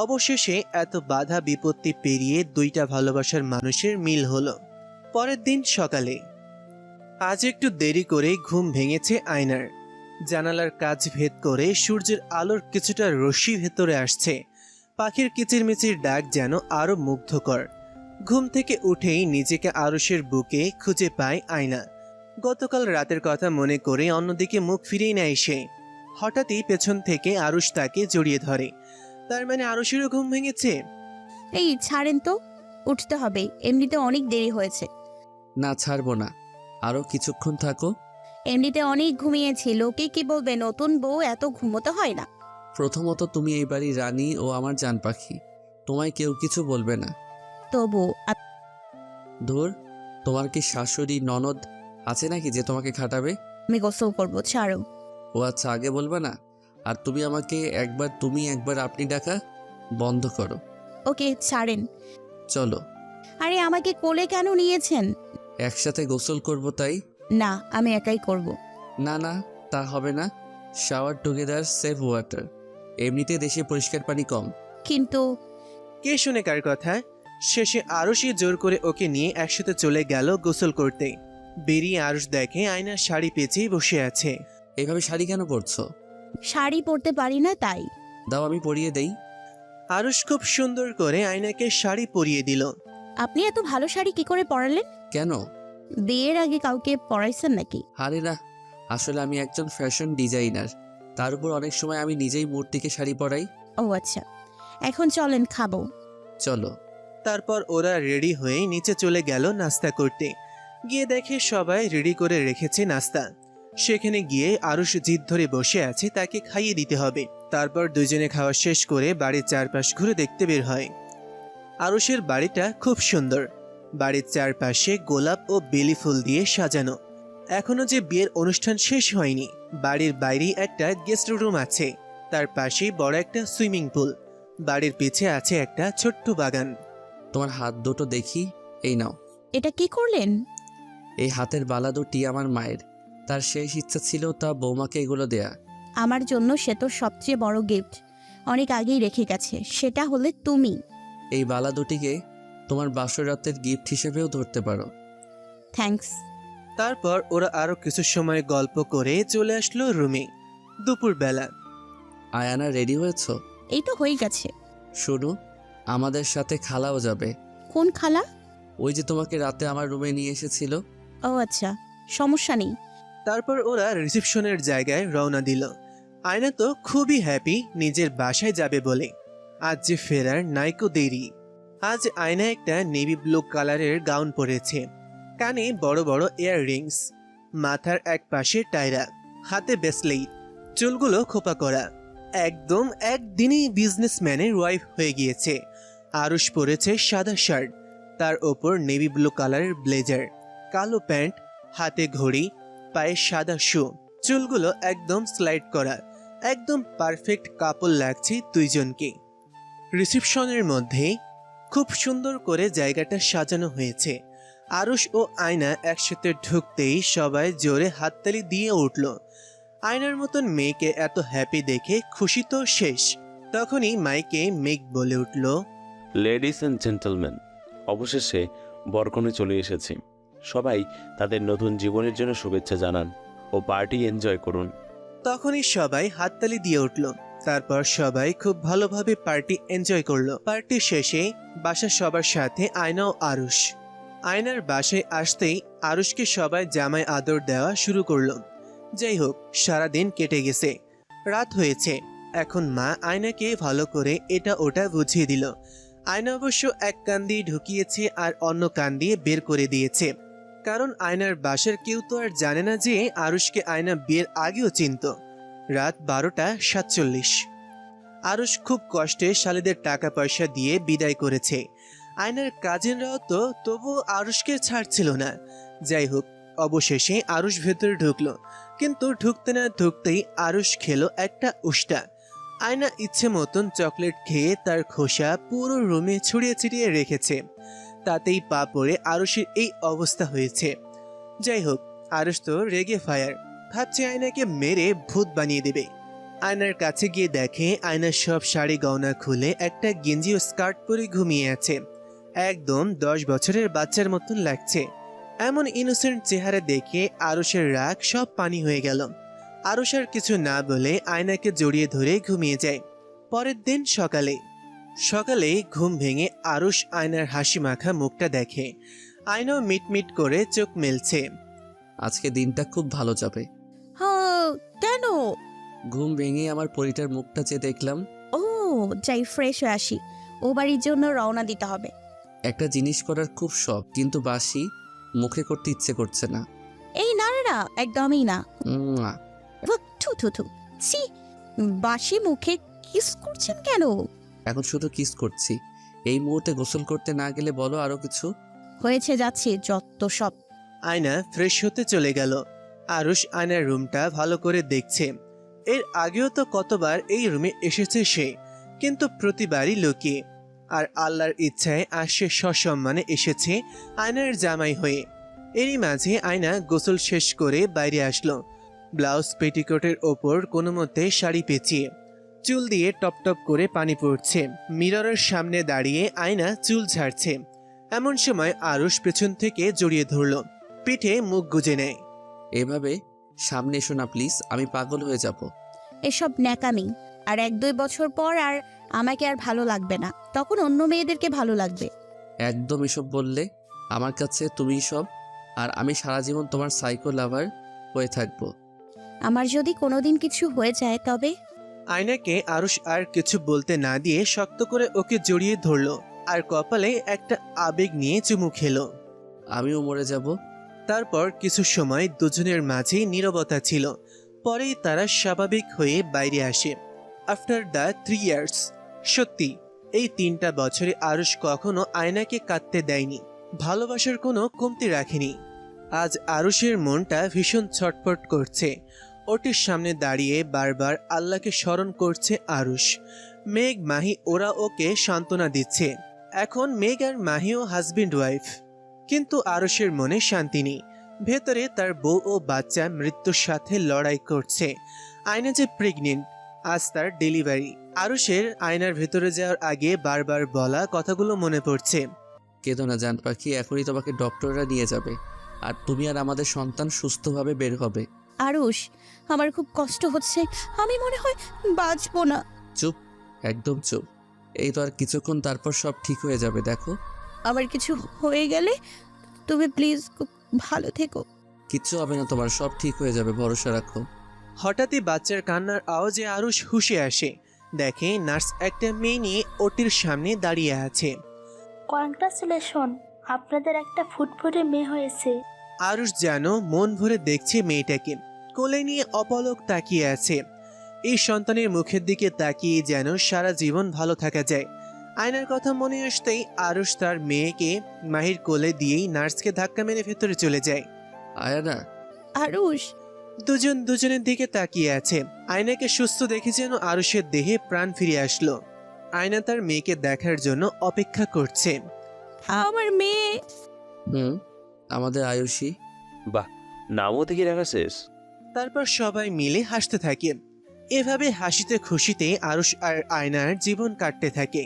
অবশেষে এত বাধা বিপত্তি পেরিয়ে দুইটা ভালোবাসার মানুষের মিল হলো। পরের দিন সকালে আজ একটু দেরি করে ঘুম ভেঙেছে আয়নার। জানালার কাঁচ ভেদ করে সূর্যের আলোর কিছুটা রশ্মি ভেতরে আসছে। পাখির কিচিরমিচির ডাক যেন আরো মুগ্ধকর। ঘুম থেকে উঠেই নিজেকে আরুষের বুকে খুঁজে পায় আয়না। গতকাল রাতের কথা মনে করে অন্যদিকে মুখ ফিরিয়ে নেয় সে। হঠাৎই পেছন থেকে আরুষ তাকে জড়িয়ে ধরে। তার মানে আরুষেরও ঘুম ভেঙেছে। এই ছাড়েন তো, উঠতে হবে, এমনিতে অনেক দেরি হয়েছে। না, ছাড়বো না, আরো কিছুক্ষণ থাকো। এমনিতে অনেক ঘুমিয়েছি, লোকে কি বলবে? নতুন বউ এত ঘুমোতে হয় না। প্রথমত তুমি এই বাড়ির রানী ও আমার জান পাখি, তোমায় কেউ কিছু বলবে না। তবু ধুর, তোমার কি শাশুড়ি ননদ আছে নাকি যে তোমাকে খাটাবে? আমি গোসল করবো, ছাড়ো। ও আচ্ছা, আগে বলবে না? আর তুমি আমাকে একবার তুমি একবার আপনি ডাকা বন্ধ করো। ওকে ছাড়েন। চলো। আরে আমাকে কোলে কেন নিয়েছেন? একসাথে গোসল করব তাই। না, আমি একাই করব। না না, তা হবে না। Shower together, save water. এমনিতে দেশে পরিষ্কার পানি কম। কিন্তু কে শুনে কার কথা? শেষে আরুষই জোর করে ওকে নিয়ে একসাথে চলে গেল গোসল করতে। বেরিয়ে আরুষ দেখে আয়নার শাড়ি পেঁচিয়ে বসে আছে। এইভাবে শাড়ি কেন পরছো? শাড়ি পরতে পারি না তাই। দাও আমি পরিয়ে দেই। আরুষ খুব সুন্দর করে আয়নাকে শাড়ি পরিয়ে দিল। আপনি এত ভালো শাড়ি কি করে পরালেন? কেন? বিয়ের আগে কাউকে পরাইছেন নাকি? আরে না, আসলে আমি একজন ফ্যাশন ডিজাইনার, তার উপর অনেক সময় আমি নিজেই মূর্তিকে শাড়ি পরাই। ও আচ্ছা, এখন চলেন, খাবো। চলো। তারপর ওরা রেডি হয়ে নিচে চলে গেল নাস্তা করতে। গিয়ে দেখে সবাই রেডি করে রেখেছে নাস্তা। সেখানে গিয়ে আরুষ জিদ ধরে বসে আছে, তাকে খাইয়ে দিতে হবে। তারপর দুজনে খাওয়া শেষ করে বাড়ির চারপাশ ঘুরে দেখতে বের হয়। আরুষের বাড়িটা খুব সুন্দর। বাড়ির চারপাশে গোলাপ ও বেলি ফুল দিয়ে সাজানো। এখনো যে বিয়ের অনুষ্ঠান শেষ হয়নি। বাড়ির বাইরেই একটা গেস্ট রুম আছে, তার পাশেই বড় একটা সুইমিং পুল। বাড়ির পিছে আছে একটা ছোট্ট বাগান। তোমার হাত দুটো দেখি, এই নাও। এটা কি করলেন? এই হাতের বালা দুটি আমার মায়ের, তার শেষ ইচ্ছা ছিল তা বৌমাকে এগুলো দেয়া। আমার জন্য সে তো সবচেয়ে বড় গিফট অনেক আগেই রেখে গেছে, সেটা হলে তুমি। এই বালা দুটিকে তোমার বাসর রাতের গিফট হিসেবেও ধরতে পারো। থ্যাঙ্কস। তারপর ওরা আরো কিছু সময় গল্প করে চলে আসলো রুমে। দুপুরবেলা। আয়ানা, রেডি হয়েছো? এই তো হয়ে গেছে। শোনো, আমাদের সাথে খালাও যাবে। কোন খালা? ওই যে তোমাকে রাতে আমার রুমে নিয়ে এসেছিল। ও আচ্ছা, সমস্যা নেই। তারপর ওরা রিসেপশনের জায়গায় রওনা দিল। আয়না তো খুবই হ্যাপি নিজের বাসায় যাবে বলে। আজ যে ফেরার নাইকো দেরি। আজ আয়না একটা নেভি ব্লু কালারের গাউন পরেছে, কানে বড় বড় ইয়াররিংস, মাথার এক পাশে টায়রা, হাতে ব্রেসলেট, চুলগুলো খোপা করা। একদম একদিনই বিজনেসম্যানের ওয়াইফ হয়ে গিয়েছে। আরুষ পরেছে সাদা শার্ট, তার ওপর নেভি ব্লু কালারের ব্লেজার, কালো প্যান্ট, হাতে ঘড়ি, পায়ে সাদা শু, চুলগুলো একদম স্লাইড করা। একদম পারফেক্ট কাপল লাগছে দুইজনকে। রিসেপশনের মধ্যে খুব সুন্দর করে জায়গাটা সাজানো হয়েছে। আরুষ ও আয়না একসাথে ঢুকতেই সবাই জোরে হাততালি দিয়ে উঠল। আয়নার মতন মেয়েকে এত হ্যাপি দেখে খুশি তো শেষ। তখনই মাইকে মেঘ বলে উঠল, লেডিস অ্যান্ড জেন্টলম্যান, অবশেষে বরকনে চলে এসেছি। সবাই তাদের নতুন জীবনের জন্য শুভেচ্ছা জানান ও পার্টি এনজয় করুন। তখনই সবাই হাততালি দিয়ে উঠল। তারপর সবাই খুব ভালোভাবে পার্টি এনজয় করলো। পার্টি শেষে বাসার সবার সাথে আয়না ও আরুষ। আয়নার বাসায় আসতেই আরুষকে সবাই জামাই আদর দেওয়া শুরু করলো। যাই হোক, সারাদিন কেটে গেছে, রাত হয়েছে। এখন মা আয়নাকে ভালো করে এটা ওটা বুঝিয়ে দিল। আয়না অবশ্য এক কান দিয়ে ঢুকিয়েছে আর অন্য কান দিয়ে বের করে দিয়েছে, কারণ আয়নার বাসার কেউ তো আর জানে না যে আরুষকে আয়না বিয়ের আগেও চিনত। রাত 12:47। আরুষ খুব কষ্টে শালিদের টাকা পয়সা দিয়ে বিদায় করেছে। আয়নার কাজিনরাও তো তবু আরুষকে ছাড়ছিল না। যাই হোক, অবশেষে আরুষ ভেতরে ঢুকলো, কিন্তু ঢুকতে না ঢুকতেই আরুষ খেলো একটা উষ্টা। আয়না ইচ্ছে মতন চকলেট খেয়ে তার খোসা পুরো রুমে ছড়িয়ে ছিটিয়ে রেখেছে। তাতেই পা পড়ে আরুষের এই অবস্থা হয়েছে। যাই হোক, আরুষ তো রেগে ফায়ার, ভাবছে আয়নাকে মেরে ভূত বানিয়ে দেবে। আয়নার কাছে গিয়ে দেখে আয়না সব শাড়ি গয়না খুলে একটা গেঞ্জি ও স্কার্ট পরে ঘুমিয়ে আছে। একদম 10 বছরের বাচ্চার মতন লাগছে। এমন ইনোসেন্ট চেহারা দেখে আরুষের রাগ সব পানি হয়ে গেল। আরুষ আর কিছু না বলে আয়নাকে জড়িয়ে ধরে ঘুমিয়ে যায়। পরের দিন সকালে ঘুম ভেঙে আরুষ আয়নার হাসি মাখা মুখটা দেখে। আয়নাও মিটমিট করে চোখ মেলছে। আজকে দিনটা খুব ভালো যাবে। হ্যাঁ, কেন? ঘুম ভেঙে আমার পরিটার মুখটা যে দেখলাম। ও, যাই ফ্রেশ হয়ে আসি, ও বাড়ির জন্য রওনা দিতে হবে। একটা জিনিস করার খুব শখ, কিন্তু বাসি মুখে করতে ইচ্ছে করছে না। এই না না না, একদমই না। উম্মুয়া। থু থু থু, ছি, বাসি মুখে কিস করছেন কেন? এখন শুধু কিস করছি। এই মুহূর্তে গোসল করতে না গেলে বলো আরো কিছু। হয়েছে, যাচ্ছে যত সব। আয়না ফ্রেশ হতে চলে গেল। আরুষ আয়নার রুমটা ভালো করে দেখছে। এর আগেও তো কতবার এই রুমে এসেছে সে, কিন্তু প্রতিবারই লুকিয়ে। আর আল্লাহর ইচ্ছায় আজ সে সসম্মানে এসেছে আয়নার জামাই হয়ে। এরই মাঝে আয়না গোসল শেষ করে বাইরে আসলো। ব্লাউজ পেটিকোটের ওপর কোনো মতে শাড়ি পেঁচিয়ে, চুল দিয়ে টপ টপ করে পানি পড়ছে। মিররের সামনে দাঁড়িয়ে আয়না চুল ঝাড়ছে। এমন সময় আরুষ পেছন থেকে জড়িয়ে ধরল, পিঠে মুখ গুজে নেয়। এভাবে সামনে এসো না প্লিজ, আমি পাগল হয়ে যাব। এসব ন্যাকামি। আর 1-2 বছর পর আর আমাকে আর ভালো লাগবে না, তখন অন্য মেয়েদেরকে ভালো লাগবে। একদম এসব বললে আমার কাছে তুমি সব, আর আমি সারা জীবন তোমার সাইকো লাভার হয়ে থাকবো। আমার যদি কোনোদিন কিছু হয়ে যায় তবে? আয়নাকে আরুষ আর কিছু বলতে না দিয়ে শক্ত করে ওকে জড়িয়ে ধরল আর কপালে একটা আবেগ নিয়ে চুমু খেলো। আমিও মরে যাব, তারপর কিছু সময় দুজনের মাঝে নীরবতা ছিল। পরেই তারা স্বাভাবিক হয়ে বাইরে আসে। After the 3 years. সত্যি এই 3টা বছরে আরুষ কখনো আয়নাকে কাঁদতে দেয়নি, ভালোবাসার কোনো কমতি রাখেনি। আজ আরুষের মনটা ভীষণ ছটফট করছে। ওটির সামনে দাঁড়িয়ে বারবার আল্লাহকে স্মরণ করছে আরুষ। মেঘ, মাহি ওরা ওকে সান্ত্বনা দিচ্ছে। এখন মেঘ আর মাহিও হাজবেন্ড ওয়াইফ, কিন্তু আরুষের মনে শান্তি নেই। ভেতরে তার বউ ও বাচ্চা মৃত্যুর সাথে লড়াই করছে। আয়না যে প্রেগনেন্ট, আজ তার ডেলিভারি। আরুষের আয়নার ভেতরে যাওয়ার আগে বারবার বলা কথাগুলো মনে পড়ছে। কেঁদো না জান পাখি, এখনই তোমাকে ডক্টররা নিয়ে যাবে, আর তুমি আর আমাদের সন্তান সুস্থভাবে বের হবে। আরুষ, আমার খুব কষ্ট হচ্ছে, আমি মনে হয় বাঁচবো না। চুপ, একদম চুপ। এই তো আর কিছুক্ষণ, তারপর সব ঠিক হয়ে যাবে। দেখো, আমার কিছু হয়ে গেলে তুমি প্লিজ খুব ভালো থেকো। কিচ্ছু হবে না তোমার, সব ঠিক হয়ে যাবে, ভরসা রাখো। হঠাৎই বাচ্চার কান্নার আওয়াজে আরুষ হুঁশে আসে। দেখে নার্স একটা মেয়ে নিয়ে ওটির সামনে দাঁড়িয়ে আছে। কংগ্রাচুলেশন, আপনাদের একটা ফুটফুটে মেয়ে হয়েছে। আরুষ যেন মন ভরে দেখছে মেয়েটাকে, কোলে নিয়ে অপলক তাকিয়ে আছে। এই সন্তানের মুখের দিকে তাকিয়ে যেন সারা জীবন ভালো থাকা যায়। আয়নার কথা মনে আসতেই আরুষ তার মেয়েকে মাহির কোলে দিয়েই নার্সকে ধাক্কা মেরে ভেতরে চলে যায়। আয়ানা, আরুষ, দুজন দুজনের দিকে তাকিয়ে আছে। আয়নাকে সুস্থ দেখে যেন আরুষের দেহে প্রাণ ফিরে আসলো। আয়না তার মেয়েকে দেখার জন্য অপেক্ষা করছে। আমার মেয়ে। আমাদের আয়ুষী। বাহ, নামও দেখি রাখা শেষ। তারপর সবাই মিলে হাসতে থাকে। এভাবে হাসিতে খুশিতে আরুষ আর আয়নার জীবন কাটতে থাকে।